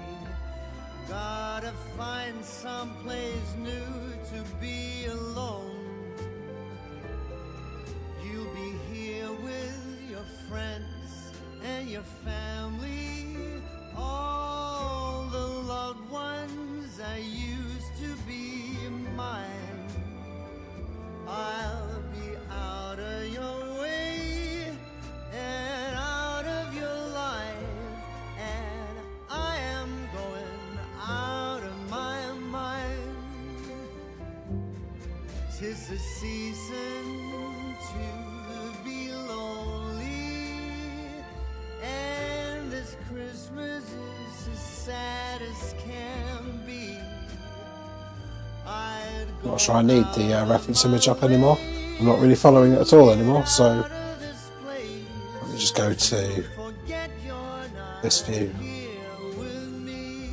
Gotta find someplace new to be alone. You'll be here with your friends and your family, all the loved ones that used to be mine. I'll be out of your way and out of your life, and I am going out of my mind. 'Tis a season to be lonely, and this Christmas is as sad as can be. I'd I'm not sure I need the reference image up anymore. I'm not really following it at all anymore, so let me just go to forget you're not this view. here with me.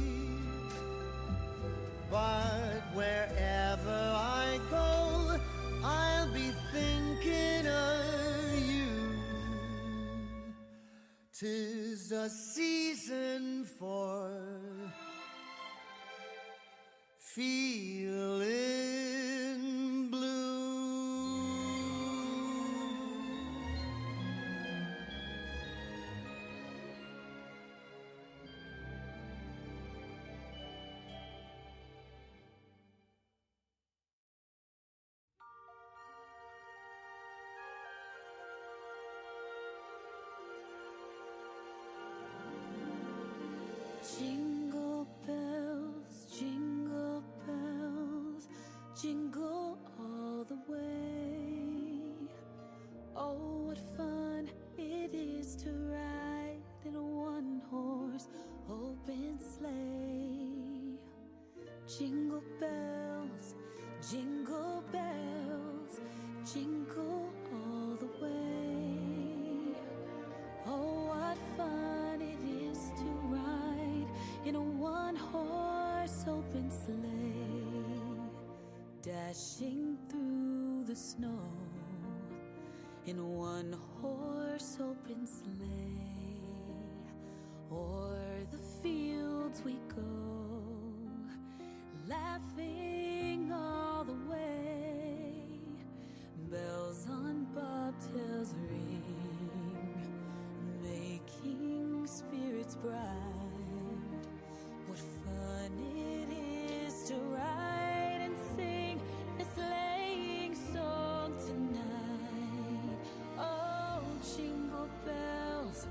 But wherever I go, I'll be thinking of you. 'Tis a season for feeling blue. Jingle bells, jingle bells, jingle all the way. Oh, what fun it is to ride in a one-horse open sleigh. Jingle bells, jingle bells, jingle all the way. Oh, what fun it is to ride in a one-horse open sleigh, dashing through the snow in a one-horse open sleigh. O'er the fields we go, laughing all the way. Bells on bobtails ring, making spirits bright. What fun it is to ride and sing a sleighing song tonight. Oh, jingle bells,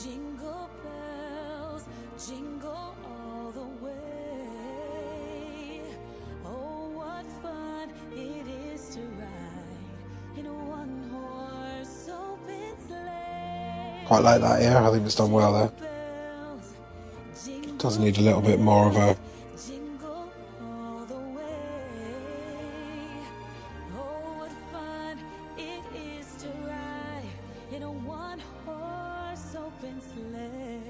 jingle bells, jingle all the way. Oh, what fun it is to ride in a one-horse open sleigh. Quite like that here. I think it's done well there. Does need a little bit more of a Jingle all the way. Oh, what fun it is to ride in a one-horse open sleigh.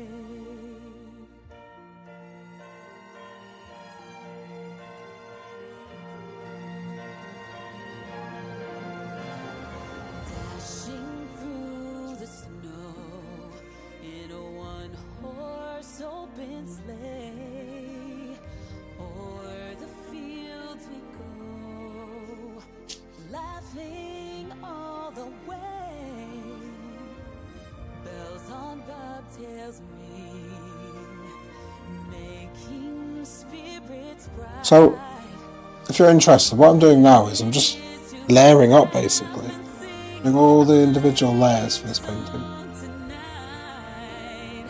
Dashing through sing all the way. Bells on bobtails ring, making spirits bright. So, if you're interested, what I'm doing now is I'm just layering up, basically. Doing all the individual layers for this painting. Tonight,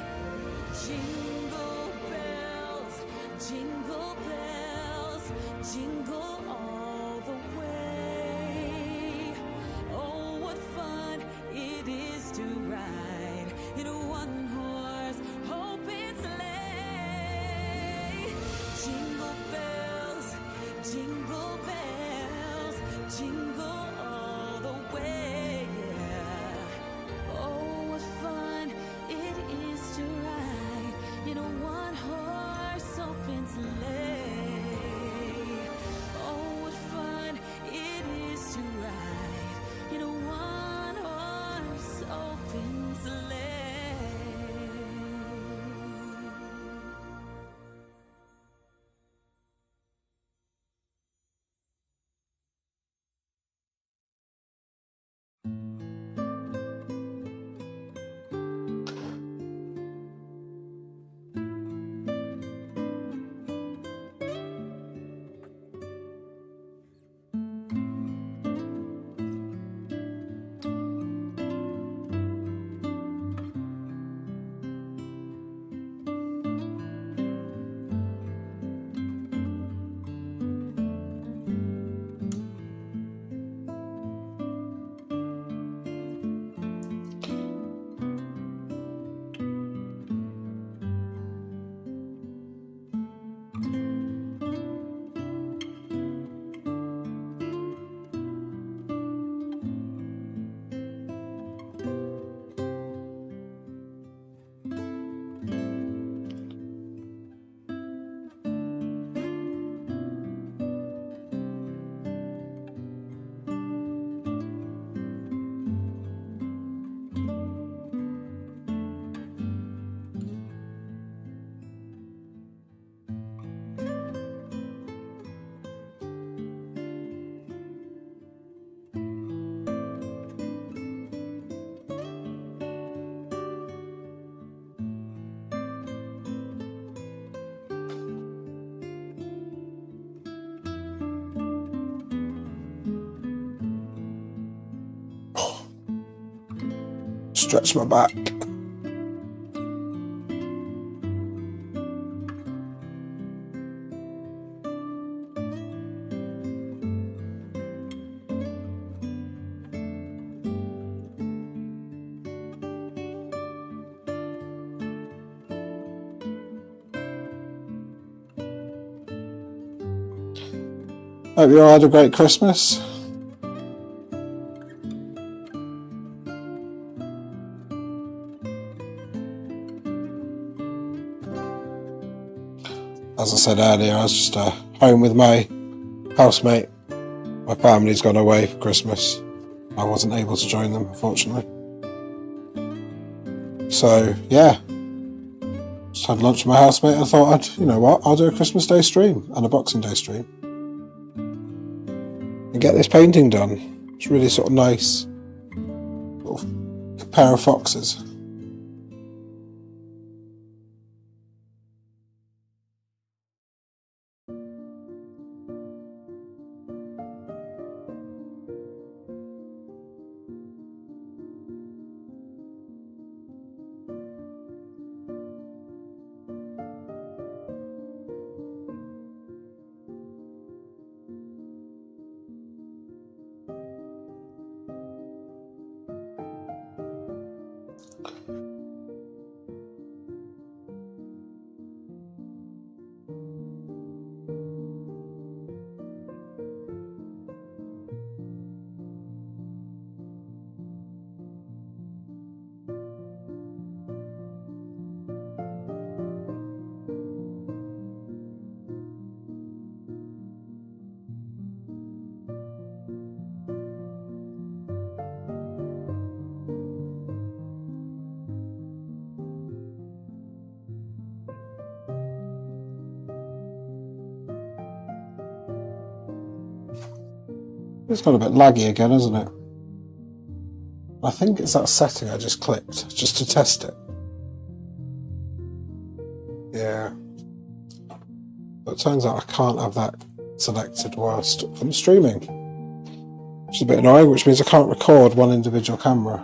jingle bells, jingle all the way. Oh, what fun it is to ride in a one-horse open sleigh. Jingle bells, jingle all the way. Oh, what fun it is to ride in a one-horse open sleigh. Oh, what fun it is to ride in a one-horse open sleigh. Stretch my back. Hope you all had a great Christmas. As I said earlier, I was just home with my housemate. My family's gone away for Christmas. I wasn't able to join them, unfortunately. So, yeah. Just had lunch with my housemate. I thought you know what, I'll do a Christmas Day stream and a Boxing Day stream. And get this painting done. It's really sort of nice. Sort of pair of foxes. It's got a bit laggy again, isn't it? I think it's that setting I just clicked, just to test it. Yeah. But it turns out I can't have that selected whilst I'm streaming. Which is a bit annoying, which means I can't record one individual camera.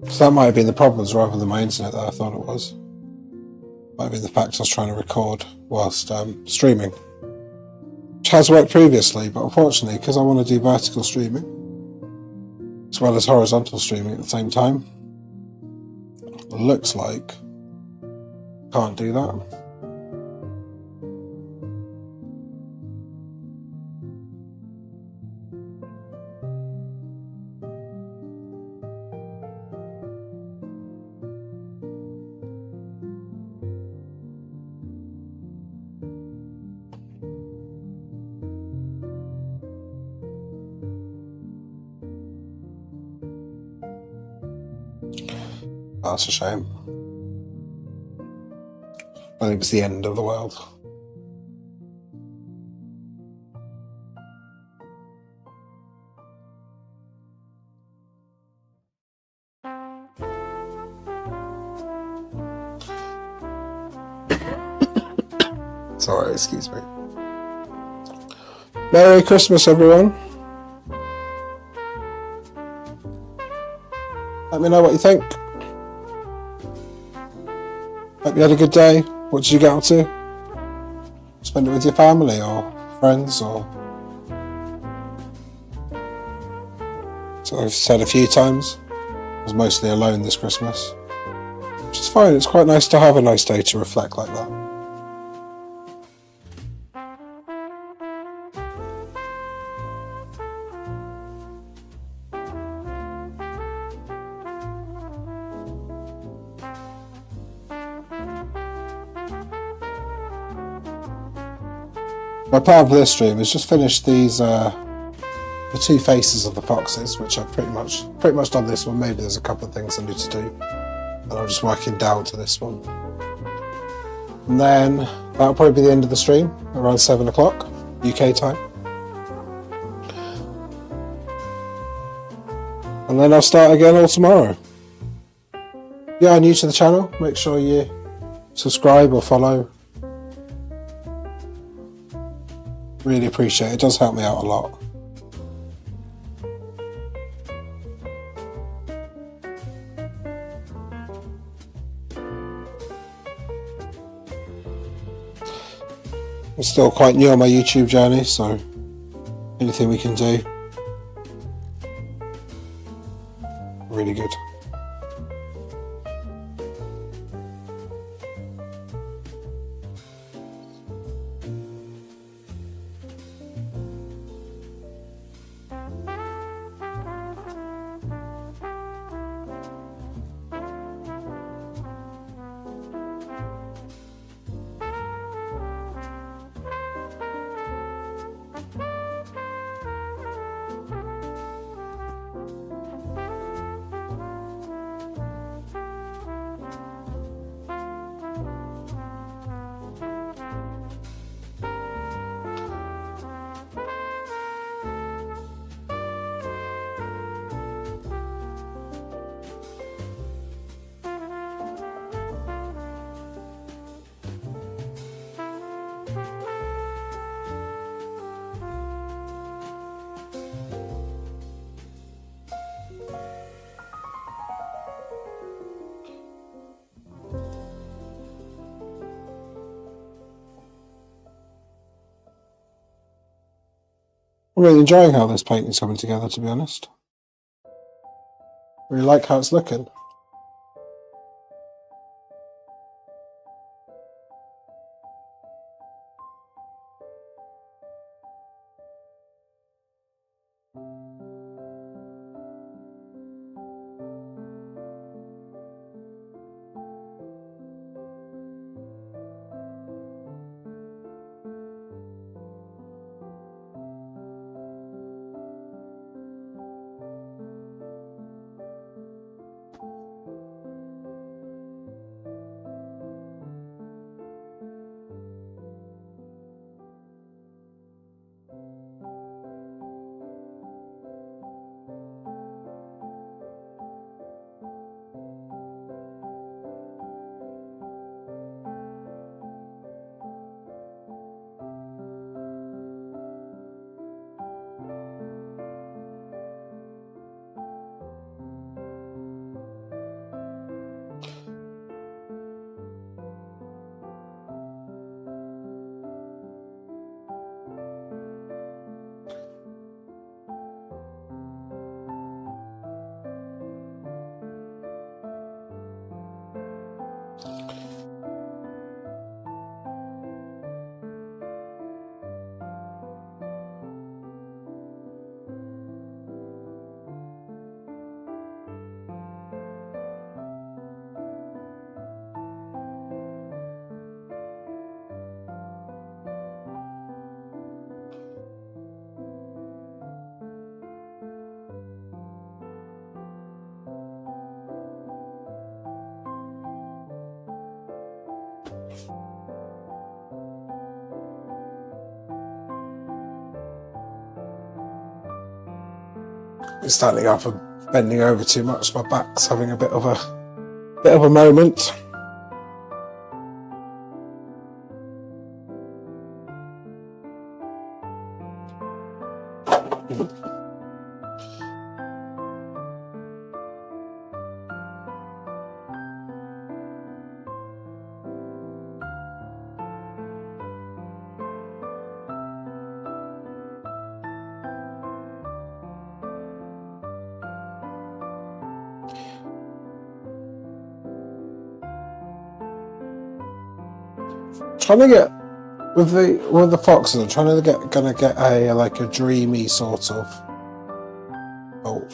So that might have been the problems rather than my internet that I thought it was. Might have been the fact I was trying to record whilst streaming. Which has worked previously, but unfortunately, because I want to do vertical streaming, as well as horizontal streaming at the same time, it looks like I can't do that. That's a shame. I think it's the end of the world. Sorry, excuse me. Merry Christmas, everyone. Let me know what you think. Hope you had a good day. What did you get up to? Spend it with your family or friends or... So I've said a few times, I was mostly alone this Christmas. Which is fine, it's quite nice to have a nice day to reflect like that. My plan for this stream is just finish these, the two faces of the foxes, which I've pretty much done this one. Maybe there's a couple of things I need to do, and I'm just working down to this one. And then that'll probably be the end of the stream, around 7 o'clock UK time. And then I'll start again all tomorrow. If you are new to the channel, make sure you subscribe or follow. Really appreciate it. It does help me out a lot. I'm still quite new on my YouTube journey, so anything we can do, really good. I'm really enjoying how this painting's coming together, to be honest. Really like how it's looking. Standing up and bending over too much, my back's having a bit of a moment. Trying to get with the foxes. I'm trying to gonna get a like a dreamy sort of. Oh,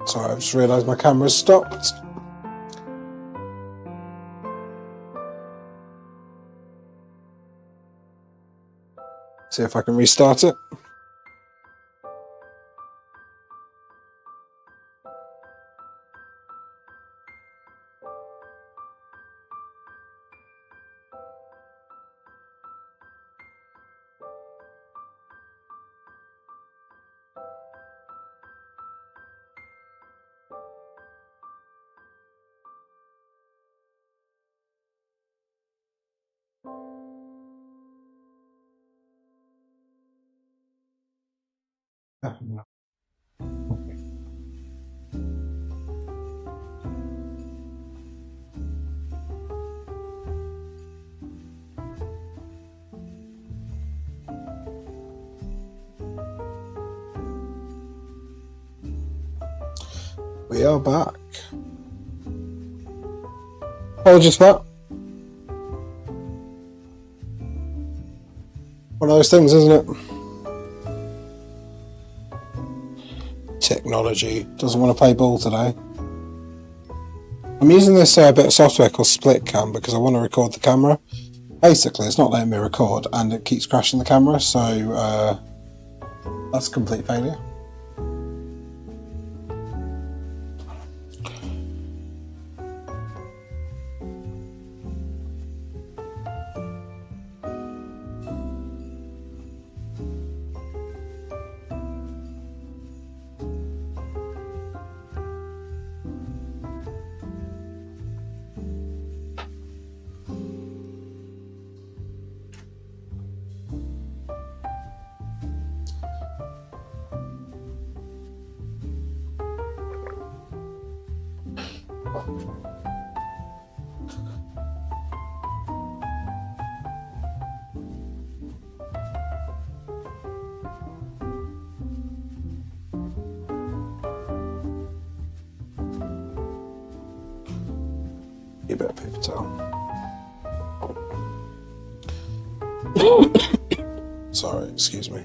sorry! I just realised my camera's stopped. See if I can restart it. We are back. Apologies for that. One of those things, isn't it? Technology doesn't want to play ball today. I'm using this bit of software called Split Cam because I want to record the camera. Basically, it's not letting me record and it keeps crashing the camera, so that's a complete failure. A bit of paper towel. Sorry, excuse me.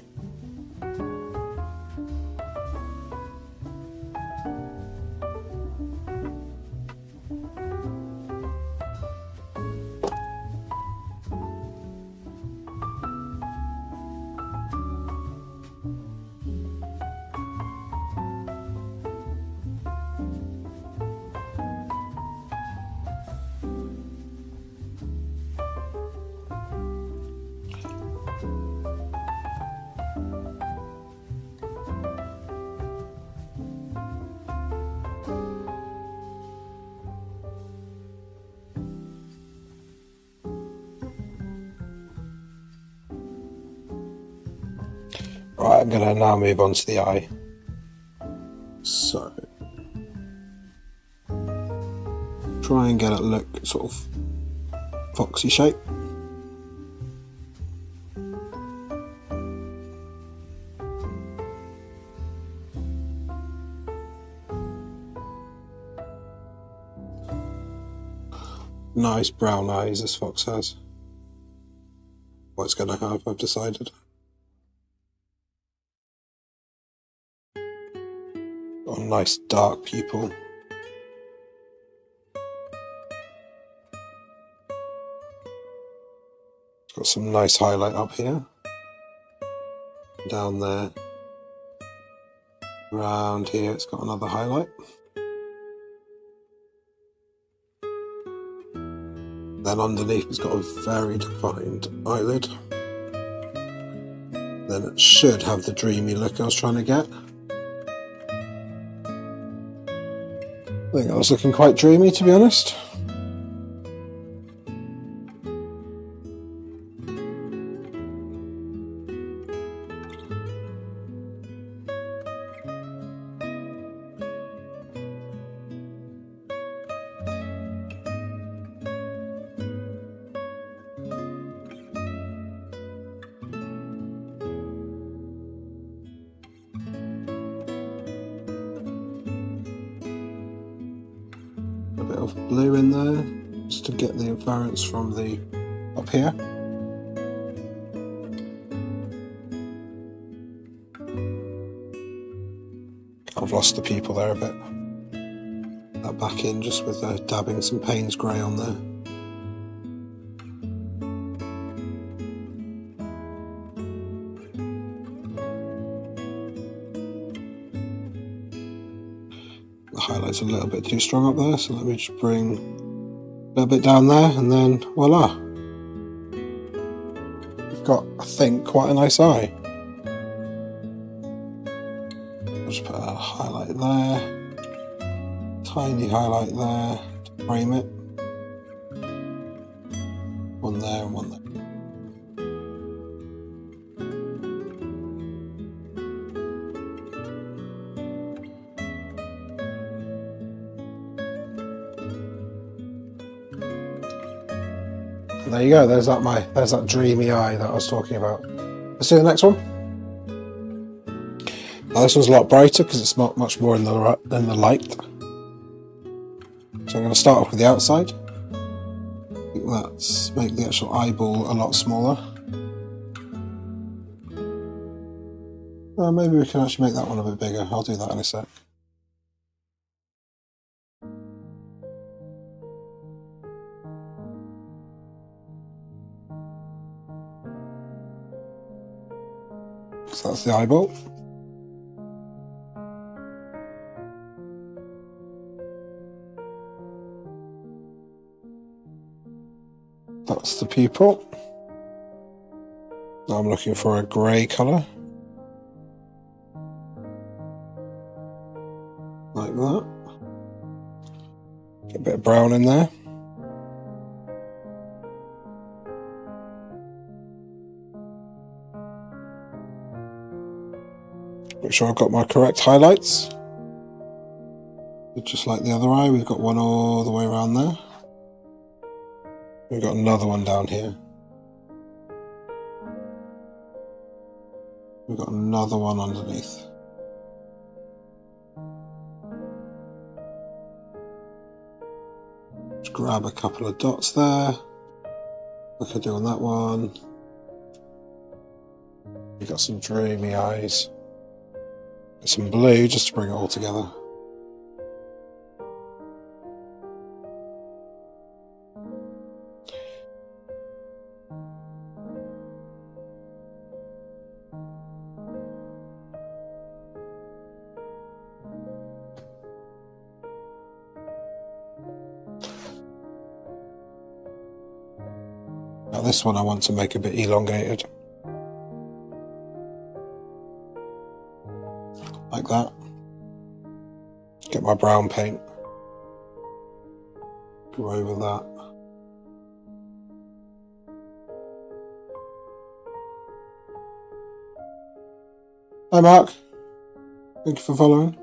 Right, I'm going to now move on to the eye. So, try and get it look sort of foxy shape. Nice brown eyes this fox has. What it's going to have, I've decided. Got a nice dark pupil. It's got some nice highlight up here. Down there. Around here it's got another highlight. Then underneath it's got a very defined eyelid. Then it should have the dreamy look I was trying to get. think I was looking quite dreamy, to be honest. A bit of blue in there, just to get the variance from the up here. I've lost the people there a bit. That back in just with dabbing some Payne's grey on there. The highlight's a little bit too strong up there, so let me just bring a little bit down there, and then voila. We've got, I think, quite a nice eye. I'll just put a highlight there, tiny highlight there to frame it. One there and one there. There you go, there's that dreamy eye that I was talking about. Let's do the next one. Now this one's a lot brighter because it's not much more in the light. So I'm going to start off with the outside. I think that's make the actual eyeball a lot smaller. Maybe we can actually make that one a bit bigger. I'll do that in a sec. So that's the eyeball. That's the pupil. Now I'm looking for a grey colour. Like that. Get a bit of brown in there. Make sure I've got my correct highlights. Just like the other eye, we've got one all the way around there. We've got another one down here. We've got another one underneath. Just grab a couple of dots there. Like I do on that one. We've got some dreamy eyes. Some blue just to bring it all together. Now this one I want to make a bit elongated. Like that. Get my brown paint. Go over that. Hi Mark. Thank you for following.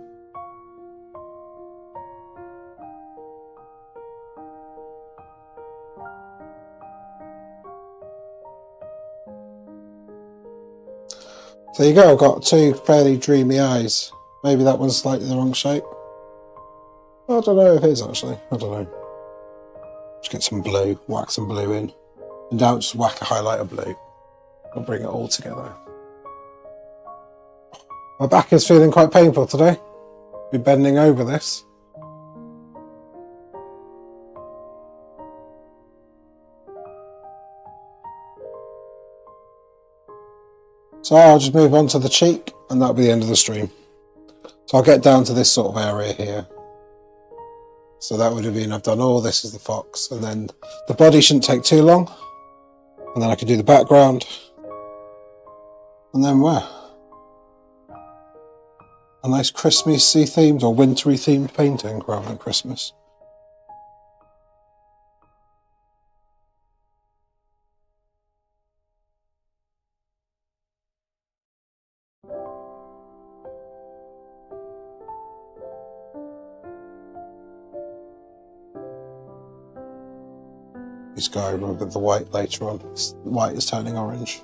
There you go, I've got two fairly dreamy eyes. Maybe that one's slightly the wrong shape. I don't know if it is actually, I don't know. Just get some blue, whack some blue in. In doubt, just whack a highlight of blue. I'll bring it all together. My back is feeling quite painful today. Be bending over this. So I'll just move on to the cheek and that'll be the end of the stream. So I'll get down to this sort of area here. So that would have been, I've done all this as the fox, and then the body shouldn't take too long. And then I can do the background. And then where? a nice Christmassy themed or wintry themed painting rather than Christmas. Let's go over with the white later on. The white is turning orange.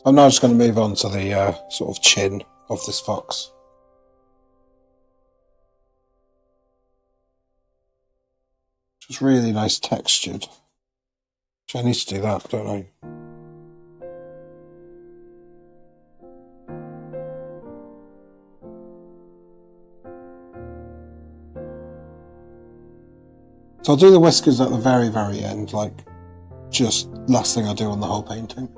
I'm now just going to move on to the sort of chin of this fox. Just really nice textured. So I need to do that, don't I? So I'll do the whiskers at the very, very end, like just last thing I do on the whole painting.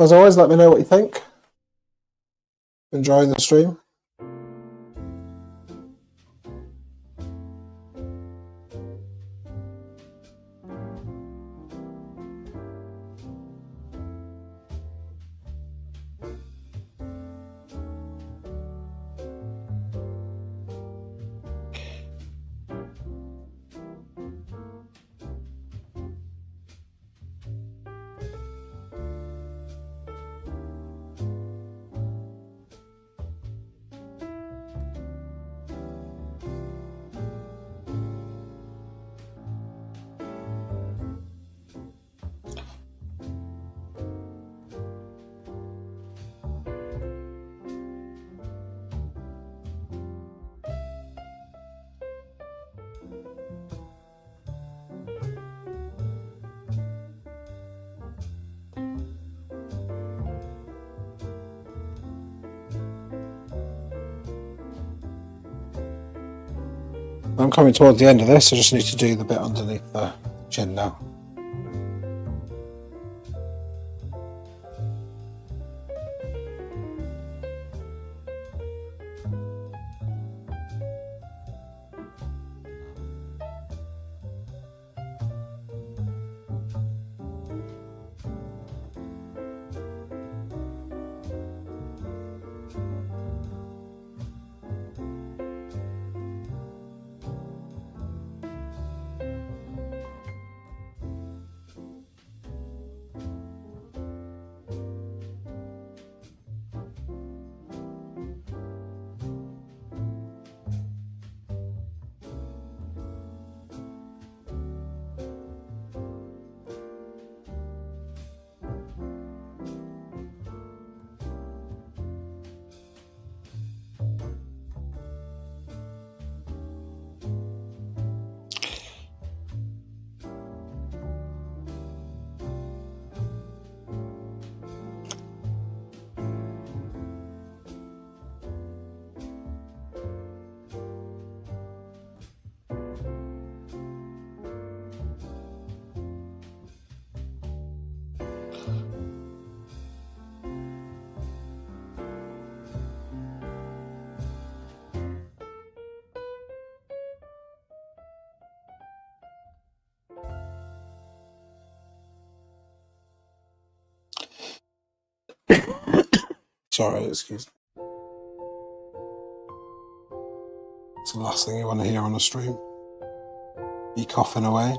As always, let me know what you think. Enjoying the stream? I'm coming towards the end of this, I just need to do the bit underneath the chin now. Sorry, excuse me. It's the last thing you want to hear on a stream. You coughing away.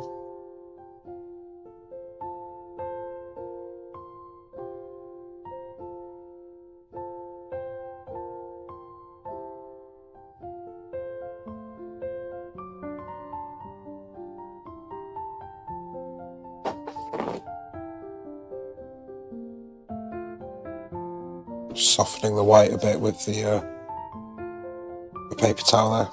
Softening the white a bit with the paper towel there.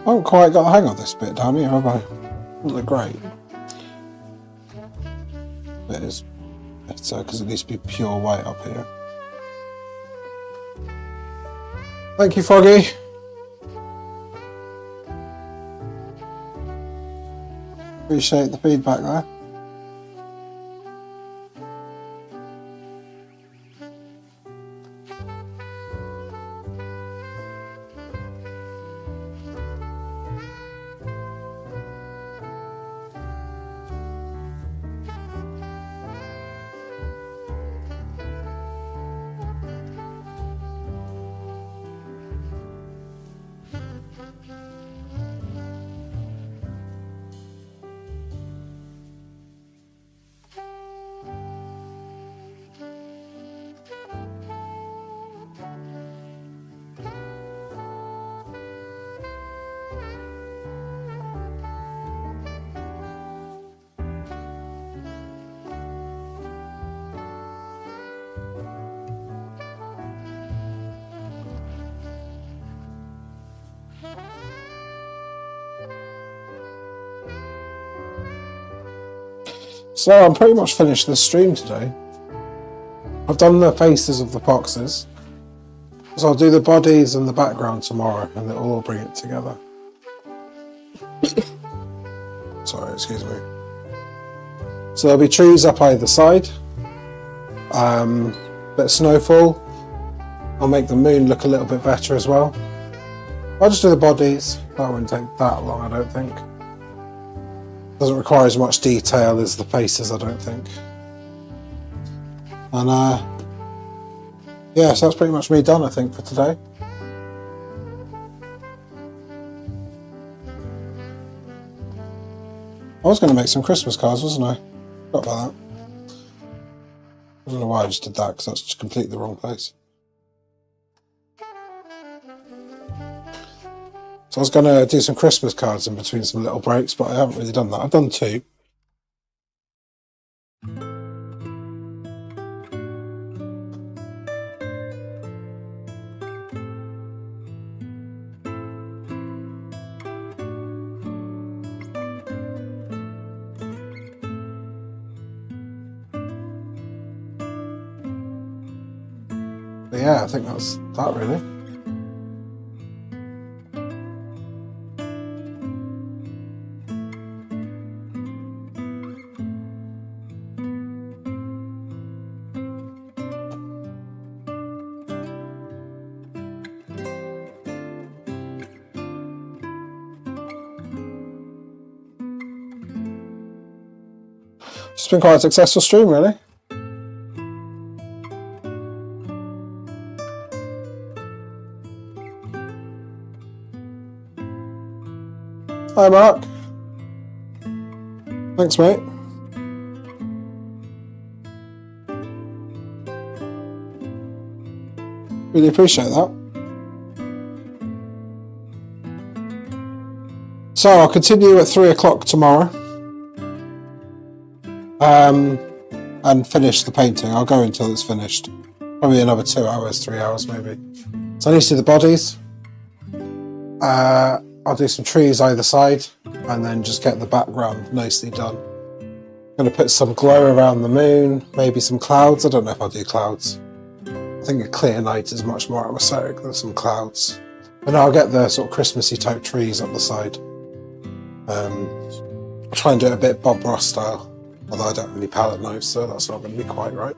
I haven't quite got the hang of this bit down here, have I? Doesn't look great. It is better because it needs to be pure white up here. Thank you, Foggy. Appreciate the feedback there. So I'm pretty much finished this stream today. I've done the faces of the foxes. So I'll do the bodies and the background tomorrow and it'll all bring it together. Sorry, excuse me. So there'll be trees up either side. Bit of snowfall. I'll make the moon look a little bit better as well. I'll just do the bodies. That won't take that long, I don't think. Doesn't require as much detail as the faces, I don't think. And yeah, so that's pretty much me done, I think, for today. I was going to make some Christmas cards, wasn't I? Forgot about that. I don't know why I just did that, because that's just completely the wrong place. So I was going to do some Christmas cards in between some little breaks, but I haven't really done that. I've done 2. But yeah, I think that's that really. It's been quite a successful stream, really. Hi, Mark. Thanks, mate. Really appreciate that. So I'll continue at 3 o'clock tomorrow. And finish the painting. I'll go until it's finished. Probably another 2 hours, 3 hours maybe. So I need to do the bodies. I'll do some trees either side and then just get the background nicely done. I'm going to put some glow around the moon, maybe some clouds. I don't know if I'll do clouds. I think a clear night is much more atmospheric than some clouds. And I'll get the sort of Christmassy type trees up the side. I'll try and do it a bit Bob Ross style. Although I don't really palette knife, so that's not going to be quite right.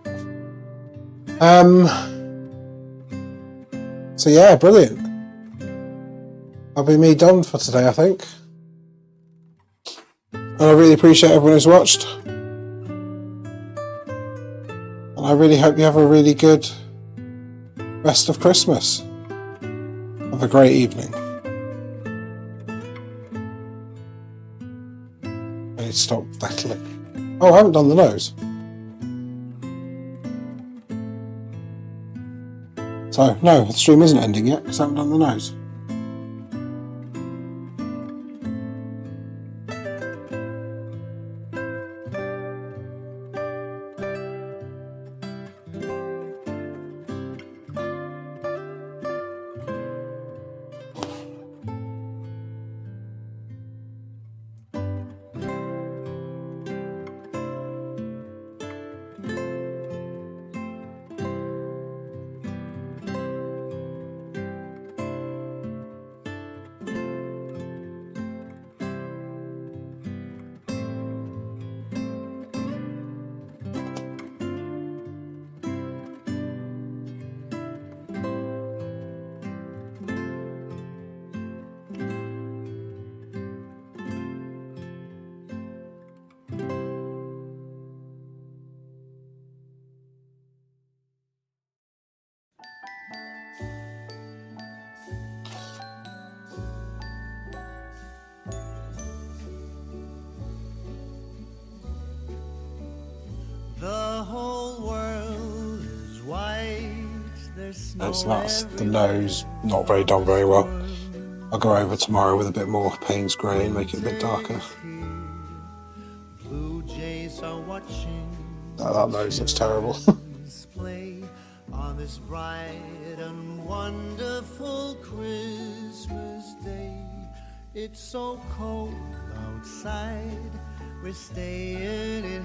So yeah, brilliant. That'll be me done for today, I think. And I really appreciate everyone who's watched. And I really hope you have a really good rest of Christmas. Have a great evening. I need to stop battling. Oh, I haven't done the nose. So, no, the stream isn't ending yet because I haven't done the nose. The whole world is white. There's And snow so that's the nose, not very done very well. I'll go over tomorrow with a bit more Payne's grey and make it a bit darker. Blue jays are watching. Oh, that nose looks terrible. Play on this bright and wonderful Christmas day. It's so cold outside. We're staying in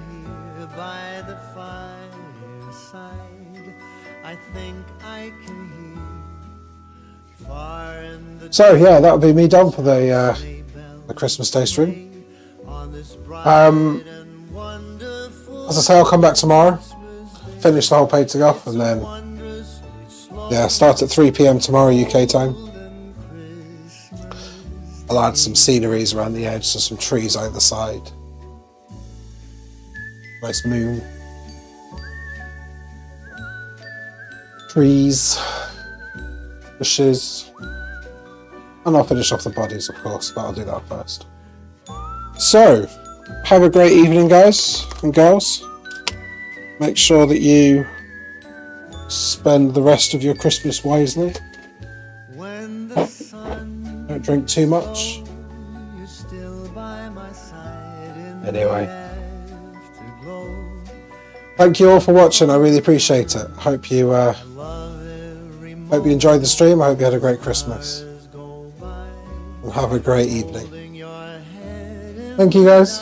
here by the fireside. I think I can hear far in the So yeah, that'll be me done for the Christmas Day stream. on this bright and wonderful As I say, I'll come back tomorrow, finish the whole painting off, and then yeah, start at 3 PM tomorrow UK time. I'll add some sceneries around the edge, so some trees either side. Nice moon. Trees. Bushes. And I'll finish off the bodies, of course, but I'll do that first. So, have a great evening, guys and girls. Make sure that you spend the rest of your Christmas wisely. when the sun Don't drink too much. you're still by my side in the Anyway, afterglow. thank you all for watching. I really appreciate it. Hope you Love every enjoyed the stream. I hope you had a great Christmas. go by, And have a great evening. holding your head in Thank you, guys.